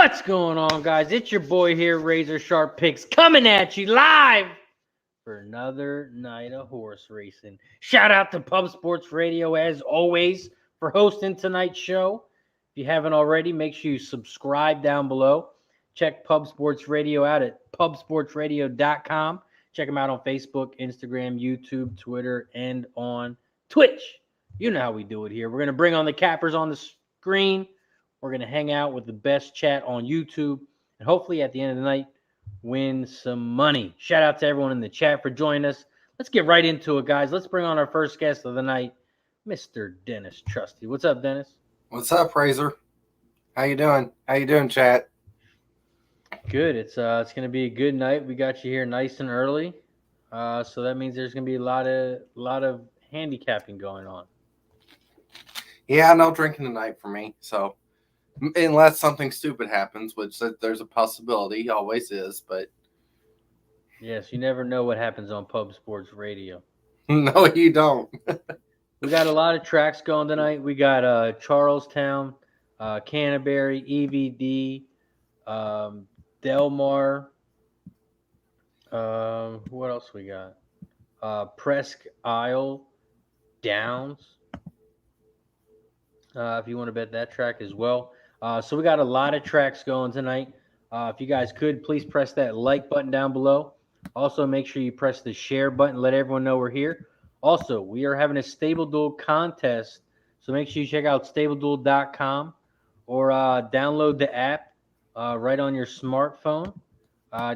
What's going on, guys? It's your boy here, Razor Sharp Picks, coming at you live for another night of horse racing. Shout out to Pub Sports Radio, as always, for hosting tonight's show. If you haven't already, make sure you subscribe down below. Check Pub Sports Radio out at pubsportsradio.com. Check them out on Facebook, Instagram, YouTube, Twitter, and on Twitch. You know how we do it here. We're going to bring on the cappers on the screen. We're going to hang out with the best chat on YouTube, and hopefully at the end of the night, win some money. Shout out to everyone in the chat for joining us. Let's get right into it, guys. Let's bring on our first guest of the night, Mr. Dennis Trusty. What's up, Dennis? What's up, Razor? How you doing? How you doing, chat? Good. It's going to be a good night. We got you here nice and early, so that means there's going to be a lot of handicapping going on. Yeah, no drinking tonight for me. So, unless something stupid happens, which there's a possibility, always is, but yes, you never know what happens on Pub Sports Radio. No, you don't. We got a lot of tracks going tonight. We got Charlestown, Canterbury, EVD, Delmar. What else we got? Presque Isle, Downs. If you want to bet that track as well. So we got a lot of tracks going tonight. If you guys could, please press that like button down below. Also, make sure you press the share button. Let everyone know we're here. Also, we are having a Stableduel contest. So make sure you check out stableduel.com or download the app right on your smartphone.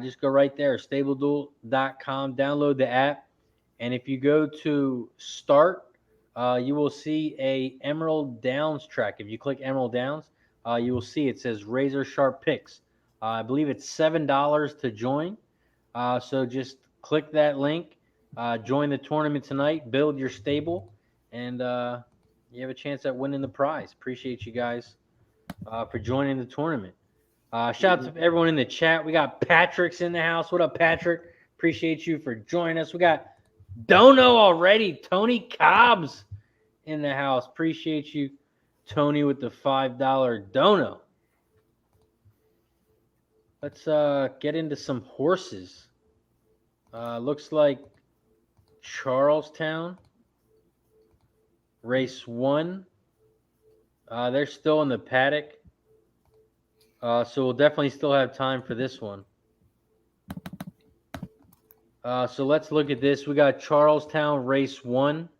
Just go right there, stableduel.com, download the app. And if you go to start, you will see a Emerald Downs track. If you click Emerald Downs, you will see it says Razor Sharp Picks. I believe it's $7 to join. So just click that link, join the tournament tonight, build your stable, and you have a chance at winning the prize. Appreciate you guys for joining the tournament. Shout out to everyone in the chat. We got Patrick's in the house. What up, Patrick? Appreciate you for joining us. We got Dono already. Tony Cobbs in the house. Appreciate you, Tony, with the $5 dono. Let's get into some horses. Looks like Charlestown, race 1. They're still in the paddock. So we'll definitely still have time for this one. So let's look at this. We got Charlestown race 1.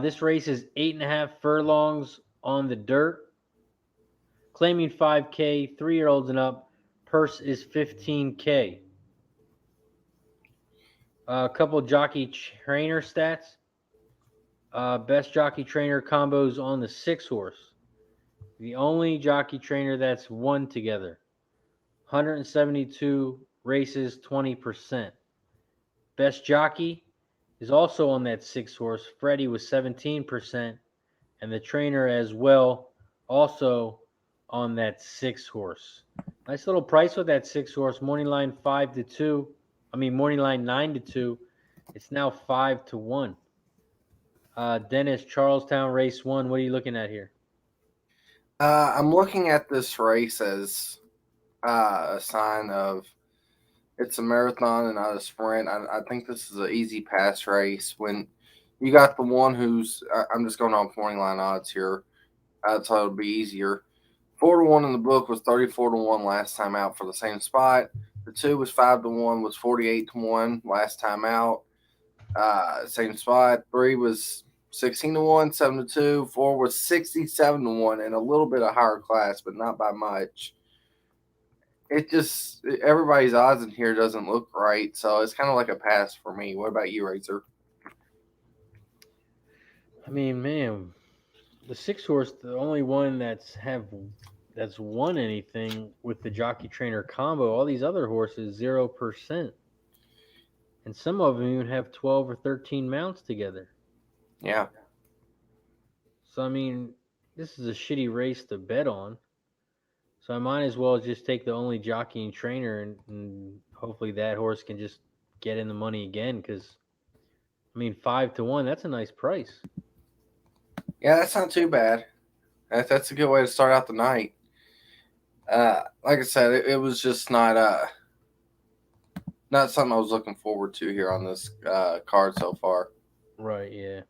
This race is 8.5 furlongs on the dirt. Claiming 5K, 3-year-olds and up. Purse is $15K. A couple jockey trainer stats. Best jockey trainer combos on the 6-horse. The only jockey trainer that's won together. 172 races, 20%. Best jockey is also on that 6-horse. Freddie was 17%. And the trainer as well, also on that 6-horse. Nice little price with that 6-horse. Morning line 5-2. Morning line 9-2. It's now 5-1. Dennis, Charlestown race 1. What are you looking at here? I'm looking at this race as a sign of it's a marathon and not a sprint. I think this is an easy pass race. When you got the one who's, I'm just going on morning line odds here. I thought it would be easier. 4-1 in the book was 34-1 last time out for the same spot. The 2 was 5-1, was 48-1 last time out. Same spot. 3 was 16-1, 7-2. 4 was 67-1 and a little bit of higher class, but not by much. Everybody's odds in here doesn't look right, so it's kind of like a pass for me. What about you, Razor? Man, the 6-horse, the only one that's won anything with the jockey trainer combo. All these other horses, 0%. And some of them even have 12 or 13 mounts together. Yeah. So, this is a shitty race to bet on. So I might as well just take the only jockey and trainer and hopefully that horse can just get in the money again because, 5-1, that's a nice price. Yeah, that's not too bad. That's a good way to start out the night. Like I said, it was just not something I was looking forward to here on this card so far. Right, yeah.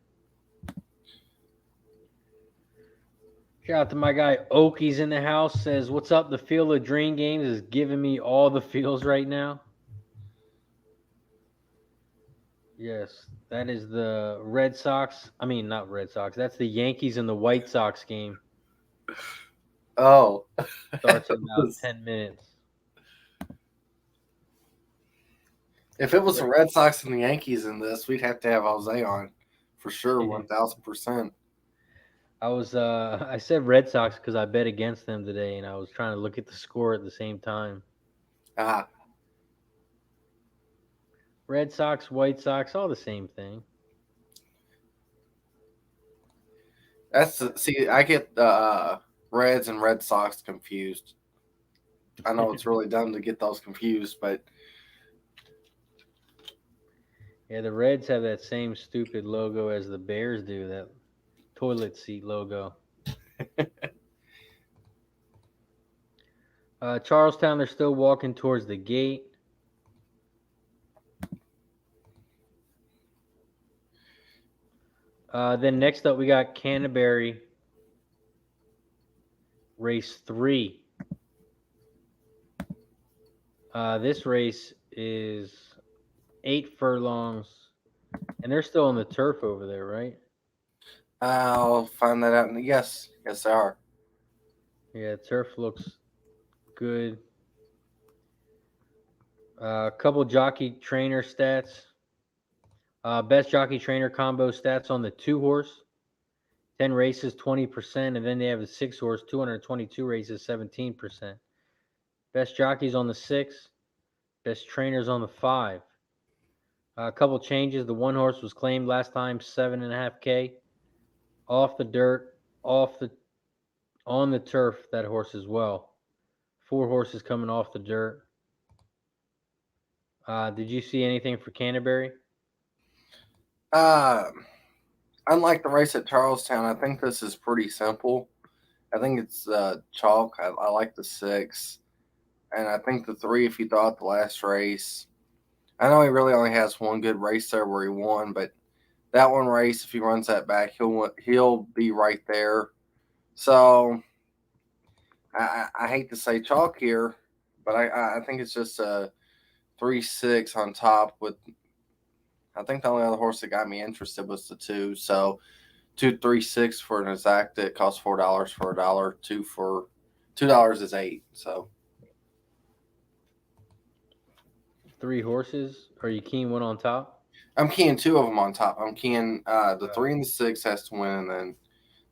Shout out to my guy Okies in the house. Says, "What's up? The Field of Dream Games is giving me all the feels right now." Yes, that is the Red Sox. I mean, not Red Sox. That's the Yankees and the White Sox game. Oh, Starts in about 10 minutes. if it was the Red Sox and the Yankees in this, we'd have to have Jose on for sure, 1000%. I said Red Sox because I bet against them today, and I was trying to look at the score at the same time. Ah, Red Sox, White Sox, all the same thing. see, I get the Reds and Red Sox confused. I know it's really dumb to get those confused, but Yeah, the Reds have that same stupid logo as the Bears do, that toilet seat logo. Charlestown, they're still walking towards the gate. Then next up, we got Canterbury, race 3. This race is 8 furlongs, and they're still on the turf over there, right? I'll find that out. Yes, yes, they are. Yeah, turf looks good. A couple jockey trainer stats. Best jockey trainer combo stats on the 2 horse. 10 races, 20%, and then they have the 6 horse, 222 races, 17%. Best jockeys on the 6, best trainers on the 5. A couple changes. The 1 horse was claimed last time 7.5K off the dirt, on the turf. That horse as well. 4 horses coming off the dirt. Did you see anything for Canterbury? Uh, Unlike the race at Charlestown, I think this is pretty simple. I think it's chalk. I like the 6, and I think the 3. If you throw out the last race, I know he really only has one good race there where he won, but that one race, if he runs that back, he'll be right there. So I hate to say chalk here, but I think it's just a 3-6 on top with. I think the only other horse that got me interested was the 2. So 2, 3, 6 for an exact. It costs $4 for $1. $2 is 8. So 3 horses. Are you keen one on top? I'm keying 2 of them on top. I'm keying the 3 and the 6 has to win, and then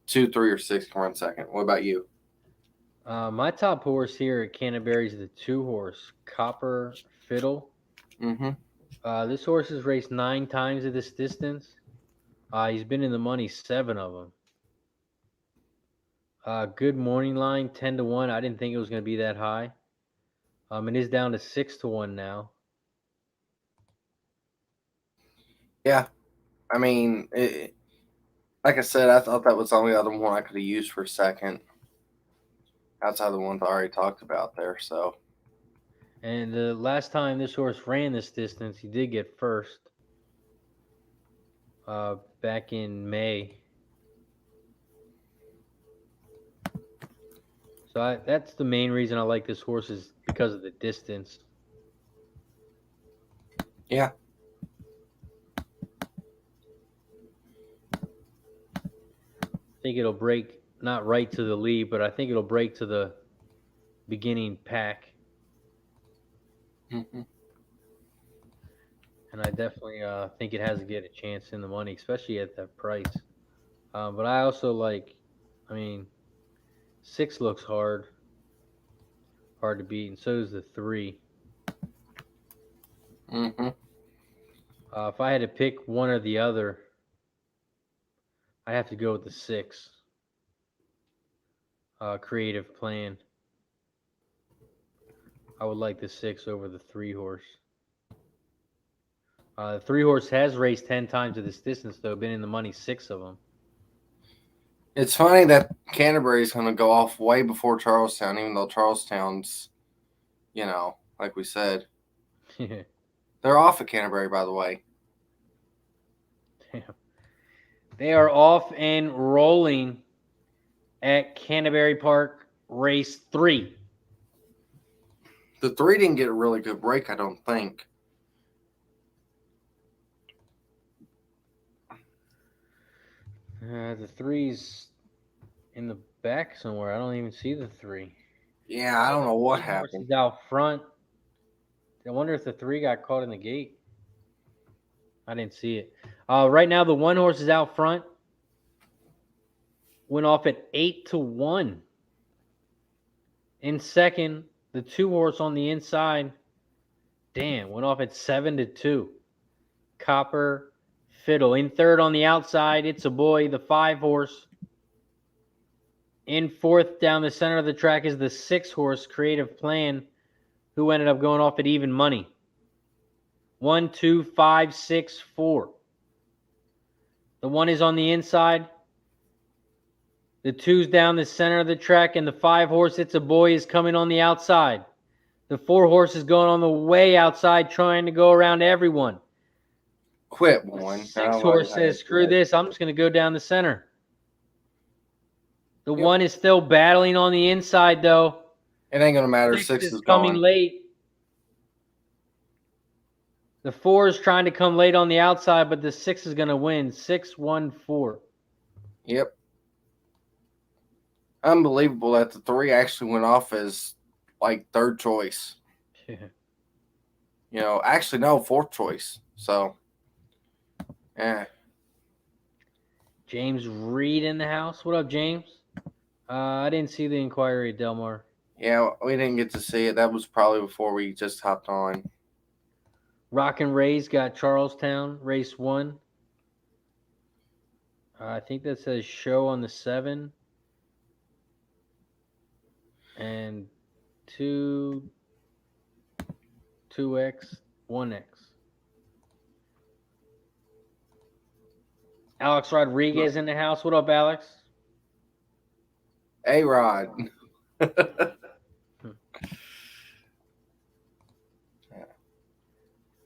2, 3, or 6 can run second. What about you? My top horse here at Canterbury is the 2 horse, Copper Fiddle. Mm-hmm. This horse has raced 9 times at this distance. He's been in the money 7 of them. Good morning line, 10-1. I didn't think it was going to be that high. It is down to 6-1 now. Yeah, I mean, like I said, I thought that was the only other one I could have used for second, outside the ones I already talked about there. So And the last time this horse ran this distance, he did get first. Back in May. So that's the main reason I like this horse, is because of the distance. yeah, I think it'll break, not right to the lead, but I think it'll break to the beginning pack. mm-hmm. And I definitely think it has to get a chance in the money, especially at that price. But I also I mean, 6 looks hard to beat, and so does the 3. Mm-hmm. If I had to pick one or the other, I have to go with the 6. Creative plan. I would like the 6 over the 3 horse. The 3 horse has raced 10 times at this distance, though, been in the money 6 of them. It's funny that Canterbury's going to go off way before Charlestown, even though Charlestown's, like we said. They're off at Canterbury, by the way. Damn. They are off and rolling at Canterbury Park, race 3. The 3 didn't get a really good break, I don't think. The 3's in the back somewhere. I don't even see the 3. Yeah, I don't know what happened. He's out front. I wonder if the 3 got caught in the gate. I didn't see it. Right now, the 1 horse is out front. Went off at 8-1. In second, the 2 horse on the inside. Damn, went off at 7-2. Copper Fiddle. In third on the outside, It's a Boy, the 5 horse. In fourth down the center of the track is the 6 horse, Creative Plan, who ended up going off at even money. 1, 2, 5, 6, 4. The 1 is on the inside. The 2's down the center of the track, and the 5 horse, It's a Boy, is coming on the outside. The 4 horse is going on the way outside, trying to go around everyone. Quit one. 6 horse says, screw this, I'm just going to go down the center. The 1 is still battling on the inside, though. It ain't going to matter. 6 is coming gone. late. The 4 is trying to come late on the outside, but the 6 is going to win. 6-1-4. Yep. Unbelievable that the 3 actually went off as like third choice. Yeah. Actually no, fourth choice. So, yeah. James Reed in the house. What up, James? I didn't see the inquiry at Del Mar. Yeah, we didn't get to see it. That was probably before we just hopped on. Rockin' Rays got Charlestown, race 1. I think that says show on the 7. And 2, 2X, 1X. Alex Rodriguez in the house. What up, Alex? A-Rod.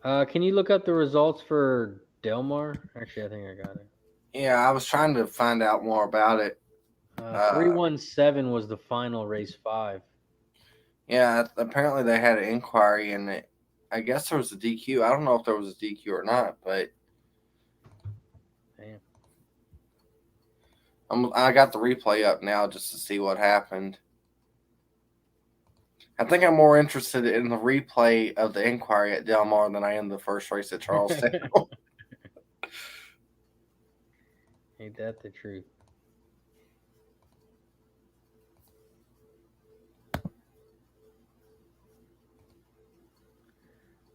Can you look up the results for Del Mar? Actually, I think I got it. Yeah, I was trying to find out more about it. 317 was the final race 5. Yeah, apparently they had an inquiry, and I guess there was a DQ. I don't know if there was a DQ or not, but damn. I got the replay up now just to see what happened. I think I'm more interested in the replay of the inquiry at Del Mar than I am the first race at Charlestown. Ain't that the truth?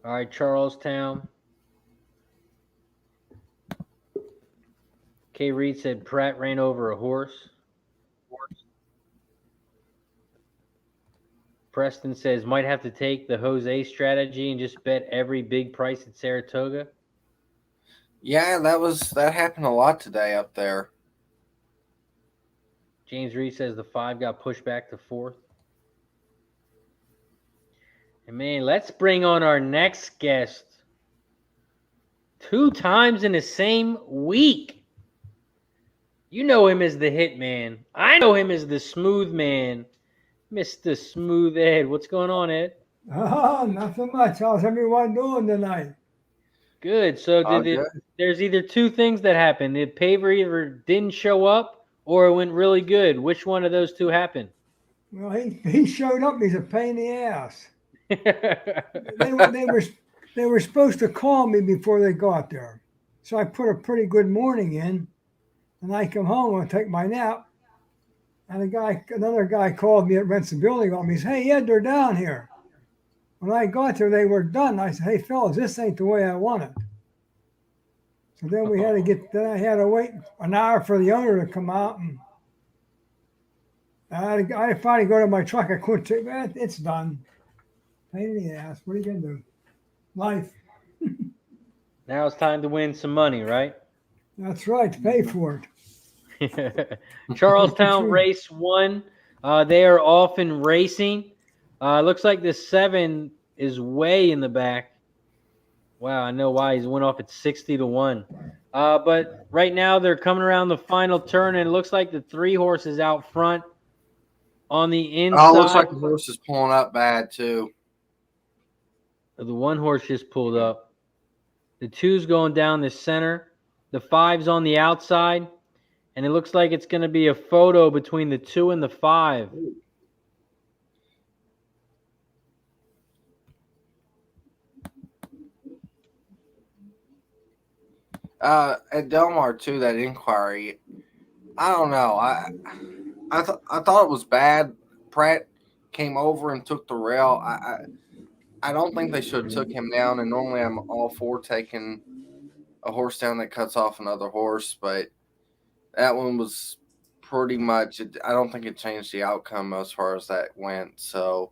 All right, Charlestown. K. Reed said Pratt ran over a horse. Preston says might have to take the Jose strategy and just bet every big price at Saratoga. Yeah, that happened a lot today up there. James Reed says the 5 got pushed back to 4th. And man, let's bring on our next guest. 2 times in the same week. You know him as the Hitman. I know him as the Smooth Man. Mr. Smooth Ed. What's going on, Ed? Oh, nothing much. How's everyone doing tonight? Good. So there's either 2 things that happened. The paver either didn't show up or it went really good. Which one of those 2 happened? Well, he showed up. He's a pain in the ass. They were supposed to call me before they got there. So I put a pretty good morning in, and I come home and take my nap. And another guy called me at Rents the Building on me. He said, "Hey, Ed, they're down here." When I got there, they were done. I said, "Hey, fellas, this ain't the way I want it." So then I had to wait an hour for the owner to come out, and I finally go to my truck. I couldn't take it. It's done. Pain in the ass. What are you gonna do? Life. Now it's time to win some money, right? That's right. To pay for Charlestown True. race 1. They are off in racing. Looks like the 7 is way in the back. Wow, I know why. He's went off at 60-1. But right now they're coming around the final turn, and it looks like the 3 horses out front on the Oh, looks inside. like the horse is pulling up bad too. The 1 horse just pulled up. The 2's going down the center. The 5's on the outside. And it looks like it's going to be a photo between the 2 and the 5. At Delmar too, that inquiry. I don't know. I thought it was bad. Pratt came over and took the rail. I don't think they should have took him down. And normally I'm all for taking a horse down that cuts off another horse, but that one was pretty much. I don't think it changed the outcome as far as that went. So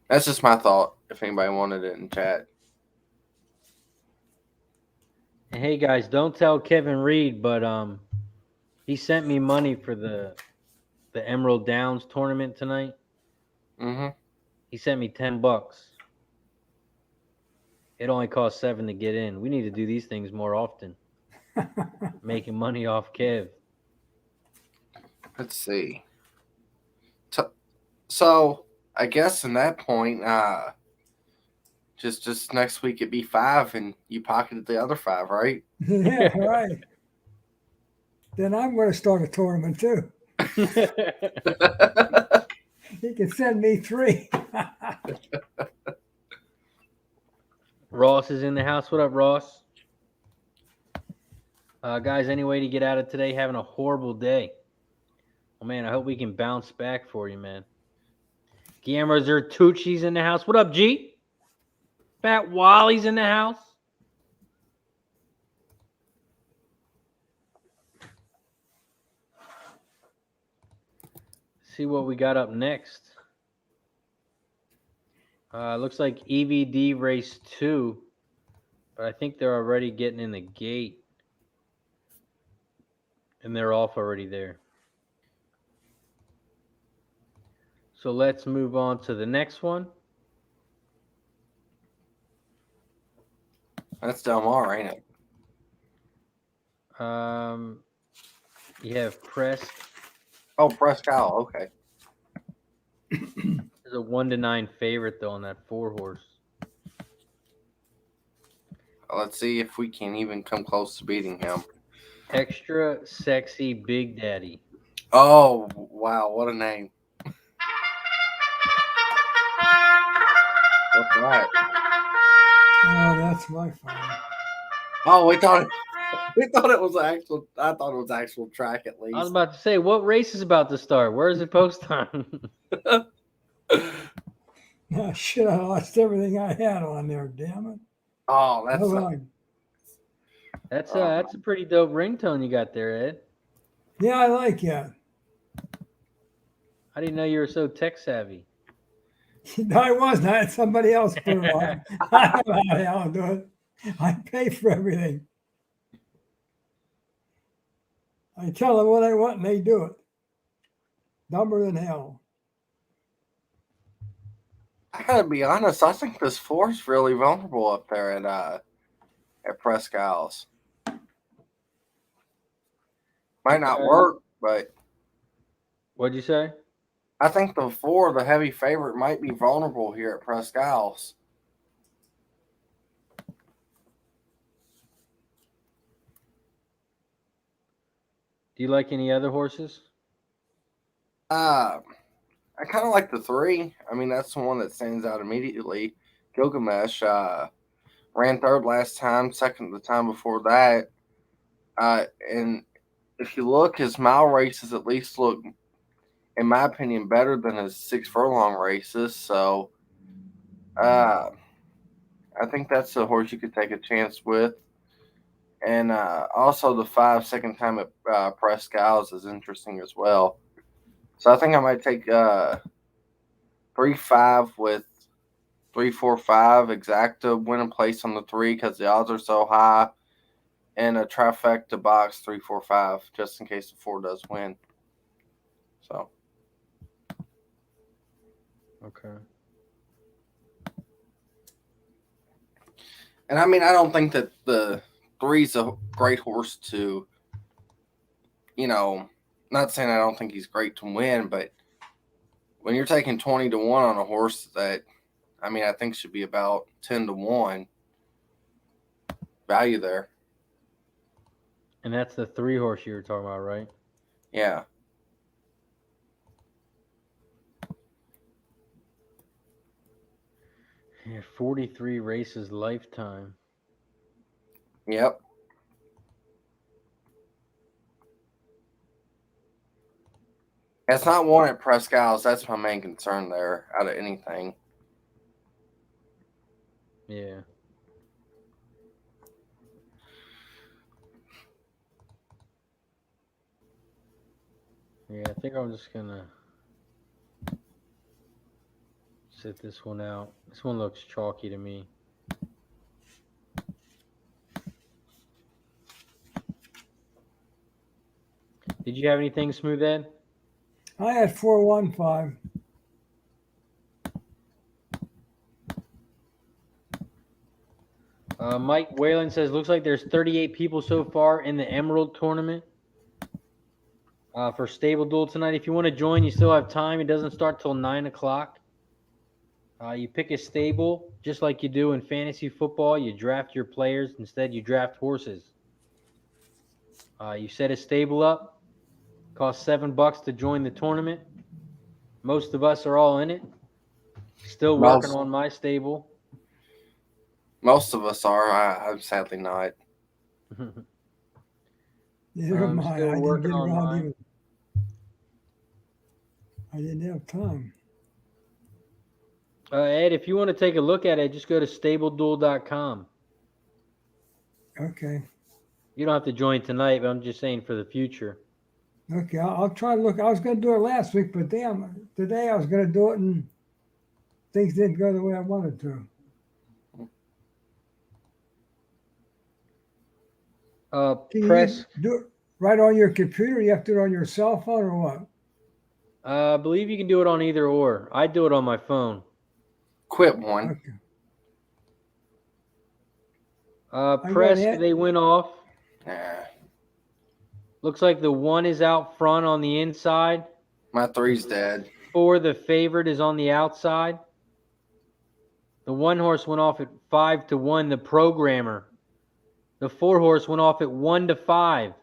that's just my thought. If anybody wanted it in chat. And hey guys, don't tell Kevin Reed, but he sent me money for the Emerald Downs tournament tonight. Mm-hmm. He sent me $10. It only costs $7 to get in. We need to do these things more often. Making money off Kev. Let's see. So I guess in that point, just next week it'd be 5, and you pocketed the other 5, right? Yeah, right. Then I'm going to start a tournament too. He can send me 3. Ross is in the house. What up, Ross? Guys, any way to get out of today? Having a horrible day. Oh, man, I hope we can bounce back for you, man. Guillermo Zertucci's in the house. What up, G? Fat Wally's in the house. See what we got up next. Looks like EVD race 2, but I think they're already getting in the gate. And they're off already there. So let's move on to the next one. That's Del Mar, ain't it? You have Pressed. Oh, Prescal. Okay. There's a 1-9 favorite though on that 4 horse. Let's see if we can even come close to beating him. Extra Sexy Big Daddy. Oh, wow. What a name. What's that? Oh, that's my phone. Oh, we thought it was actual. I thought it was actual track at least. I was about to say, what race is about to start? Where is it post time? Oh, shit, I lost everything I had on there, damn it. Oh, that's Hold on. That's a pretty dope ringtone you got there, Ed. Yeah, I like it. I didn't know you were so tech savvy. No, I wasn't. I had somebody else put it on. I don't know how the hell to do it. I pay for everything. I tell them what I want and they do it. Dumber than hell. I gotta be honest. I think this 4 is really vulnerable up there at Prescal's. Might not work, but What'd you say? I think the 4, the heavy favorite, might be vulnerable here at Prescal's. Do you like any other horses? I kind of like the 3. I mean, that's the one that stands out immediately. Gilgamesh ran 3rd last time, 2nd the time before that. And if you look, his mile races at least look, in my opinion, better than his 6 furlong races. So I think that's a horse you could take a chance with. And also the 5 second time at Prescal's is interesting as well. So I think I might take 3-5 with 3-4-5 exacta win a place on the 3 because the odds are so high. and a trifecta box 3, 4, 5, just in case the 4 does win. So. Okay. And I mean, I don't think that the 3's a great horse to, not saying I don't think he's great to win, but when you're taking 20 to 1 on a horse that, I think should be about 10 to 1 value there. And that's the 3 horse you were talking about, right? Yeah. Yeah, 43 races lifetime. Yep. It's not one at Prescott. That's my main concern there out of anything. Yeah. Yeah, I think I'm just gonna sit this one out. This one looks chalky to me. Did you have anything, Smooth Ed? I had 415. Mike Whalen says, looks like there's 38 people so far in the Emerald tournament for Stableduel tonight. If you want to join, you still have time. It doesn't start till 9 o'clock. You pick a stable, just like you do in fantasy football. You draft your players. Instead, you draft horses. You set a stable up. Costs $7 to join the tournament. Most of us are all in it. Still working on my stable. Most of us are. I'm sadly not. Neither am I. Still I didn't working get on around mine. even. I didn't have time. Ed, if you want to take a look at it, just go to stableduel.com. Okay. You don't have to join tonight, but I'm just saying for the future. Okay, I'll try to look. I was going to do it last week, but damn, today I was going to do it and things didn't go the way I wanted to. Can Press. you do it right on your computer? You have to do it on your cell phone or what? I believe you can do it on either or. I do it on my phone. Quit one. Okay. Press, they went off. Yeah. Looks like the 1 is out front on the inside. My 3's dead. 4, the favorite, is on the outside. The 1 horse went off at 5 to 1, the programmer. The 4 horse went off at 1 to 5.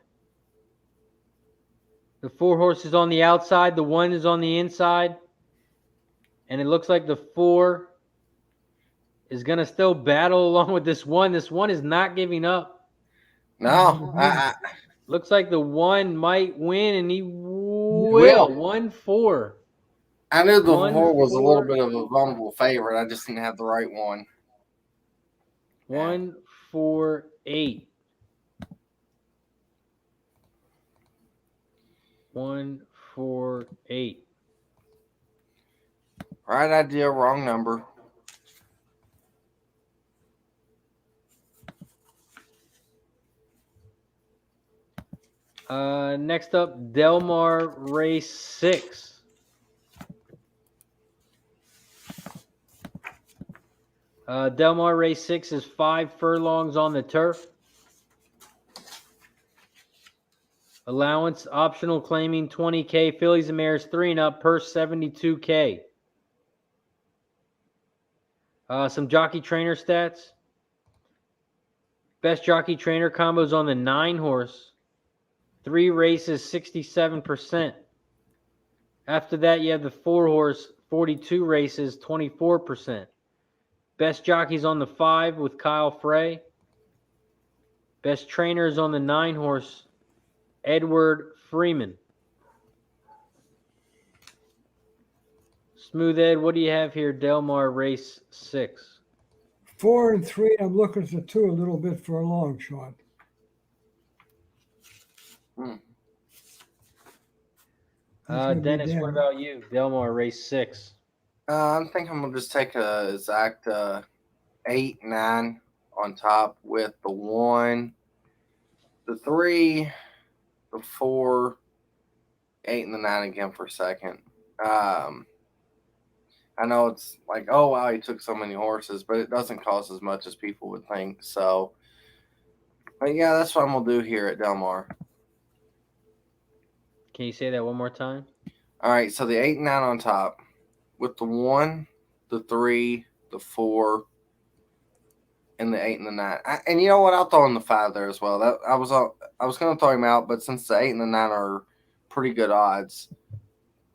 The 4 horse is on the outside. The 1 is on the inside. And it looks like the 4 is going to still battle along with this 1. This 1 is not giving up. No. Looks like the 1 might win, and he will. 1-4. I knew the 4 was a little bit of a vulnerable favorite. I just didn't have the right one. 1-4-8. 1-4-8. Right idea, wrong number. Next up, Delmar Race 6. Delmar Race 6 is 5 furlongs on the turf. Allowance optional claiming 20K. Fillies and mares 3 and up, purse 72K. Some jockey trainer stats. Best jockey trainer combos on the 9 horse. 3 races, 67%. After that, you have the 4 horse, 42 races, 24%. Best jockeys on the 5 with Kyle Frey. Best trainers on the 9 horse, Edward Freeman. Smooth Ed, what do you have here? Delmar Race 6. 4 and 3. I'm looking at the 2 a little bit for a long shot. Dennis, what about you? Delmar Race 6. I think I'm going to just take a exact 8, 9 on top with the 1, the 3, the 4, 8, and the 9 again for second. I know it's like, oh wow, he took so many horses, but it doesn't cost as much as people would think. So, but yeah, that's what I'm gonna do here at Del Mar. Can you say that one more time? All right, so the 8 and 9 on top, with the 1, the 3, the 4, and the 8 and the 9. And you know what? I'll throw in the 5 there as well. That I was going to throw him out, but since the 8 and the 9 are pretty good odds,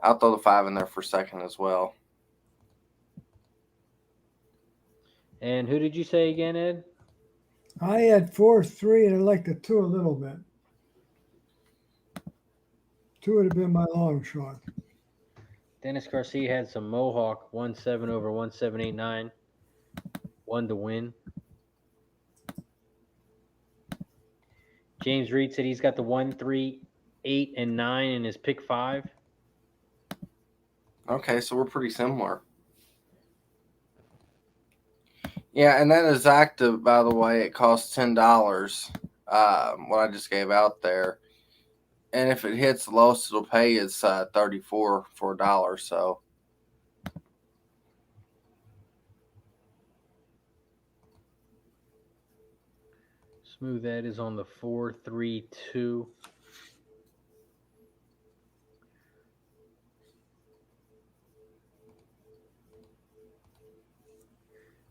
I'll throw the 5 in there for second as well. And who did you say again, Ed? I had 4, 3, and I like the 2 a little bit. 2 would have been my long shot. Dennis Garcia had some Mohawk 1-7 over 1-7-8-9. 1 to win. James Reed said he's got the 1, 3, 8, and 9 in his pick 5. Okay, so we're pretty similar. Yeah, and that is active, by the way. It costs $10. What I just gave out there, and if it hits, the lowest it'll pay is 34 for $1. So. Smooth Ed is on the 4-3-2.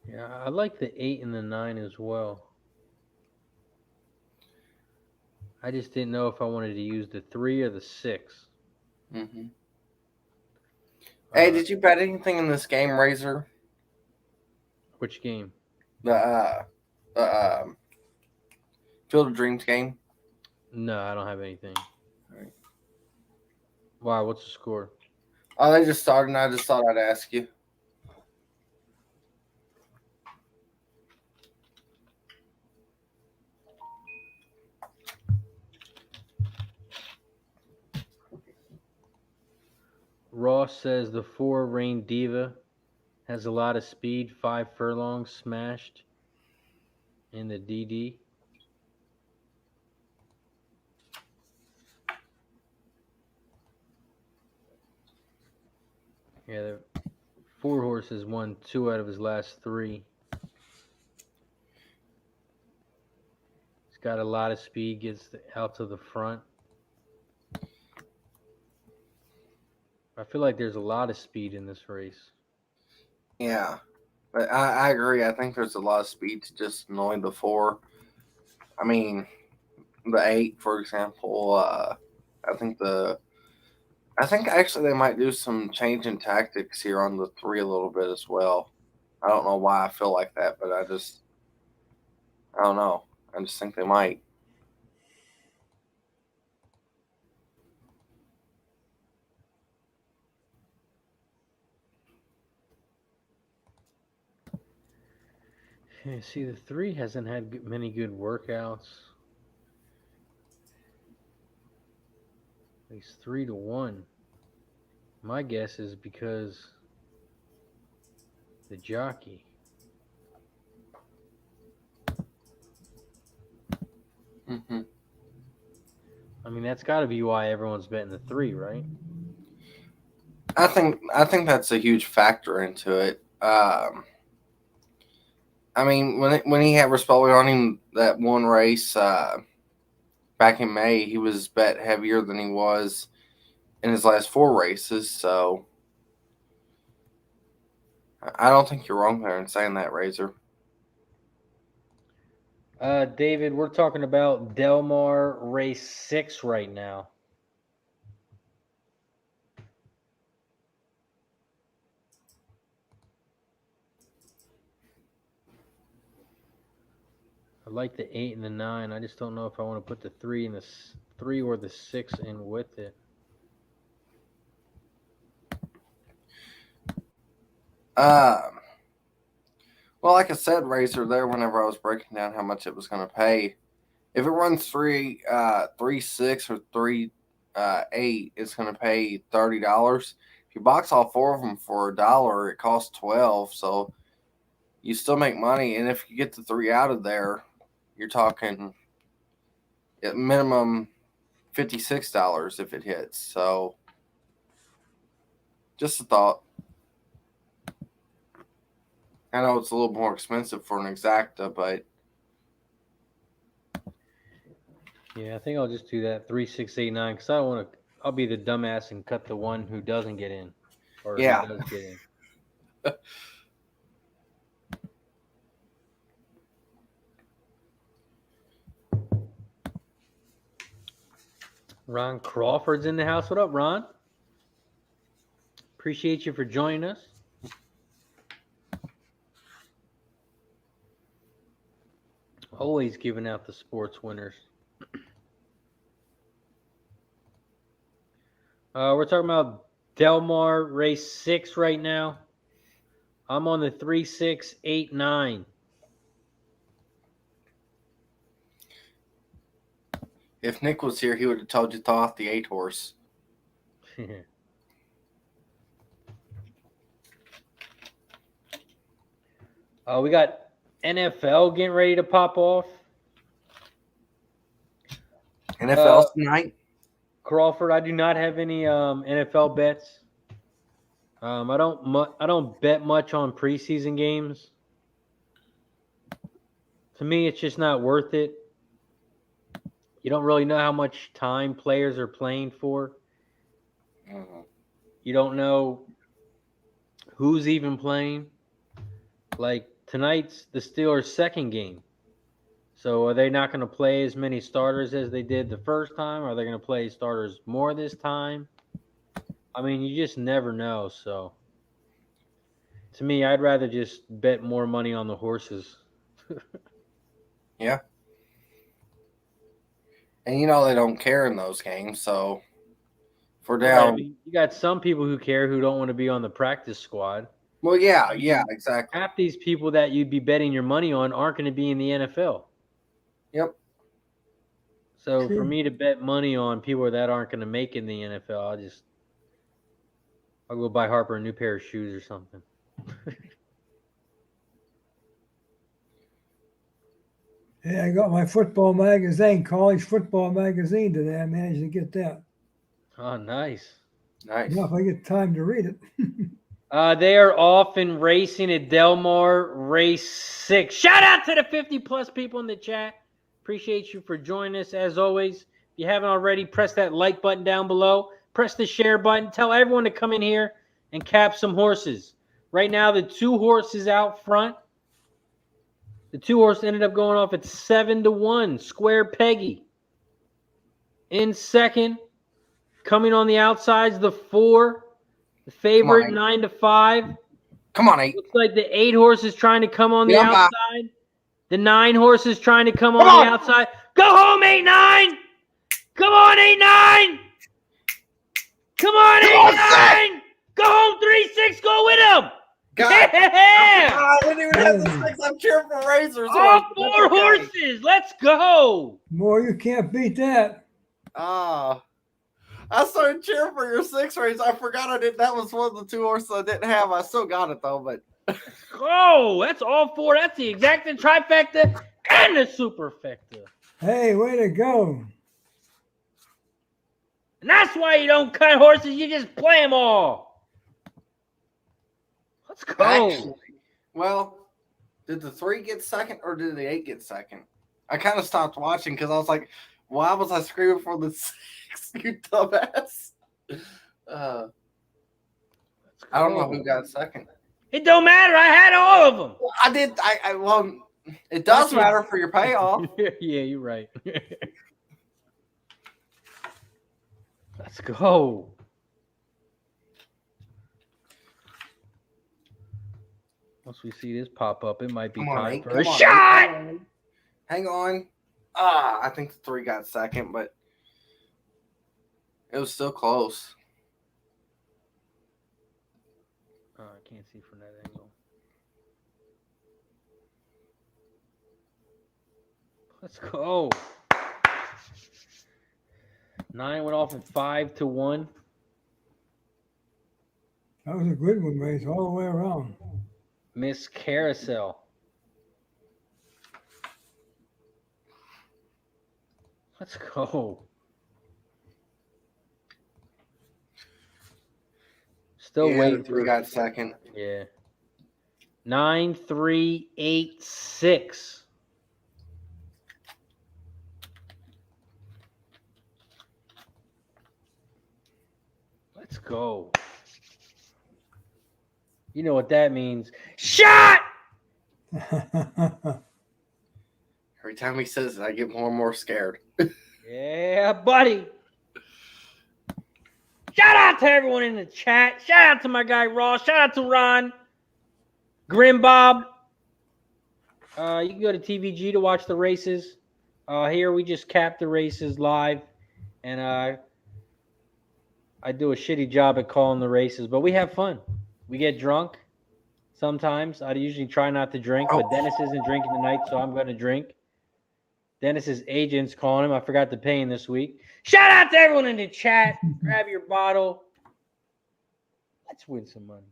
Yeah, I like the 8 and the 9 as well. I just didn't know if I wanted to use the 3 or the 6. Mm-hmm. Hey, did you bet anything in this game, Razor? Which game? The Field of Dreams game? No, I don't have anything. All right. Why? What's the score? Oh, they just started, and I just thought I'd ask you. Ross says the 4 Rain Diva has a lot of speed, 5 furlongs smashed in the DD. Yeah, the 4 horses won 2 out of his last 3. He's got a lot of speed, gets out to the front. I feel like there's a lot of speed in this race. Yeah, but I agree. I think there's a lot of speed to just annoy the 4. I mean, the 8, for example. I think actually they might do some change in tactics here on the 3 a little bit as well. I don't know why I feel like that, but I don't know. I just think they might. Yeah, see, the 3 hasn't had many good workouts. He's 3 to 1. My guess is because the jockey. Mm-hmm. I mean, that's got to be why everyone's betting the 3, right? I think that's a huge factor into it. I mean, when he had Rispoli on him that one race back in May, he was bet heavier than he was in his last 4 races. So I don't think you're wrong there in saying that, Razor. David, we're talking about Del Mar race 6 right now. I like the 8 and the 9. I just don't know if I want to put the 3 and the 3 or the 6 in with it. Well, like I said, Razor, there whenever I was breaking down how much it was going to pay, if it runs 3-6 or 3-8, it's going to pay $30. If you box all 4 of them for $1, it costs $12. So you still make money, and if you get the 3 out of there, you're talking at minimum $56 if it hits. So just a thought. I know it's a little more expensive for an exacta, but Yeah, I think I'll just do that 3689 because I don't want to. I'll be the dumbass and cut the one who doesn't get in, or yeah. who does get in. Ron Crawford's in the house. What up, Ron? Appreciate you for joining us. Always giving out the sports winners. We're talking about Del Mar race 6 right now. I'm on the 3689. If Nick was here, he would have told you to throw off the 8 horse. We got NFL getting ready to pop off. NFL tonight? Crawford, I do not have any NFL bets. I don't bet much on preseason games. To me, it's just not worth it. You don't really know how much time players are playing for. You don't know who's even playing. Like tonight's the Steelers' second game. So are they not going to play as many starters as they did the first time? Are they going to play starters more this time? I mean, you just never know. So to me, I'd rather just bet more money on the horses. Yeah. And you know they don't care in those games, so if we're down. Right, you got some people who care who don't want to be on the practice squad. Well, yeah, exactly. Half these people that you'd be betting your money on aren't going to be in the NFL. Yep. So True. for me to bet money on people that aren't going to make it in the NFL, I'll go buy Harper a new pair of shoes or something. Yeah, I got my football magazine, college football magazine today. I managed to get that. Oh, nice. Nice. Now, if I get time to read it. They are off and racing at Del Mar Race 6. Shout out to the 50-plus people in the chat. Appreciate you for joining us, as always. If you haven't already, press that like button down below. Press the share button. Tell everyone to come in here and cap some horses. Right now, the 2 horses out front. The 2 horse ended up going off at 7-1. Square Peggy. In second. Coming on the outsides, the 4. The favorite, 9-5. Come on, 8. Looks like the 8 horse is trying to come on the Yeah, outside. The 9 horse is trying to come on the outside. Go home, 8-9. Come on, 8-9. Come on, 8-9. Go home, 3-6. Go with him. God. Yeah. I didn't even have the 6. I'm cheering for Razors. All 4 horses. Let's go. Boy, you can't beat that. I started cheering for your 6 race. I forgot I did. That was one of the 2 horses I didn't have. I still got it though, but Oh, that's all 4. That's the exacta, trifecta, and the superfecta. Hey, way to go. And that's why you don't cut horses. You just play them all. Let's go. actually, well, did the 3 get second or did the 8 get second? I kind of stopped watching because I was like, why was I screaming for the 6? You dumbass. I don't know who got second. It don't matter. I had all of them. I did. Well, it does matter for your payoff. Yeah, you're right. Let's go. Once we see this pop up, it might be time for a shot. Hang on. I think the 3 got second, but it was still close. Oh, I can't see from that angle. Let's go. 9 went off at 5-1. That was a good one, Race, all the way around. Miss Carousel. Let's go. Still Yeah, waiting we for got second. yeah. 9386. Let's go. You know what that means. Shot! Every time he says it, I get more and more scared. Yeah, buddy. Shout out to everyone in the chat. Shout out to my guy Ross. Shout out to Ron. Grim Bob. You can go to TVG to watch the races. Here we just cap the races live. And I do a shitty job at calling the races, but we have fun. We get drunk sometimes. I usually try not to drink, but Dennis isn't drinking tonight, so I'm going to drink. Dennis's agent's calling him. I forgot to pay him this week. Shout out to everyone in the chat. Grab your bottle. Let's win some money.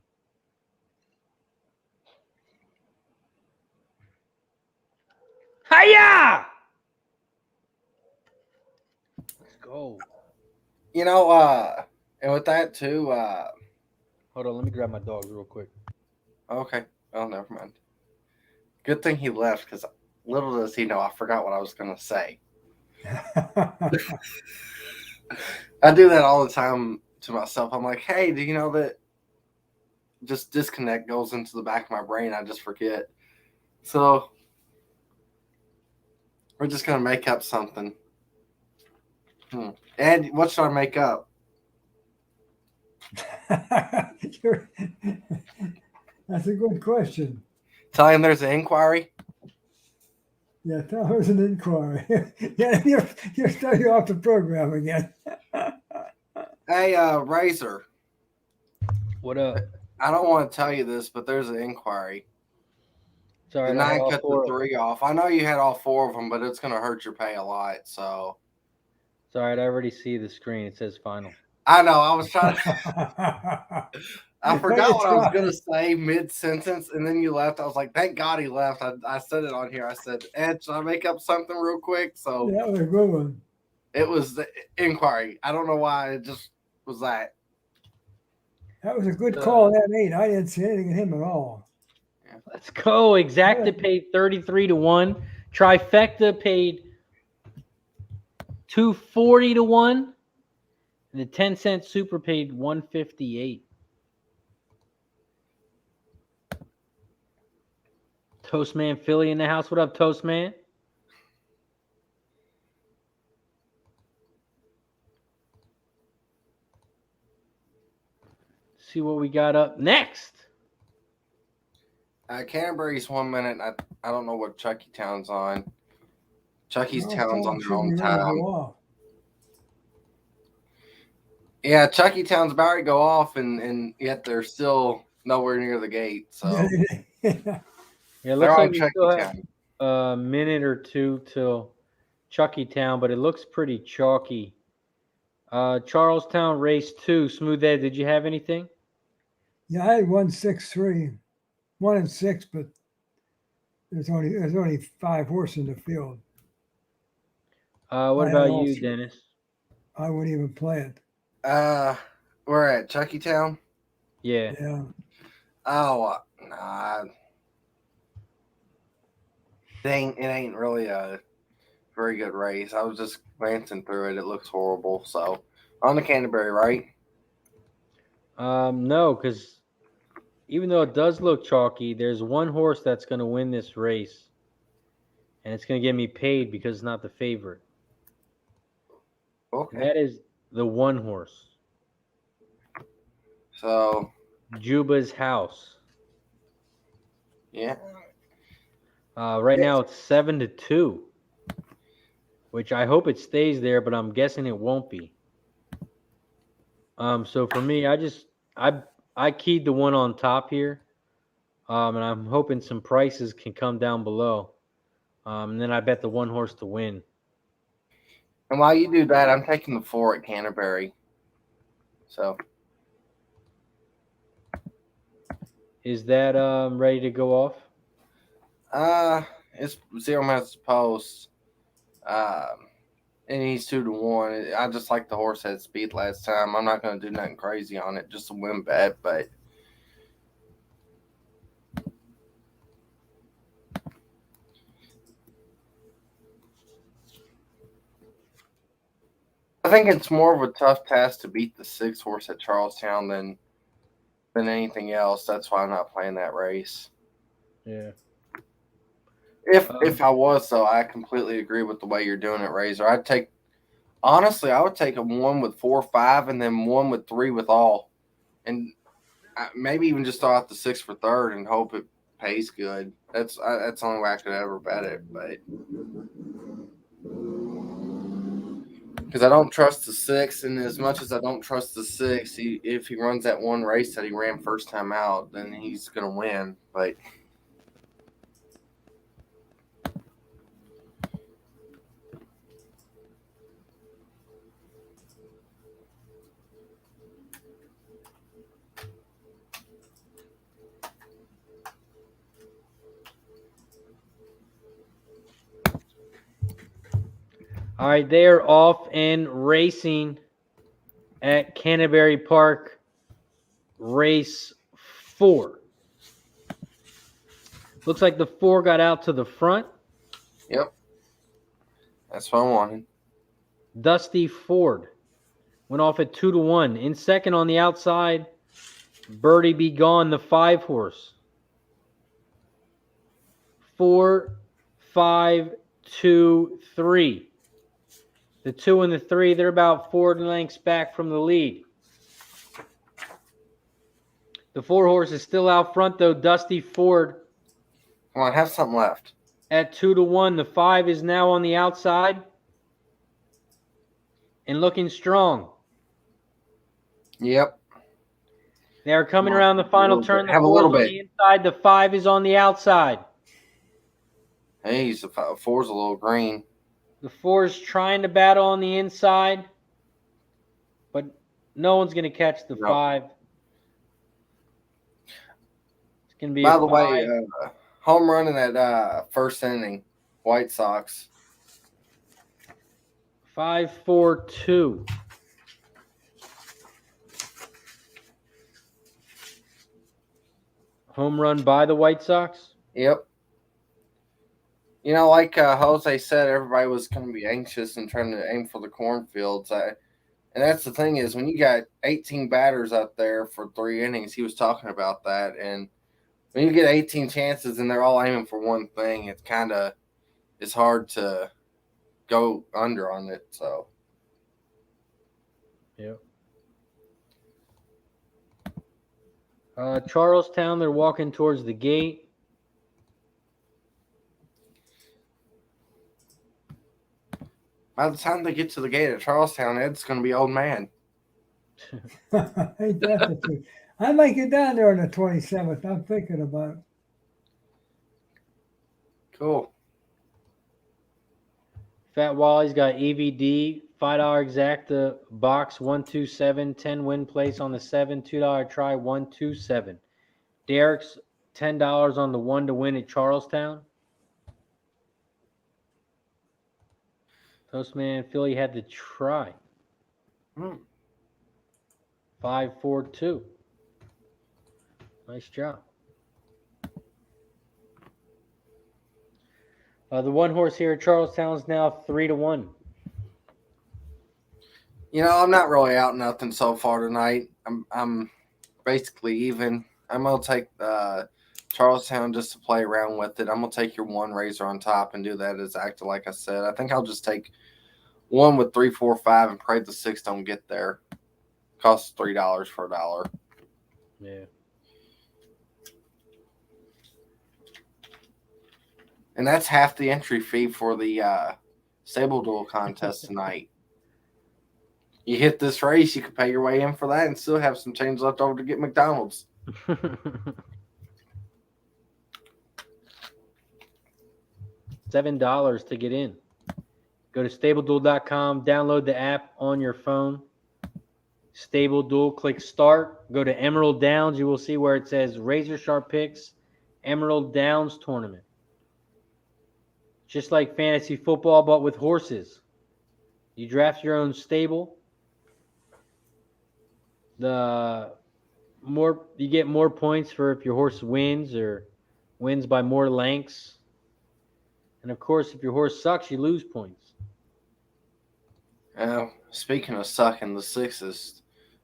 Hiya! Let's go. You know, and with that too, Hold on, let me grab my dogs real quick. okay. Oh, never mind. Good thing he left, because little does he know, I forgot what I was going to say. I do that all the time to myself. I'm like, hey, do you know that just disconnect goes into the back of my brain? I just forget. So we're just going to make up something. And what should I make up? That's a good question. Tell him there's an inquiry. Yeah, that was an inquiry. Yeah, you're starting off the program again. Hey, Razor. What up? I don't want to tell you this, but there's an inquiry. Sorry, The 9 cut the 3 off. I know you had all 4 of them, but it's going to hurt your pay a lot. So. It's all right. I already see the screen. It says final. I know. I was trying to. I forgot what I was going to say mid-sentence, and then you left. I was like, thank God he left. I said it on here. I said, Ed, should I make up something real quick? So that was a good one. It was the inquiry. I don't know why. It just was that. That was a good call, that 8. I didn't see anything in him at all. Let's go. Exacta paid 33-1. Trifecta paid 240-1. And the 10-cent super paid 158. Toastman Philly in the house. What up, Toastman? See what we got up next. Canterbury's 1 minute. I don't know what Chucky Town's on. Chucky's Town's on their own time. Yeah, Chucky Town's about to go off, and yet they're still nowhere near the gate. So yeah, it looks like we still have a minute or two till Chucky Town, but it looks pretty chalky. Charlestown race 2. Smooth Ed, did you have anything? Yeah, I had 163, 1 and 6, but there's only 5 horses in the field. What about you, Dennis? I wouldn't even play it. We're at Chucky Town. Yeah. Yeah. Oh, nah. Dang, it ain't really a very good race. I was just glancing through it. It looks horrible. So, on the Canterbury, right? No, because even though it does look chalky, there's one horse that's going to win this race, and it's going to get me paid because it's not the favorite. Okay. And that is the one horse. So, Juba's House. Yeah. Right now it's 7-2, which I hope it stays there, but I'm guessing it won't be. So for me, I keyed the one on top here, and I'm hoping some prices can come down below. And then I bet the one horse to win. And while you do that, I'm taking the 4 at Canterbury. So. Is that ready to go off? It's 0 minutes to post. And he's 2-1. I just like the horse had speed last time. I'm not going to do nothing crazy on it, just a win bet. But I think it's more of a tough task to beat the 6 horse at Charlestown than anything else. That's why I'm not playing that race. Yeah. If I was, though, I completely agree with the way you're doing it, Razor. I would take a 1 with 4, 5, and then 1 with 3 with all, and maybe even just throw out the 6 for third and hope it pays good. That's the only way I could ever bet it, but because I don't trust the 6, and as much as I don't trust the 6, if he runs that one race that he ran first time out, then he's gonna win. But All right, they are off and racing at Canterbury Park, race 4. Looks like the 4 got out to the front. yep, that's what I wanted. Dusty Ford went off at 2-1. In second on the outside, Birdie Be Gone, the 5 horse. 4, 5, 2, 3. The 2 and the 3, they're about 4 lengths back from the lead. The 4 horse is still out front, though. Dusty Ford Come on, have something left. at 2-1. The 5 is now on the outside and looking strong. Yep. They are coming around the final turn. The Have a 4 is little on bit. the inside. The 5 is on the outside. Hey, the 4's a little green. The 4 is trying to battle on the inside, but no one's going to catch the 5. It's going to be By a the 5. way, home run in that first inning, White Sox. 5-4-2. Home run by the White Sox. Yep. You know, like Jose said, everybody was going to be anxious and trying to aim for the cornfields. And that's the thing is, when you got 18 batters out there for 3 innings, he was talking about that. And when you get 18 chances and they're all aiming for one thing, it's hard to go under on it. So, Yeah. Charlestown, they're walking towards the gate. by the time they get to the gate at Charlestown, Ed's going to be old man. Ain't that the truth? I might get down there on the 27th. I'm thinking about it. Cool. Fat Wally's got EVD, $5 exacta box, 127, 10 win place on the 7, $2 try, 127. Derek's $10 on the 1 to win at Charlestown. Postman Philly had to try. 5-4-2. Nice job. The 1 horse here at Charlestown is now 3-1. You know, I'm not really out nothing so far tonight. I'm basically even. I'm gonna take Charlestown just to play around with it. I'm gonna take your 1 Razor on top and do that exactly like I said. I think I'll just take 1 with 3, 4, 5 and pray the 6 don't get there. Costs $3 for $1. Yeah. And that's half the entry fee for the Stableduel contest tonight. You hit this race, you can pay your way in for that and still have some change left over to get McDonald's. $7 to get in. Go to stableduel.com, download the app on your phone. Stableduel, click start. Go to Emerald Downs. You will see where it says Razor Sharp Picks, Emerald Downs Tournament. Just like fantasy football, but with horses. You draft your own stable. The more you get more points for if your horse wins or wins by more lengths. And of course, if your horse sucks, you lose points. Speaking of sucking, the sixes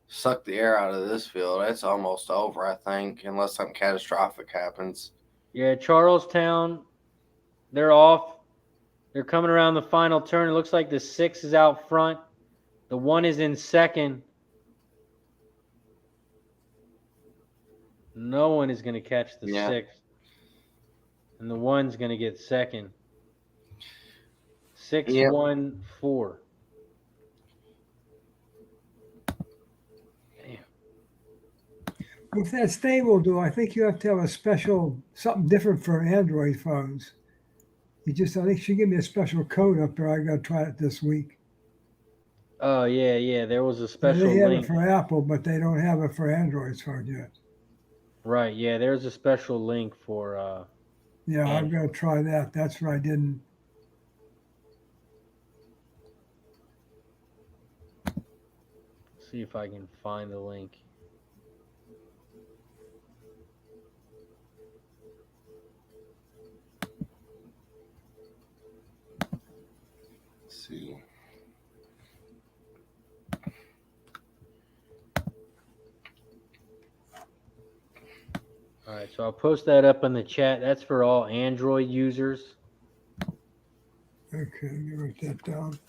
sucked the air out of this field. It's almost over, I think, unless something catastrophic happens. Yeah, Charlestown, they're off. They're coming around the final turn. It looks like the 6 is out front. The 1 is in second. No one is going to catch the 6. And the 1's going to get second. 6, 1, 4. Damn. With that Stableduel, I think you have to have a special, something different for Android phones. I think she gave me a special code up there. I got to try it this week. Oh, yeah. There was a special They have link. it for Apple, but they don't have it for Android phone yet. Right, yeah, there's a special link for yeah, I'm going to try that. That's what I didn't. See if I can find the link. Let's see. All right, so I'll post that up in the chat. That's for all Android users. Okay, let me write that down.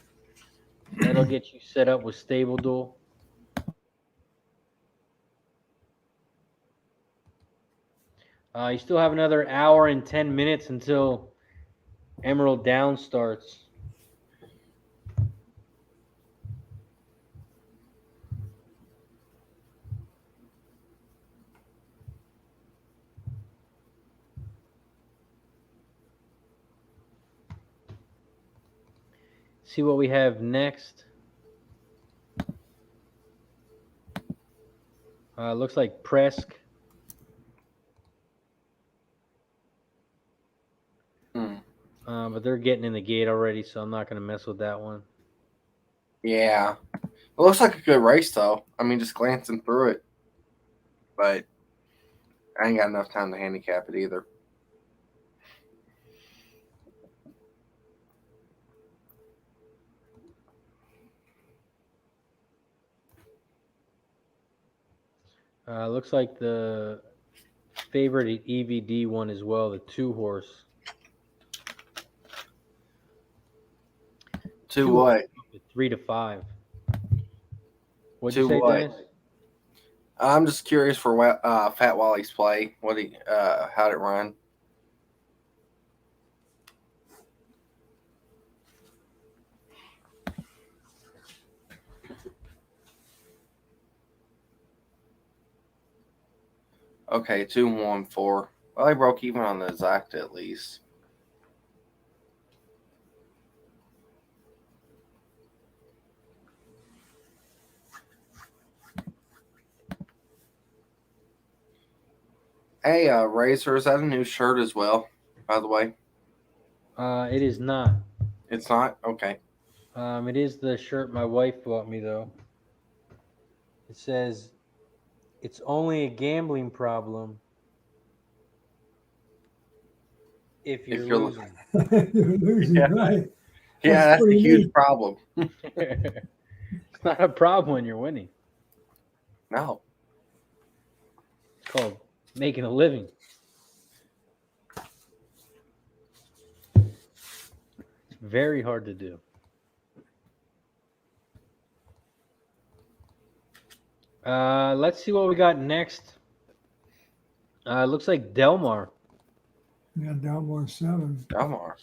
That'll get you set up with Stableduel. You still have another hour and 10 minutes until Emerald Downs starts. See what we have next. Looks like Presk. But they're getting in the gate already, so I'm not going to mess with that one. Yeah. It looks like a good race, though. I mean, just glancing through it. But I ain't got enough time to handicap it either. Looks like the favorite at EVD won as well, the 2-horse. 2 what? 3-5. What'd you say, what? Dennis? I'm just curious for Fat Wally's play. How'd it run? Okay, 2, 1, 4. Well, I broke even on the exact at least. Hey, Razor, is that a new shirt as well, by the way? It is not. It's not? Okay. It is the shirt my wife bought me, though. It says, "It's only a gambling problem if you're losing." You're losing, Yeah. right? Yeah, that's a huge neat. problem. It's not a problem when you're winning. No. It's called making a living. It's very hard to do. Let's see what we got next. Looks like Delmar. Yeah, down 1-7. Delmar.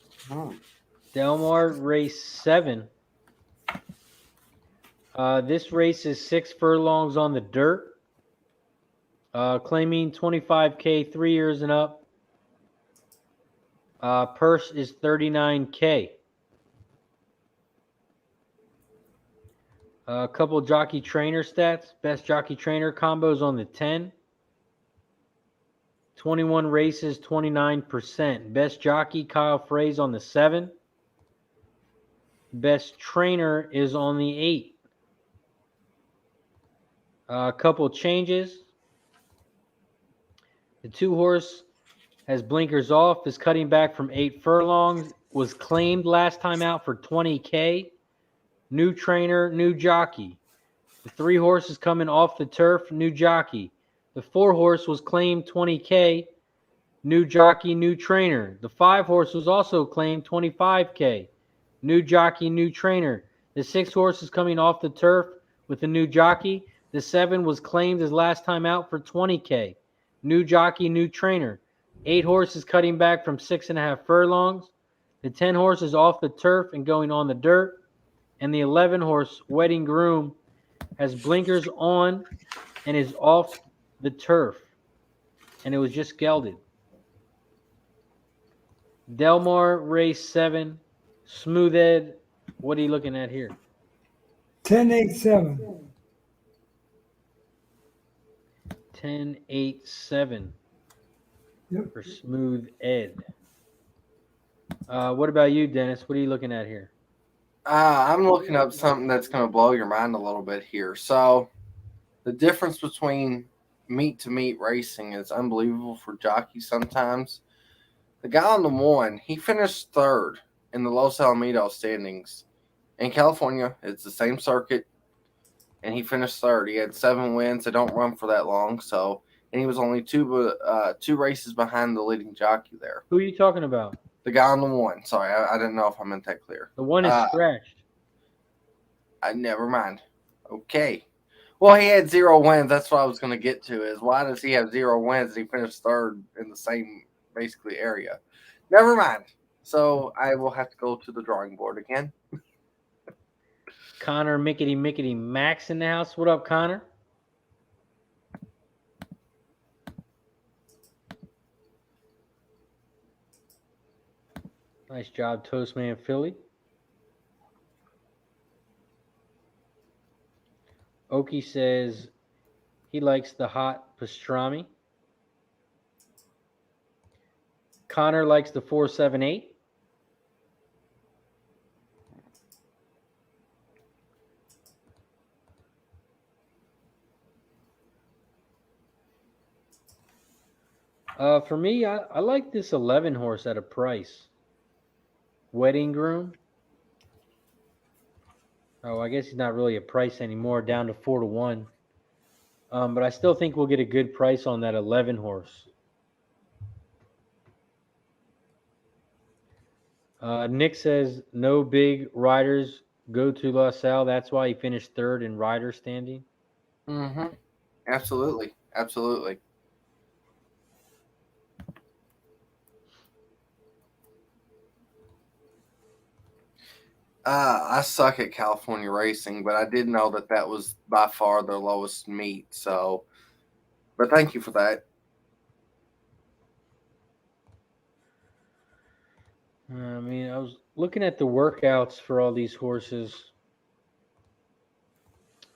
Delmar race 7. This race is 6 furlongs on the dirt. Claiming $25K 3 years and up. Purse is $39K. A couple jockey trainer stats. Best jockey trainer combos on the 10. 21 races, 29%. Best jockey Kyle Fraze on the 7. Best trainer is on the 8. A couple changes. The 2 horse has blinkers off, is cutting back from 8 furlongs, was claimed last time out for $20K. New trainer, new jockey. The 3 horses coming off the turf, new jockey. The 4 horse was claimed $20K, new jockey, new trainer. The 5 horse was also claimed $25K, new jockey, new trainer. The 6 horse is coming off the turf with a new jockey. The 7 was claimed as last time out for $20K, new jockey, new trainer. 8 horses cutting back from 6.5 furlongs. The 10 horse is off the turf and going on the dirt. And the 11 horse Wedding Groom has blinkers on and is off the turf. And it was just gelded. Delmar, race 7. Smooth Ed, what are you looking at here? 10-8-7. 10-8-7 Yep. for Smooth Ed. What about you, Dennis? What are you looking at here? I'm looking up something that's going to blow your mind a little bit here. So, the difference between meet to meet racing is unbelievable for jockeys sometimes. The guy on the 1, he finished 3rd in the Los Alamitos standings. In California, it's the same circuit, and he finished 3rd. He had 7 wins. They don't run for that long, and he was only two races behind the leading jockey there. Who are you talking about? The guy on the 1. Sorry, I didn't know if I meant that clear. The 1 is scratched. Never mind. Okay. Well, he had 0 wins. That's what I was going to get to is why does he have 0 wins and he finished 3rd in the same basically area? Never mind. So I will have to go to the drawing board again. Connor Mickety Max in the house. What up, Connor? Nice job, Toastman Philly. Oki says he likes the hot pastrami. Connor likes the 478. For me, I like this 11 horse at a price. Wedding Groom. Oh, I guess he's not really a price anymore, down to 4-1. But I still think we'll get a good price on that 11 horse. Nick says no big riders go to La Salle. That's why he finished 3rd in rider standing. Mm-hmm. Absolutely. Absolutely. I suck at California racing, but I did know that was by far their lowest meet. So, but thank you for that. I mean, I was looking at the workouts for all these horses.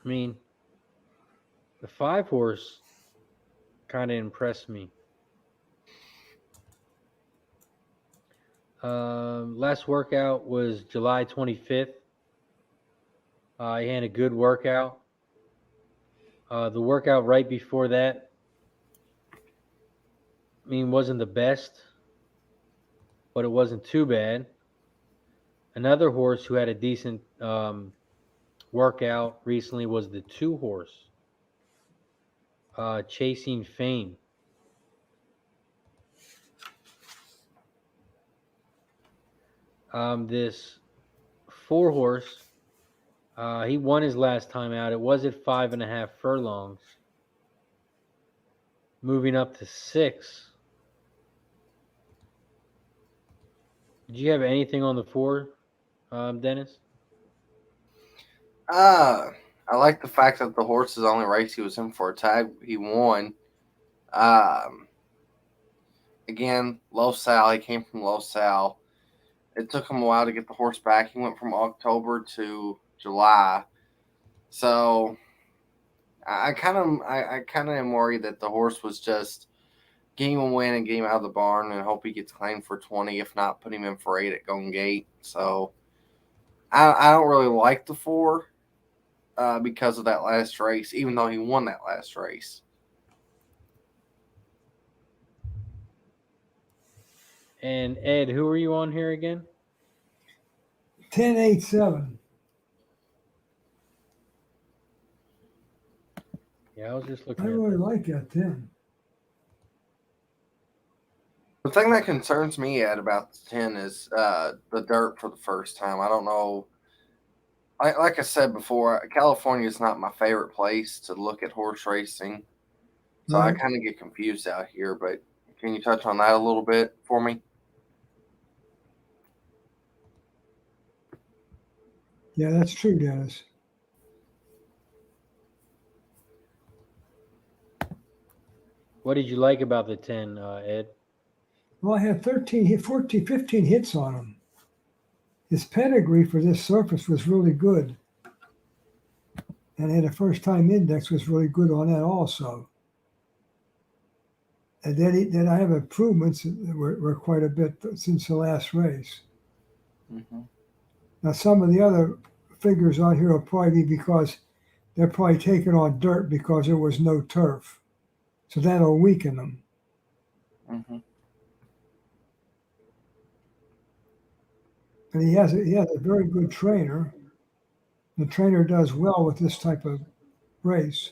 I mean, the 5 horse kind of impressed me. Last workout was July 25th. He had a good workout. The workout right before that, I mean, wasn't the best, but it wasn't too bad. Another horse who had a decent workout recently was the 2 horse, Chasing Fame. This 4 horse, he won his last time out. It was at 5.5 furlongs. Moving up to 6. Did you have anything on the 4, Dennis? I like the fact that the horse's only race he was in for a tag, he won. Again, Los Sal, he came from Los Sal. It took him a while to get the horse back. He went from October to July. So I kind of am worried that the horse was just get him a win and get him out of the barn and hope he gets claimed for 20. If not, put him in for 8 at Golden Gate. So I don't really like the 4 because of that last race, even though he won that last race. And Ed, who are you on here again? 10-8-7. Yeah, I was just I looking at really that. like that 10. The thing that concerns me, Ed, about the 10 is the dirt for the first time. I don't know. Like I said before, California is not my favorite place to look at horse racing. So I Right. kind of get confused out here. But can you touch on that a little bit for me? Yeah, that's true, Dennis. What did you like about the 10, Ed? Well, I had 13, 14, 15 hits on him. His pedigree for this surface was really good. And had a first time index was really good on that also. And then I have improvements that were quite a bit since the last race. Mm-hmm. Now, some of the other figures on here will probably be because they're probably taking on dirt because there was no turf. So that'll weaken them. Mm-hmm. And he has a very good trainer. The trainer does well with this type of race.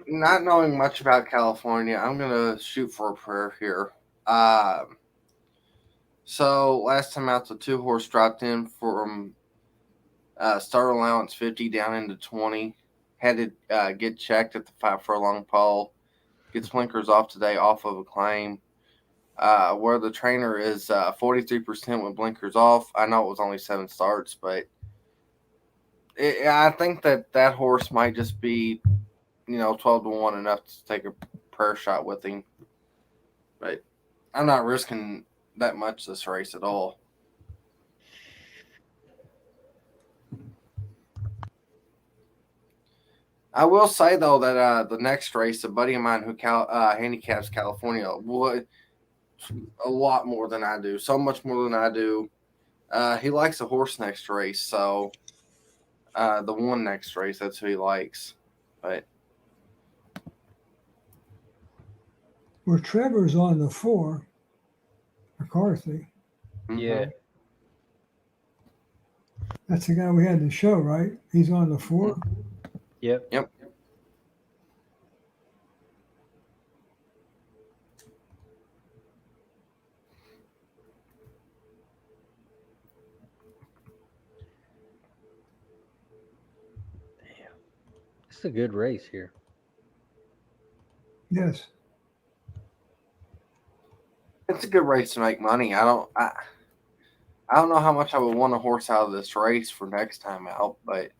Not knowing much about California, I'm gonna shoot for a prayer here. So last time out, the 2-horse dropped in from start allowance 50 down into 20. Had to get checked at the 5 furlong pole. Gets blinkers off today off of a claim. Where the trainer is 43% with blinkers off. I know it was only 7 starts, but I think that horse might just be 12-1 enough to take a prayer shot with him. But I'm not risking that much this race at all. I will say though that the next race, a buddy of mine who handicaps California, would a lot more than I do, so much more than I do. He likes a horse next race, so the one next race, that's who he likes. But Where Trevor's on the 4, McCarthy. Yeah. mm-hmm. That's the guy we had in the show, right? He's on the 4. Yep. Yep. Damn. This is a good race here. Yes. It's a good race to make money. I don't know how much I would want a horse out of this race for next time out, but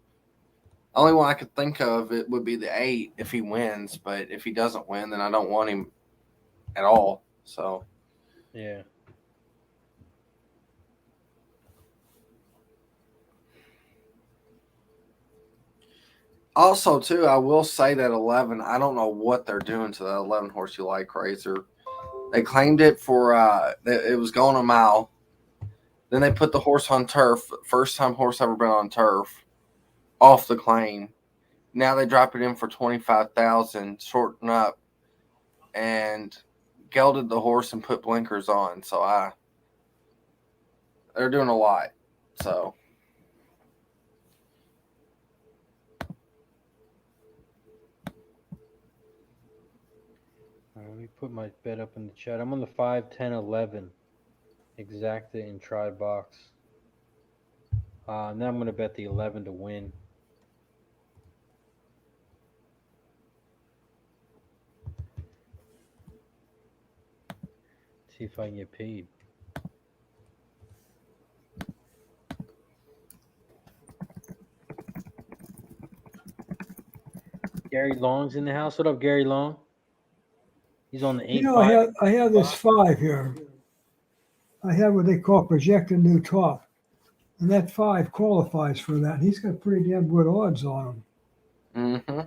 only one I could think of it would be the 8 if he wins. But if he doesn't win, then I don't want him at all. So Yeah. also too, I will say that 11. I don't know what they're doing to that 11 horse you like, Razor. They claimed it for it was going a mile. Then they put the horse on turf. First time horse ever been on turf, off the claim. Now they drop it in for 25,000, shorten up, and gelded the horse and put blinkers on. So they're doing a lot. So Let me put my bet up in the chat. I'm on the 5, 10, 11. Exacta and try box. Now I'm going to bet the 11 to win. See if I can get paid. Gary Long's in the house. What up, Gary Long? He's on the 8. I have this 5 here. I have what they call projected new top. And that 5 qualifies for that. He's got pretty damn good odds on him. mm-hmm.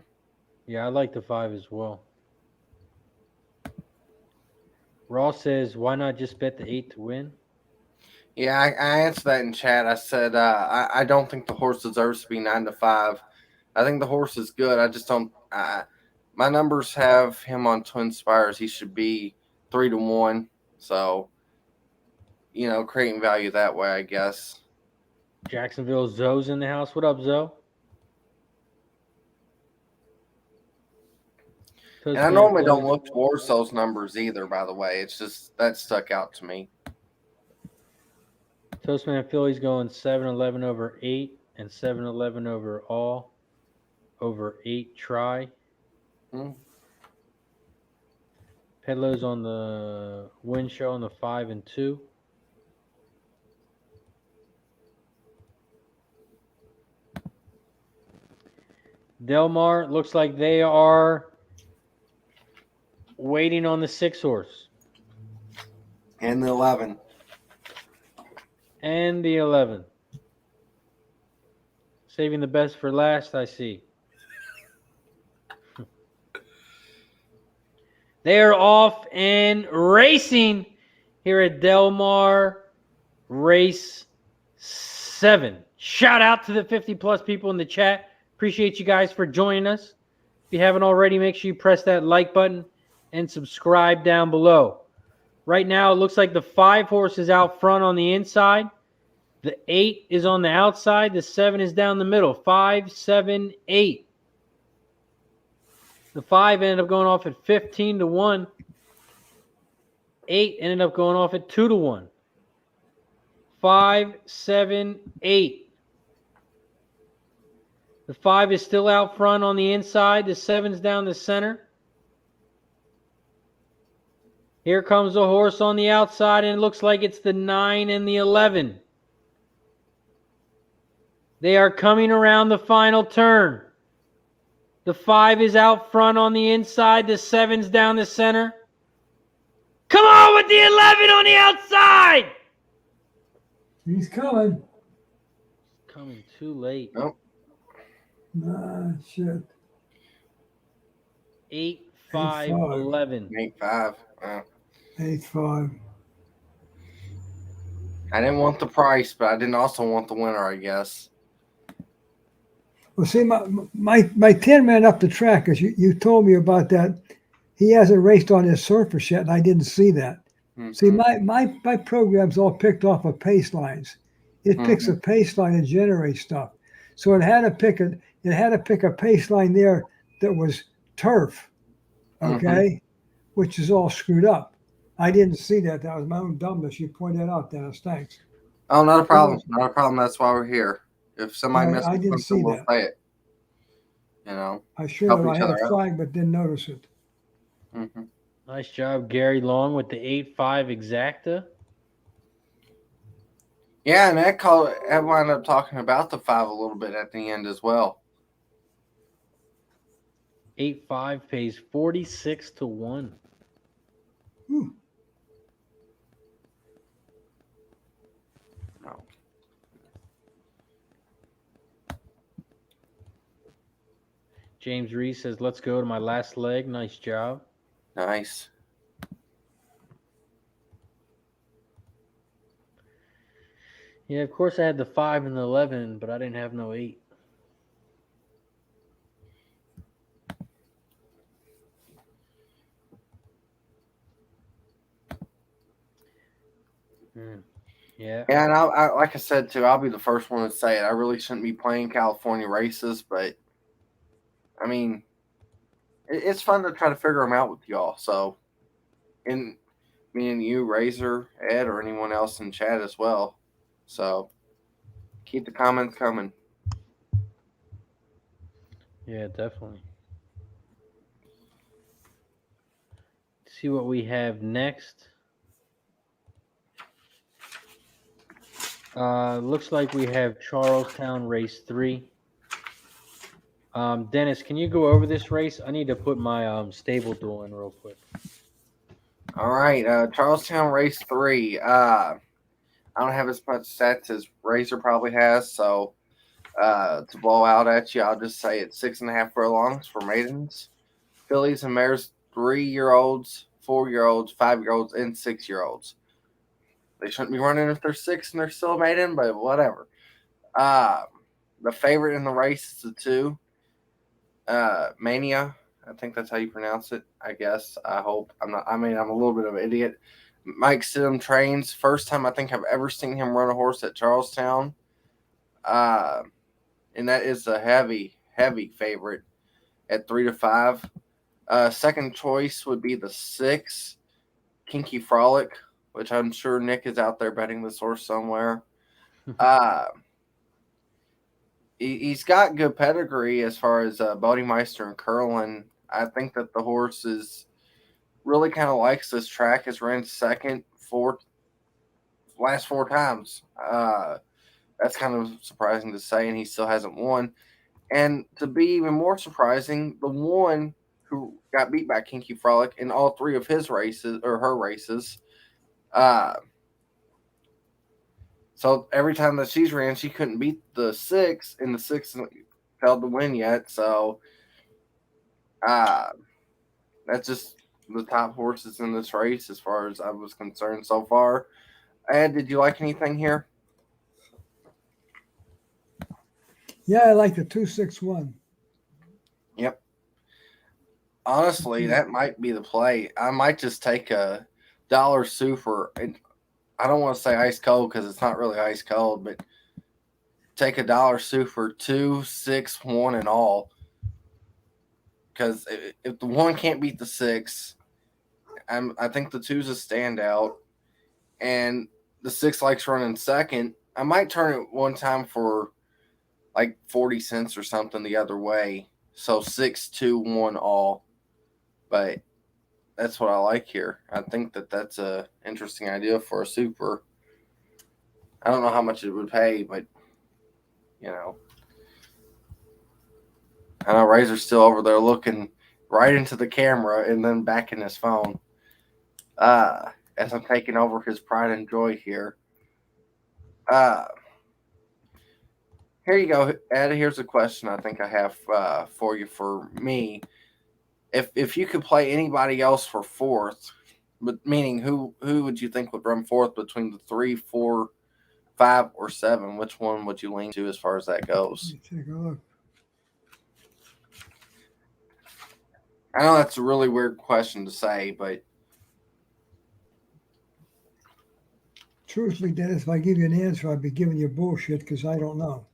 Yeah, I like the 5 as well. Ross says, why not just bet the 8 to win? Yeah, I answered that in chat. I said I don't think the horse deserves to be 9-5. I think the horse is good. I just don't. My numbers have him on Twin Spires. He should be 3-1. So, creating value that way, I guess. Jacksonville Zoe's in the house. What up, Zoe? And I normally don't look towards those numbers either, by the way. It's just that stuck out to me. Toastman Philly's going 7-11 over 8 and 7-11 over all. Over 8 try. Pedlo's on the win show on the 5 and 2. Delmar looks like they are waiting on the 6 horse. And the 11. And the 11. Saving the best for last, I see. They are off and racing here at Delmar Race 7. Shout out to the 50-plus people in the chat. Appreciate you guys for joining us. If you haven't already, make sure you press that like button and subscribe down below. Right now, it looks like the 5 horse is out front on the inside. The 8 is on the outside. The 7 is down the middle. 5, 7, 8. The 5 ended up going off at 15-1. 8 ended up going off at 2-1. 5, 7, 8. The 5 is still out front on the inside. The 7's down the center. Here comes the horse on the outside, and it looks like it's the 9 and the 11. They are coming around the final turn. The 5 is out front on the inside. The 7's down the center. Come on with the 11 on the outside. He's coming. Coming too late. Nope. Nah, shit. 8, 5, 11. 8-5. 8-5. I didn't want the price, but I didn't also want the winner, I guess. Well, see, my 10 man up the track, as you told me about that, he hasn't raced on his surface yet, and I didn't see that. Mm-hmm. See, my program's all picked off of pace lines. It picks a pace line and generates stuff. So it had to pick a pace line there that was turf, okay, which is all screwed up. I didn't see that. That was my own dumbness. You pointed that out, Dennis. Thanks. Oh, not a problem. Not a problem. That's why we're here. If somebody misses something, we'll play it. I should have. I had a flag, but didn't notice it. Nice job, Gary Long, with the 8-5 exacta. Yeah, and I wound up talking about the 5 a little bit at the end as well. 8-5 pays 46-1. No. James Reese says, let's go to my last leg. Nice job. Nice. Yeah, of course I had the 5 and the 11, but I didn't have no 8. Yeah. Yeah, and I like I said too, I'll be the first one to say it. I really shouldn't be playing California races, but I mean, it's fun to try to figure them out with y'all. So, and me and you, Razor, Ed, or anyone else in chat as well. So, keep the comments coming. Yeah, definitely. Let's see what we have next. Looks like we have Charlestown Race 3. Dennis, can you go over this race? I need to put my Stableduel in real quick. All right, Charlestown Race 3. I don't have as much stats as Razor probably has, so to blow out at you, I'll just say it's 6.5 furlongs for maidens. Fillies and mares, 3-year-olds, 4-year-olds, 5-year-olds, and 6-year-olds. They shouldn't be running if they're 6 and they're still a maiden, but whatever. The favorite in the race is the 2, Mania. I think that's how you pronounce it. I guess. I hope. I'm not. I mean, I'm a little bit of an idiot. Mike Stidham trains. First time I think I've ever seen him run a horse at Charlestown. And that is a heavy favorite at 3-5. Second choice would be the 6, Kinky Frolic, which I'm sure Nick is out there betting this horse somewhere. He's got good pedigree as far as Bodemeister and Curlin. I think that the horse is really kind of likes this track. Has ran second last 4 times. That's kind of surprising to say, and he still hasn't won. And to be even more surprising, the one who got beat by Kinky Frolic in all 3 of his races or her races. So every time that she's ran, she couldn't beat the 6, and the 6 failed to win yet. So that's just the top horses in this race as far as I was concerned so far. Ed, did you like anything here? Yeah, I like the 261. Yep. Honestly, that might be the play. I might just take a $1 super. And I don't want to say ice cold because it's not really ice cold, but take a $1 super 2, 6, 1, and all. Because if the 1 can't beat the 6, I think the 2's a standout, and the 6 likes running second. I might turn it one time for like 40 cents or something the other way. So 6, 2, 1 all. But that's what I like here. I think that that's a interesting idea for a super. I don't know how much it would pay, but you know. I know Razor's still over there looking right into the camera and then back in his phone. As I'm taking over his pride and joy here. Here you go, Ed. Here's a question I think I have for you. For me, if you could play anybody else for 4th, but meaning who would you think would run 4th between the 3, 4, 5, or 7? Which one would you lean to as far as that goes? Let me take a look. I know that's a really weird question to say, but Truthfully, Dennis, if I give you an answer, I'd be giving you bullshit because I don't know.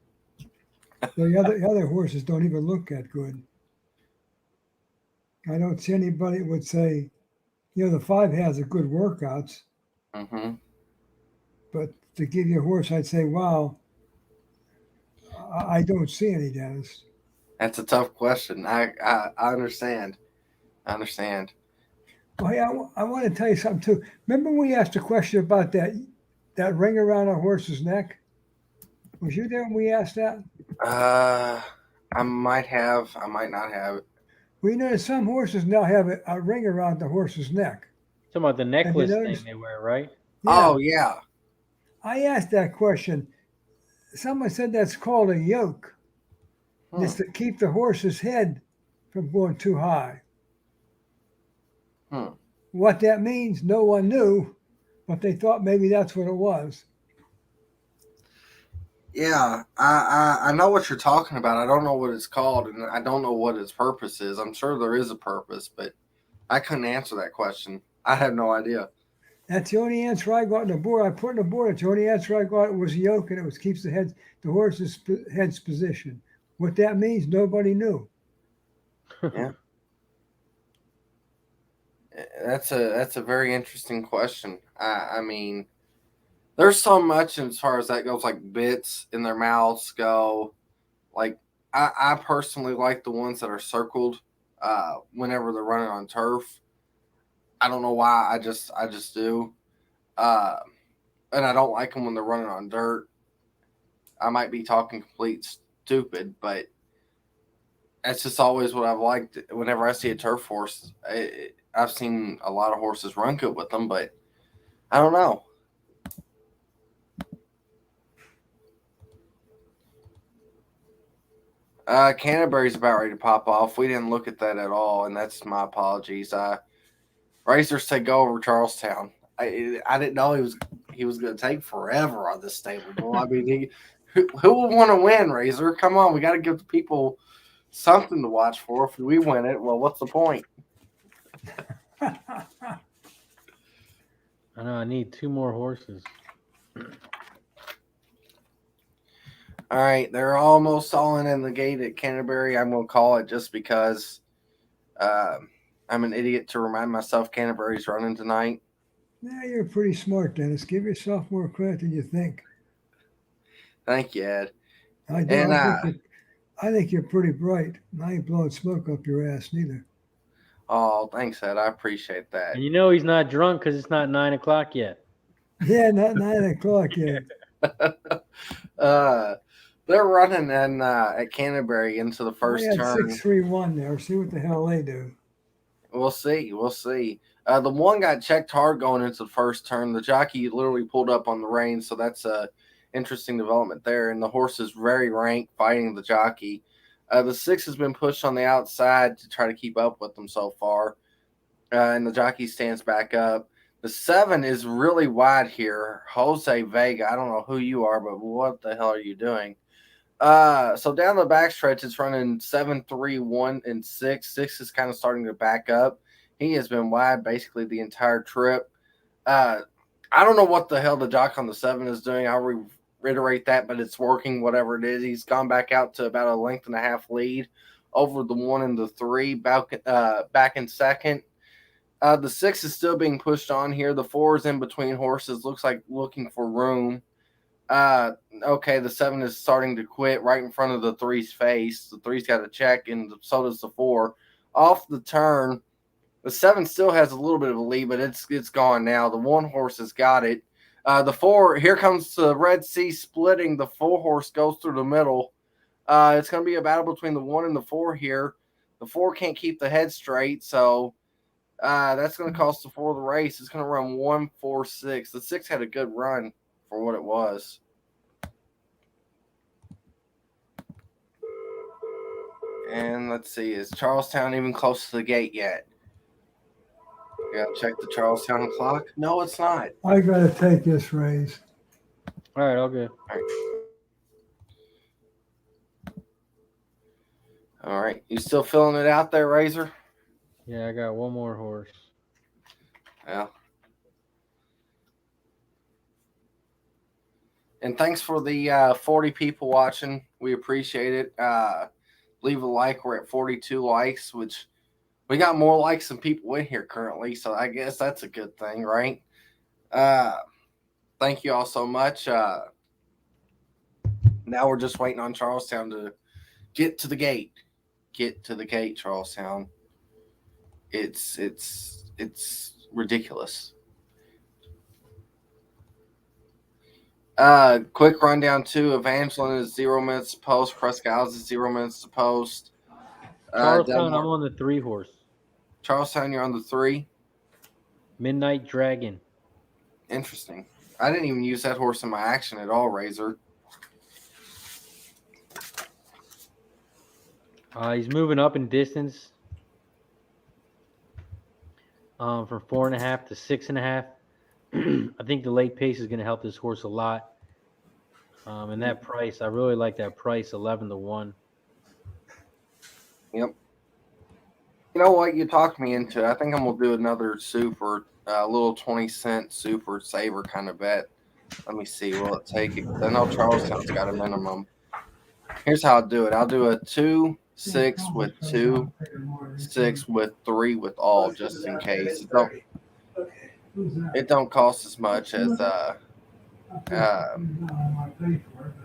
The other horses don't even look that good. I don't see anybody would say, the 5 has a good workouts, but to give you a horse, I'd say, wow, I don't see any, Dennis. That's a tough question. I understand. I understand. Well, hey, I want to tell you something too. Remember when we asked a question about that ring around a horse's neck? Was you there when we asked that? I might have. I might not have. We know that some horses now have a ring around the horse's neck. Talking about the necklace thing they wear, right? Yeah. Oh, yeah. I asked that question. Someone said that's called a yoke. It's to keep the horse's head from going too high. What that means, no one knew, but they thought maybe that's what it was. Yeah, I know what you're talking about. I don't know what it's called, and I don't know what its purpose is. I'm sure there is a purpose, but I couldn't answer that question. I have no idea. That's the only answer I got on the board. I put on the board. That's the only answer I got. It was yoke, and it keeps the horse's head's position. What that means, nobody knew. Yeah. That's a very interesting question. I mean, there's so much as far as that goes, like bits in their mouths go. Like I personally like the ones that are circled whenever they're running on turf. I don't know why. I just do. And I don't like them when they're running on dirt. I might be talking complete stupid, but that's just always what I've liked. Whenever I see a turf horse, I've seen a lot of horses run good with them, but I don't know. Canterbury's about ready to pop off. We didn't look at that at all, and that's my apologies. I Razors take go over Charlestown. I didn't know he was going to take forever on this Stableduel. I mean, who would want to win, Razor? Come on, we got to give the people something to watch for. If we win it, well, what's the point? I know. I need 2 more horses. All right, they're almost all in the gate at Canterbury. I'm going to call it just because I'm an idiot to remind myself Canterbury's running tonight. Yeah, you're pretty smart, Dennis. Give yourself more credit than you think. Thank you, Ed. I think you're pretty bright. I ain't blowing smoke up your ass neither. Oh, thanks, Ed. I appreciate that. And you know he's not drunk because it's not 9 o'clock yet. Yeah, not 9 o'clock yet. They're running in at Canterbury into the first turn. 6-3-1 there. See what the hell they do. We'll see. We'll see. The one got checked hard going into the first turn. The jockey literally pulled up on the reins, so that's a interesting development there. And the horse is very ranked, fighting the jockey. The 6 has been pushed on the outside to try to keep up with them so far, and the jockey stands back up. The 7 is really wide here. Jose Vega. I don't know who you are, but what the hell are you doing? So down the backstretch, it's running 7, 3, 1, and 6. 6 is kind of starting to back up. He has been wide basically the entire trip. I don't know what the hell the jock on the 7 is doing. I'll reiterate that, but it's working, whatever it is. He's gone back out to about a length and a half lead over the 1 and the 3, back in second. The 6 is still being pushed on here. The 4 is in between horses. Looks like looking for room. Okay, the 7 is starting to quit right in front of the 3's face. The 3's got a check, and so does the 4. Off the turn, the 7 still has a little bit of a lead, but it's gone now. The 1 horse has got it. The 4, here comes the Red Sea splitting. The 4 horse goes through the middle. It's going to be a battle between the 1 and the 4 here. The 4 can't keep the head straight, so that's going to cost the 4 the race. It's going to run 1, 4, 6. The 6 had a good run for what it was. And let's see, is Charlestown even close to the gate yet? You gotta check the Charlestown clock. No, it's not. I gotta take this race. All right, all good. All right. You still filling it out there, Razor? Yeah, I got 1 more horse. Yeah. And thanks for the 40 people watching. We appreciate it. Leave a like. We're at 42 likes, which we got more likes than people in here currently, so I guess that's a good thing, right? Thank you all so much. Now we're just waiting on Charlestown to get to the gate. Get to the gate, Charlestown. It's ridiculous. Quick rundown too. Evangeline is 0 minutes to post. Prescott is 0 minutes to post. Charlestown, I'm on the 3 horse. Charlestown, you're on the 3. Midnight Dragon. Interesting. I didn't even use that horse in my action at all, Razor. He's moving up in distance from 4.5 to 6.5. I think the late pace is going to help this horse a lot. And that price, I really like that price, 11 to 1. Yep. You know what? You talked me into it. I think I'm going to do another super, little 20-cent super saver kind of bet. Let me see. Will it take it? I know Charlestown's got a minimum. Here's how I'll do it. I'll do a 2, 6 with 2, 6 with 3 with all, just in case. It don't cost as much as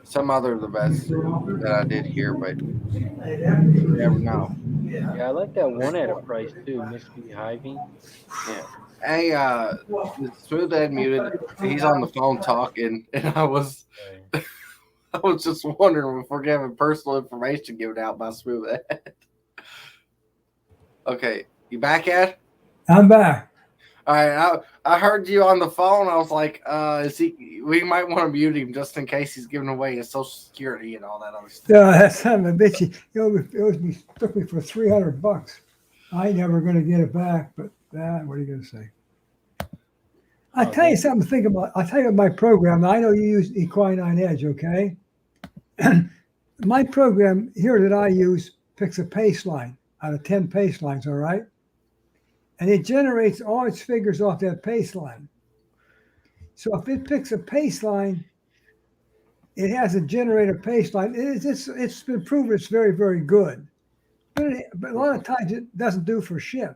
some other of the bets that I did here, but you never know. Yeah, I like that 1 at a price too. Miss Me Hiving. Yeah. Hey, Smooth Ed muted. He's on the phone talking, and I was just wondering if we're having personal information given out by Smooth Ed. Okay, you back, Ed? I'm back. All right, I heard you on the phone. I was like, is he? We might want to mute him just in case he's giving away his Social Security and all that other stuff. Yeah, that son of a bitch. It took me for $300. I ain't never going to get it back, but What are you going to say? I'll tell you something to think about. I'll tell you about my program. Now, I know you use Equine Edge, okay? My program here that I use picks a pace line out of 10 pace lines, all right? And it generates all its figures off that pace line. So if it picks a pace line, it has a generator pace line. It's been proven it's very, very good. But a lot of times it doesn't do for shit.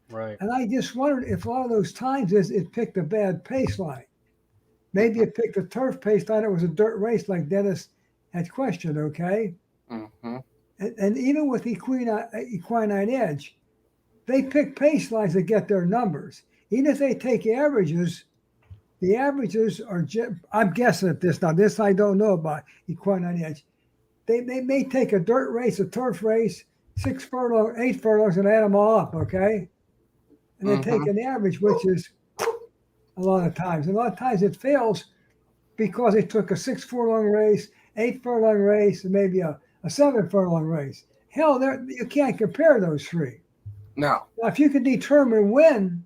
Right. And I just wondered if a lot of those times it picked a bad pace line. Maybe it picked a turf pace line. It was a dirt race like Dennis had questioned, okay? Mm-hmm. And even with Equine Edge, they pick pace lines that get their numbers. Even if they take averages, the averages are, I'm guessing at this now. This I don't know about Equine Edge. They may take a dirt race, a turf race, 6 furlongs, 8 furlongs, and add them all up, okay? And then take an average, which is a lot of times. And a lot of times it fails because they took a 6 furlong race, 8 furlong race, and maybe a 7 furlong race. Hell, you can't compare those three. No. Now, if you can determine when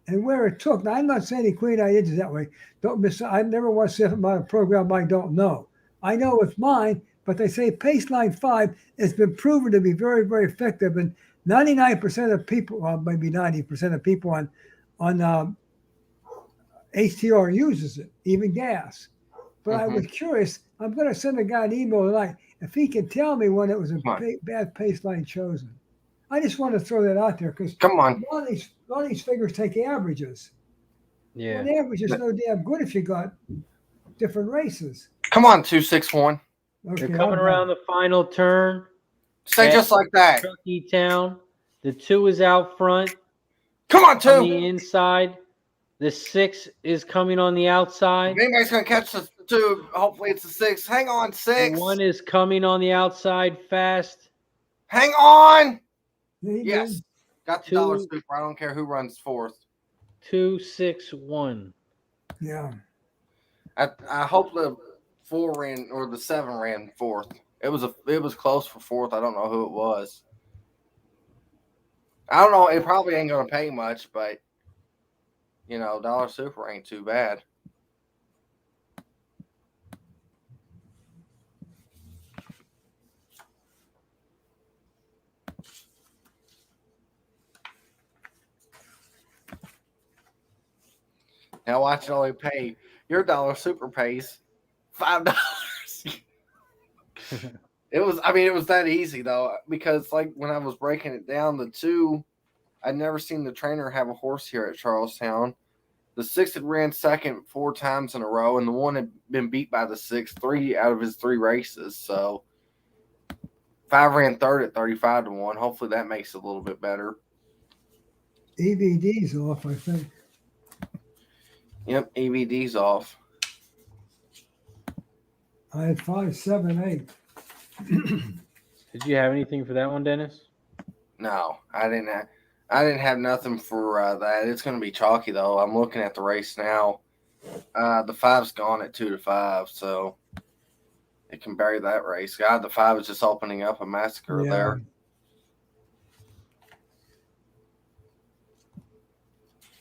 and where it took, now I'm not saying Equine Edge is that way. Don't miss. I never want to say about a program I don't know. I know it's mine, but they say Paceline 5 has been proven to be very, very effective, and 99% of people, well, maybe 90% of people on HTR uses it, even gas. But I was curious. I'm going to send a guy an email tonight if he can tell me when it was a bad pace line chosen. I just want to throw that out there because Come on. a lot of these figures take averages. Yeah. Well, an average is no damn good if you got different races. Come on, 261. Okay, They're coming around the final turn. Stay just like that. Truckee Town. The 2 is out front. Come on, 2. On the inside. The 6 is coming on the outside. If anybody's going to catch the 2, hopefully it's the 6. Hang on, 6. The 1 is coming on the outside fast. Hang on. Yes. Yes. Got the dollar super. I don't care who runs 4th. 2, 6, 1. Yeah. I hope the 4 ran or the 7 ran 4th. It was close for 4th. I don't know who it was. I don't know. It probably ain't going to pay much, but dollar super ain't too bad. Now watch it only pay. Your dollar super pays $5. It was that easy though, because like when I was breaking it down, the 2, I'd never seen the trainer have a horse here at Charlestown. The 6 had ran second 4 times in a row, and the 1 had been beat by the 6 3 out of his 3 races. So 5 ran third at 35-1. Hopefully that makes it a little bit better. EVD's off, I think. Yep, EVD's off. I had 5, 7, 8. Did you have anything for that one, Dennis? No, I didn't have nothing for that. It's going to be chalky though. I'm looking at the race now. The 5's gone at 2-5, so it can bury that race. God, the 5 is just opening up a massacre there.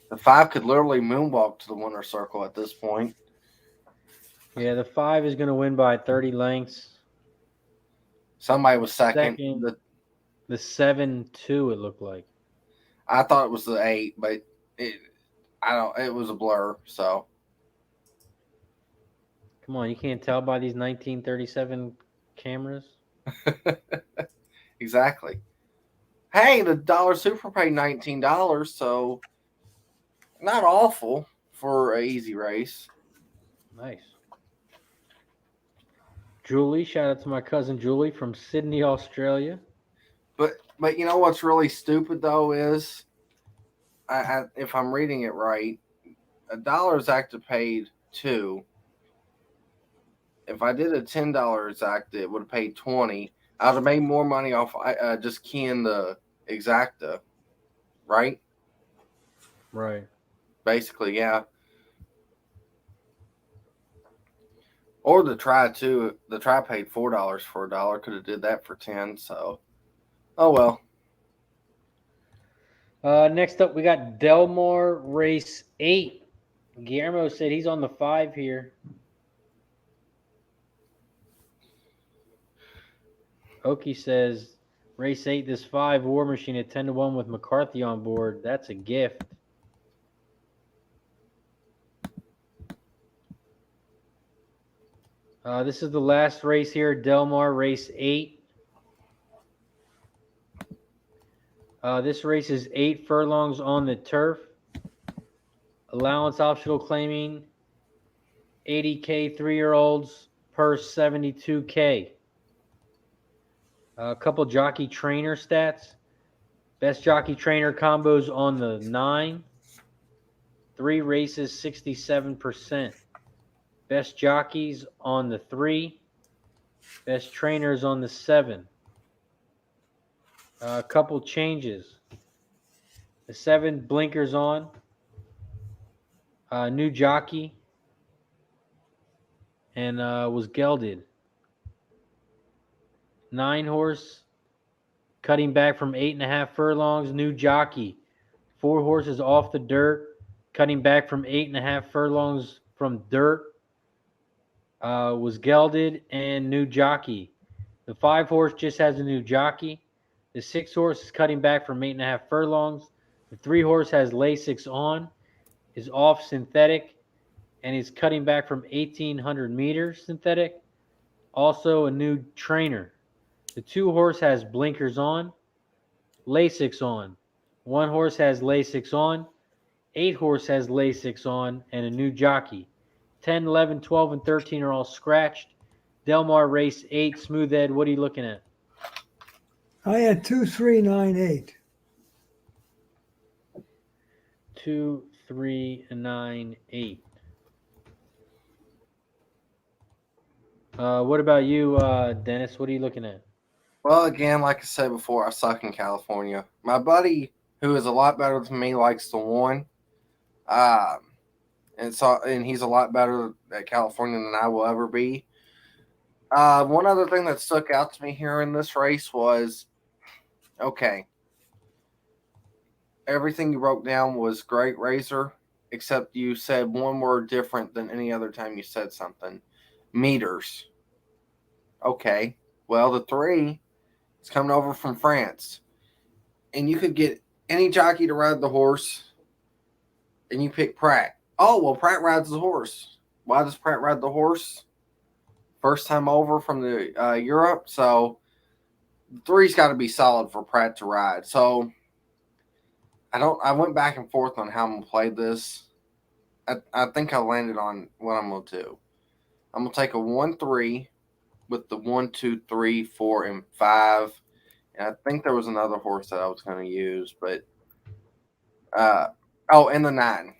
The 5 could literally moonwalk to the winner's circle at this point. Yeah, the 5 is going to win by 30 lengths. Somebody was second. The 7-2, it looked like. I thought it was the 8, but it was a blur. So come on, you can't tell by these 1937 cameras. Exactly. Hey, the dollar super paid $19, so not awful for an easy race. Nice. Julie, shout out to my cousin Julie from Sydney, Australia. But you know what's really stupid though is, if I'm reading it right, $1 exacta paid 2. If I did a $10 exacta, it would have paid 20. I would have made more money off just keying the exacta, right? Right. Basically, yeah. Or the try too. The try paid $4 for $1. Could have did that for 10. So, oh well. Next up, we got Delmar Race 8. Guillermo said he's on the 5 here. Oki says Race 8, this 5 War Machine at 10-1 with McCarthy on board. That's a gift. This is the last race here, Delmar Race 8. This race is 8 furlongs on the turf. Allowance optional claiming 80K 3-year-olds per 72K. A couple jockey trainer stats. Best jockey trainer combos on the 9. 3 races, 67%. Best jockeys on the 3. Best trainers on the 7. A couple changes. The 7 blinkers on. New jockey. And was gelded. 9 horse. Cutting back from 8.5 furlongs. New jockey. 4 horses off the dirt. Cutting back from 8.5 furlongs from dirt. Was gelded and new jockey. The 5 horse just has a new jockey. The 6 horse is cutting back from 8.5 furlongs. The 3 horse has Lasix on, is off synthetic, and is cutting back from 1,800 meters synthetic. Also a new trainer. The 2 horse has blinkers on, Lasix on. 1 horse has Lasix on. 8 horse has Lasix on, and a new jockey. 10, 11, 12, and 13 are all scratched. Delmar Race 8, Smooth Ed, what are you looking at? I had 2, 3, 9, 8. 2, 3, 9, 8. What about you, Dennis? What are you looking at? Well, again, like I said before, I suck in California. My buddy, who is a lot better than me, likes the 1. And he's a lot better at California than I will ever be. One other thing that stuck out to me here in this race was, okay, everything you wrote down was great, Razor, except you said one word different than any other time you said something. Meters. Okay, well, the 3 is coming over from France. And you could get any jockey to ride the horse, and you pick Pratt. Oh, well, Pratt rides the horse. Why does Pratt ride the horse? First time over from the Europe, so 3's got to be solid for Pratt to ride. So I went back and forth on how I'm gonna play this. I think I landed on what I'm gonna do. I'm gonna take a 1-3 with the 1, 2, 3, 4, and 5. And I think there was another horse that I was gonna use, but and the 9.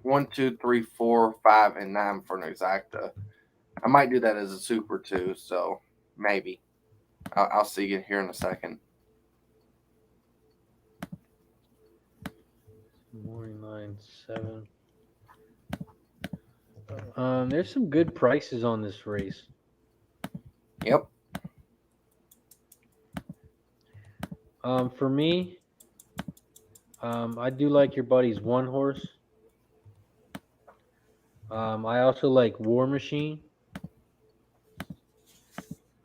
1, 2, 3, 4, 5, and 9 for an exacta. I might do that as a super too, so maybe. I'll see you here in a second. Morning line 7. There's some good prices on this race. Yep. For me, I do like your buddy's 1 horse. I also like War Machine.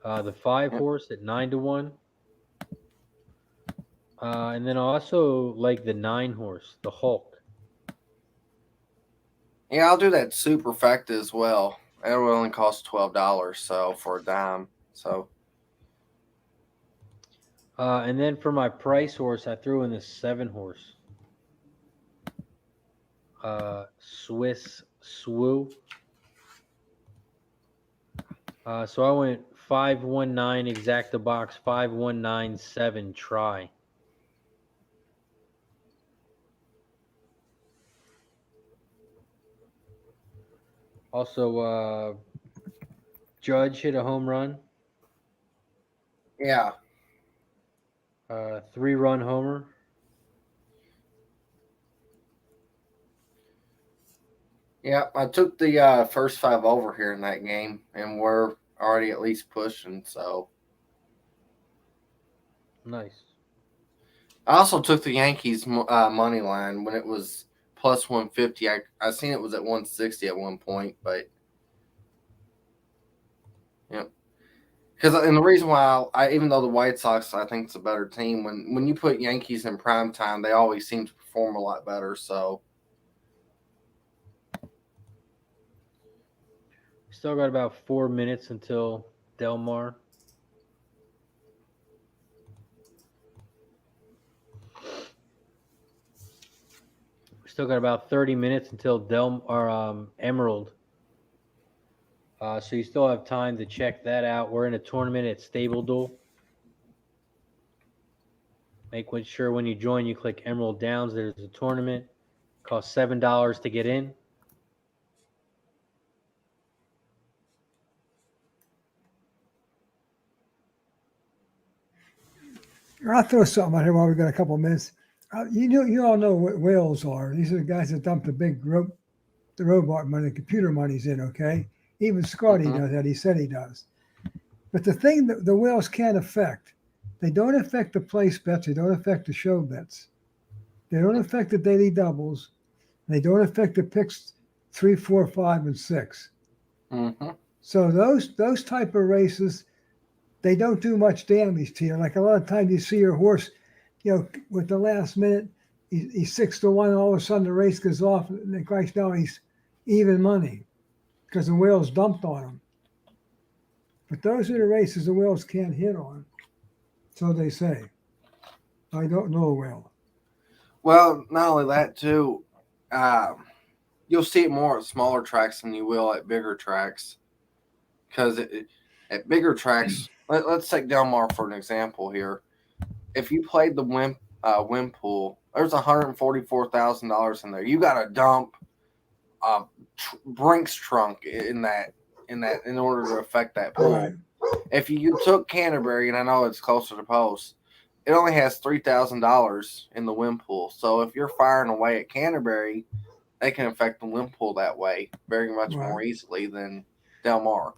The 5 horse at 9-1. And then I also like the 9 horse, the Hulk. Yeah, I'll do that superfecta as well. It will only cost $12, so for a dime. So. And then for my price horse, I threw in the 7 horse. Swiss Swoo. So I went 519 exacta box, 5197 try. Also, Judge hit a home run. Yeah. 3-run homer. Yeah, I took the first 5 over here in that game, and we're already at least pushing, so. Nice. I also took the Yankees money line when it was plus 150. I seen it was at 160 at one point, but yeah. And the reason why even though the White Sox I think it's a better team, when you put Yankees in prime time, they always seem to perform a lot better. So Still got about 4 minutes until Del Mar. Still got about 30 minutes until Emerald. So you still have time to check that out. We're in a tournament at Stableduel. Make sure when you join, you click Emerald Downs. There's a tournament. Costs $7 to get in. I'll throw something out here while we got a couple of minutes. You all know what whales are. These are the guys that dump the robot money, the computer money's in. Okay, even Scotty does that. He said he does. But the thing that the whales can't affect, they don't affect the place bets. They don't affect the show bets. They don't affect the daily doubles. They don't affect the picks 3, 4, 5, and 6. mm-hmm. So those type of races, they don't do much damage to you. Like a lot of times you see your horse, with the last minute, he's 6-1, all of a sudden the race goes off, and then Christ now he's even money because the whales dumped on him. But those are the races the whales can't hit on. So they say. I don't know well. Well, not only that too, you'll see it more at smaller tracks than you will at bigger tracks. Because at bigger tracks, let's take Del Mar for an example here. If you played the win pool, there's $144,000 in there. You got to dump Brink's trunk in order to affect that pool. Right. If you took Canterbury, and I know it's closer to post, it only has $3,000 in the win pool. So if you're firing away at Canterbury, they can affect the win pool that way very much more easily than Del Mar.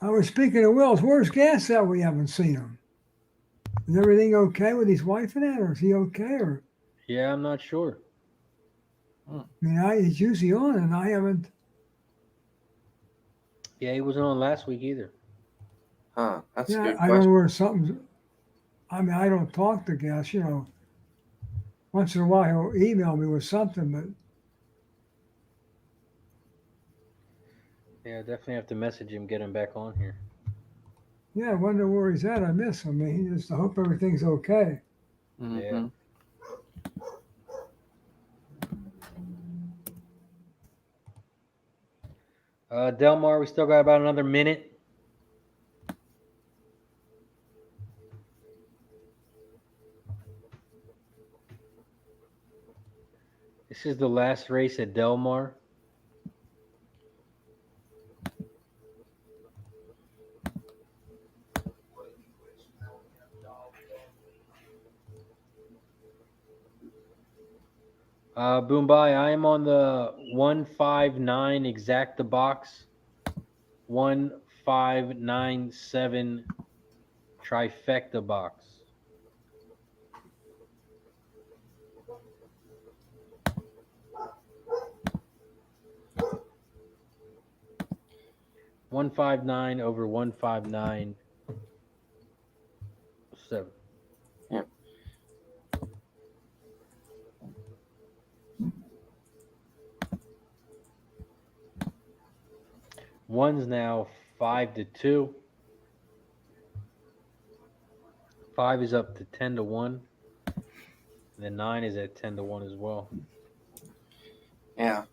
I was speaking of Wills. Where's Gas at? We haven't seen him. Is everything okay with his wife and that, or is he okay? Or yeah, I'm not sure. I mean, he's usually on, and I haven't. Yeah, he wasn't on last week either. Huh? That's a good I question. don't know where something's. I mean, I don't talk to Gas. Once in a while he'll email me with something, but. Yeah, definitely have to message him, get him back on here. Yeah, I wonder where he's at. I miss him. I mean, I hope everything's okay. Mm-hmm. Yeah. Del Mar, we still got about another minute. This is the last race at Del Mar. Boombai, I am on the 159 exacta box, 1597 trifecta box. $159 over 159.7. Yep. One's now 5-2. 5 is up to 10-1. And then 9 is at 10-1 as well. Yeah.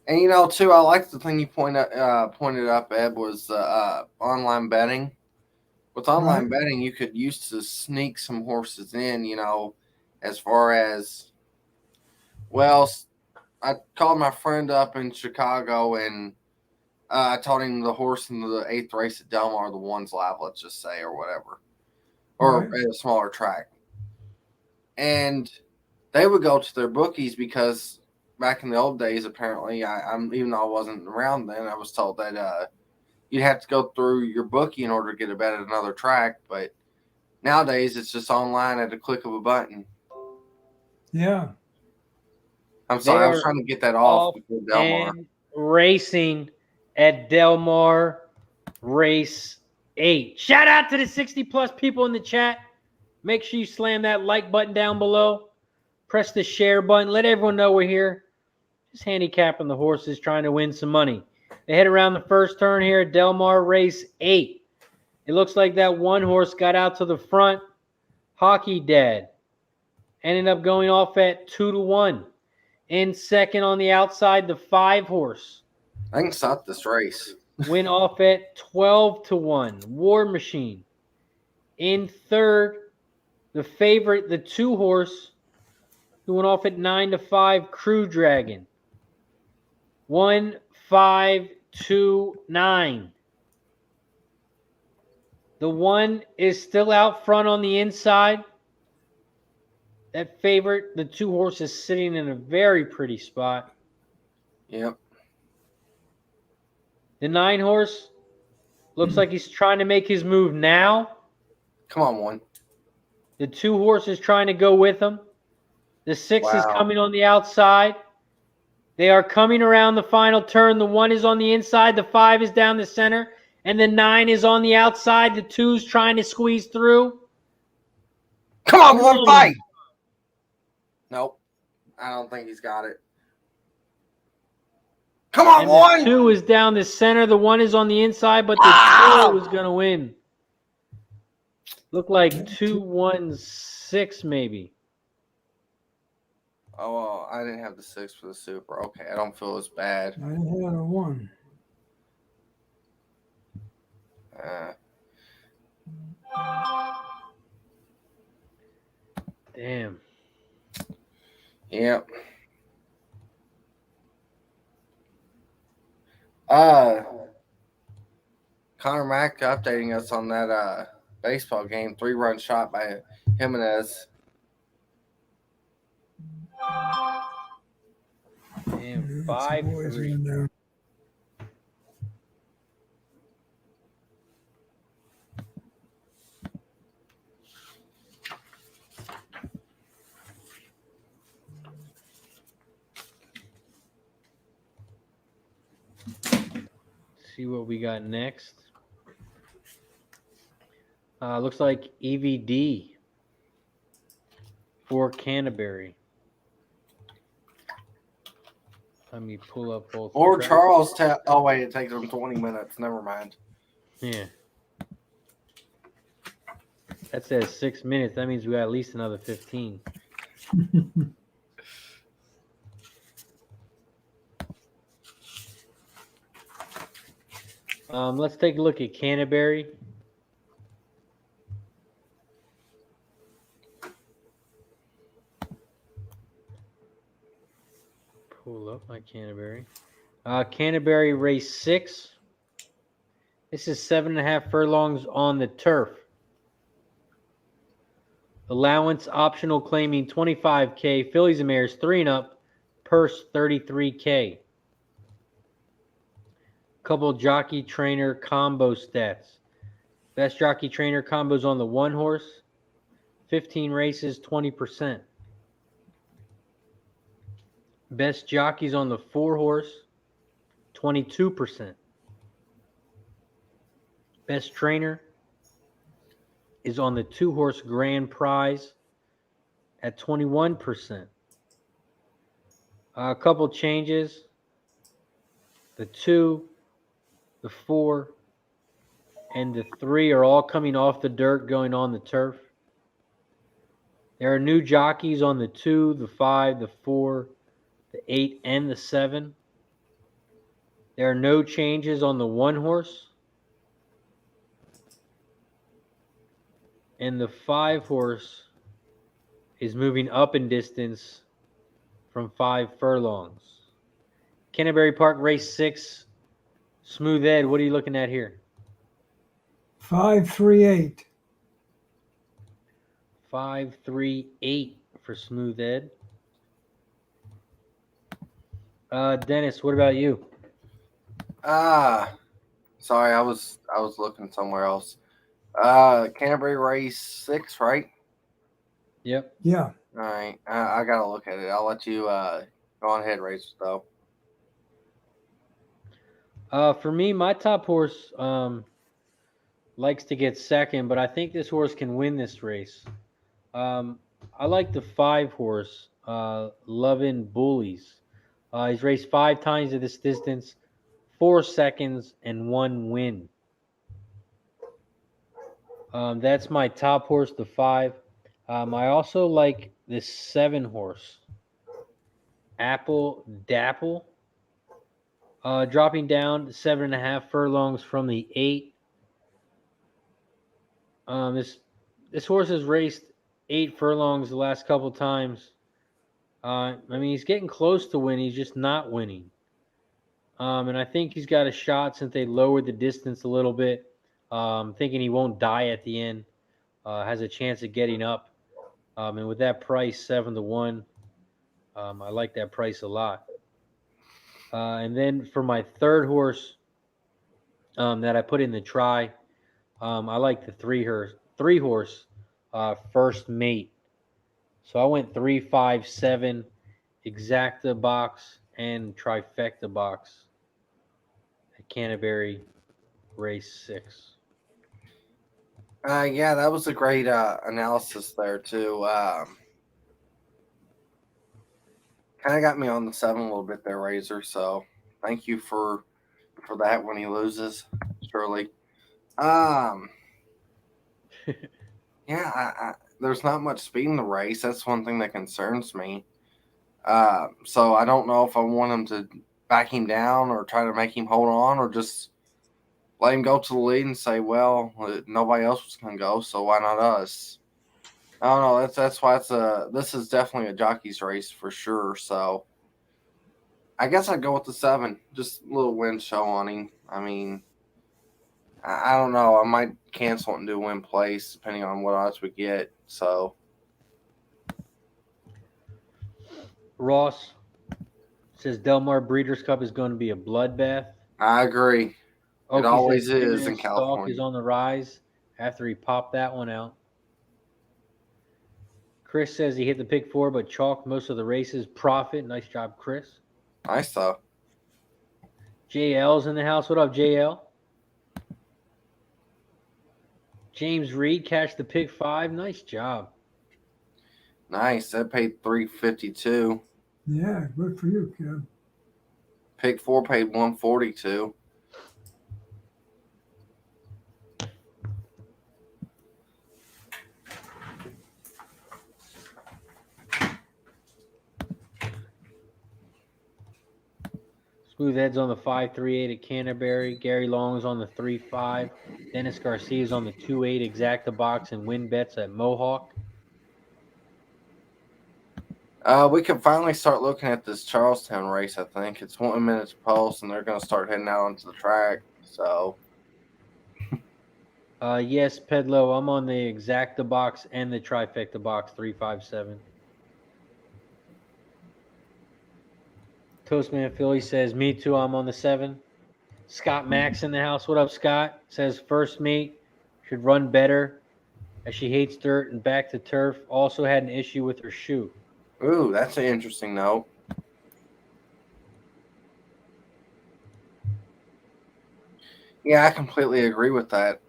And too, I like the thing you pointed up, Ed, was online betting. With online betting, you could use to sneak some horses in, as far as, well, I called my friend up in Chicago and I told him the horse in the 8th race at Del Mar, the one's live, let's just say, or whatever, or at a smaller track. And they would go to their bookies because back in the old days, apparently, I'm even though I wasn't around then, I was told that you'd have to go through your bookie in order to get a bet at another track. But nowadays, it's just online at a click of a button. Yeah. I'm sorry, I was are trying to get that off before Delmar. And racing at Delmar Race 8. Shout out to the 60-plus people in the chat. Make sure you slam that like button down below. Press the share button. Let everyone know we're here. Just handicapping the horses, trying to win some money. They head around the first turn here at Delmar Race 8. It looks like that one horse got out to the front. Hockey Dad ended up going off at 2-1. In second on the outside, the 5 horse. I can stop this race. Went off at 12-1. War Machine. In third, the favorite, the 2 horse, who went off at 9-5, Crew Dragon. 1, 5, 2, 9. The 1 is still out front on the inside. That favorite, the 2 horse, is sitting in a very pretty spot. Yep. The 9 horse looks like he's trying to make his move now. Come on, one. The 2 horse is trying to go with him. The 6 is coming on the outside. They are coming around the final turn. The 1 is on the inside. The 5 is down the center. And the 9 is on the outside. The 2 is trying to squeeze through. Come on, one, fight. Nope. I don't think he's got it. Come on, and one. The 2 is down the center. The 1 is on the inside, but the 2 is going to win. Look like 2-1-6 maybe. Oh, well, I didn't have the 6 for the super. Okay, I don't feel as bad. I had a 1. Damn. Yep. Connor Mack updating us on that baseball game. 3-run shot by Jimenez. Damn, 5-3. See what we got next. Looks like EVD for Canterbury. Let me pull up both. Or Charles. Oh, wait, it takes them 20 minutes. Never mind. Yeah. That says 6 minutes. That means we got at least another 15. Let's take a look at Canterbury. Pull up my Canterbury. Canterbury race 6. This is 7.5 furlongs on the turf. Allowance optional claiming 25K. Fillies and mares 3 and up. Purse 33K. Couple jockey trainer combo stats. Best jockey trainer combos on the 1 horse. 15 races, 20%. Best jockeys on the 4 horse. 22%. Best trainer is on the 2 horse grand prize at 21%. A couple changes. The 2, the 4, and the 3 are all coming off the dirt, going on the turf. There are new jockeys on the 2, the 5, the 4, the 8, and the 7. There are no changes on the 1 horse. And the 5 horse is moving up in distance from 5 furlongs. Canterbury Park race 6. Smooth Ed, what are you looking at here? 538. 5-3-8 for Smooth Ed. Dennis, what about you? Sorry, I was looking somewhere else. Canterbury race 6, right? Yep. Yeah. All right, I gotta look at it. I'll let you go on ahead, race though. For me, my top horse likes to get second, but I think this horse can win this race. Um, I like the 5 horse, Lovin' Bullies. He's raced 5 times at this distance, 4 seconds, and 1 win. That's my top horse, the 5. I also like this 7 horse, Apple Dapple, dropping down to 7.5 furlongs from the 8. This horse has raced 8 furlongs the last couple times. I mean, he's getting close to winning. He's just not winning. And I think he's got a shot since they lowered the distance a little bit. Thinking he won't die at the end. Has a chance of getting up. And with that price, 7-1, I like that price a lot. And then for my 3rd horse that I put in the try, I like the 3 horse, First Mate. So I went 3, 5, 7, exacta box and trifecta box at Canterbury race 6. Yeah, that was a great analysis there too. Kind of got me on the 7 a little bit there, Razor. So thank you for that when he loses, surely. Um, yeah, there's not much speed in the race. That's one thing that concerns me. So I don't know if I want him to back him down or try to make him hold on or just let him go to the lead and say, well, nobody else was going to go, so why not us? I don't know. That's why this is definitely a jockey's race for sure. So I guess I'd go with the 7. Just a little win show on him. I mean, I don't know. I might cancel it and do win place depending on what odds we get. So Ross says Delmar Breeders' Cup is going to be a bloodbath. I agree. It Oki always says is in Jimenez stock is California. on the rise after he popped that one out. Chris says he hit the pick 4 but chalked most of the races. Profit. Nice job, Chris. Nice stuff. JL's in the house. What up, JL? James Reed cashed the pick 5. Nice job. Nice. That paid $352. Yeah, good for you, kid. Pick 4 paid $142. Smooth Ed's on the 5-3-8 at Canterbury. Gary Long's on the 3-5. Dennis Garcia's on the 2-8 exacta box and win bets at Mohawk. We can finally start looking at this Charlestown race. I think it's 1 minute pulse, and they're going to start heading out onto the track. So Yes, Pedlo, I'm on the exacta box and the trifecta box 357. Toastman Philly says, me too, I'm on the 7. Scott Max in the house. What up, Scott? Says First Mate should run better as she hates dirt and back to turf. Also had an issue with her shoe. ooh, that's an interesting note. Yeah, I completely agree with that.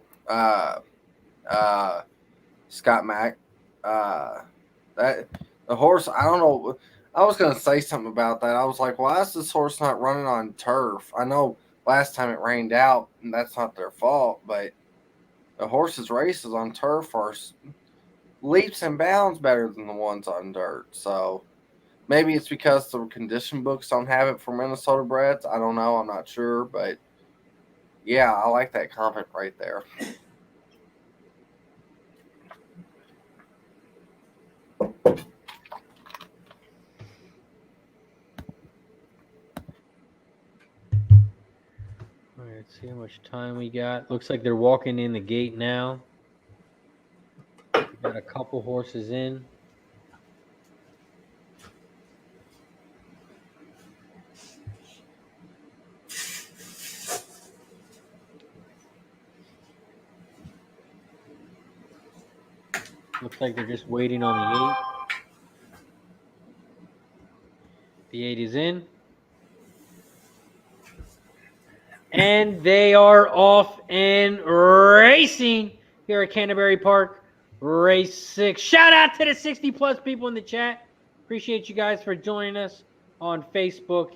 Scott Mack. That the horse. I don't know. I was gonna say something about that. I was like, why is this horse not running on turf? I know last time it rained out, and that's not their fault. But the horse's races on turf are leaps and bounds better than the ones on dirt. So maybe it's because the condition books don't have it for Minnesota breds. I don't know. I'm not sure, but yeah, I like that comment right there. All right, let's see how much time we got. Looks like they're walking in the gate now. We got a couple horses in. Looks like they're just waiting on the 8. The 8 is in. And they are off and racing here at Canterbury Park. Race 6. Shout out to the 60-plus people in the chat. Appreciate you guys for joining us on Facebook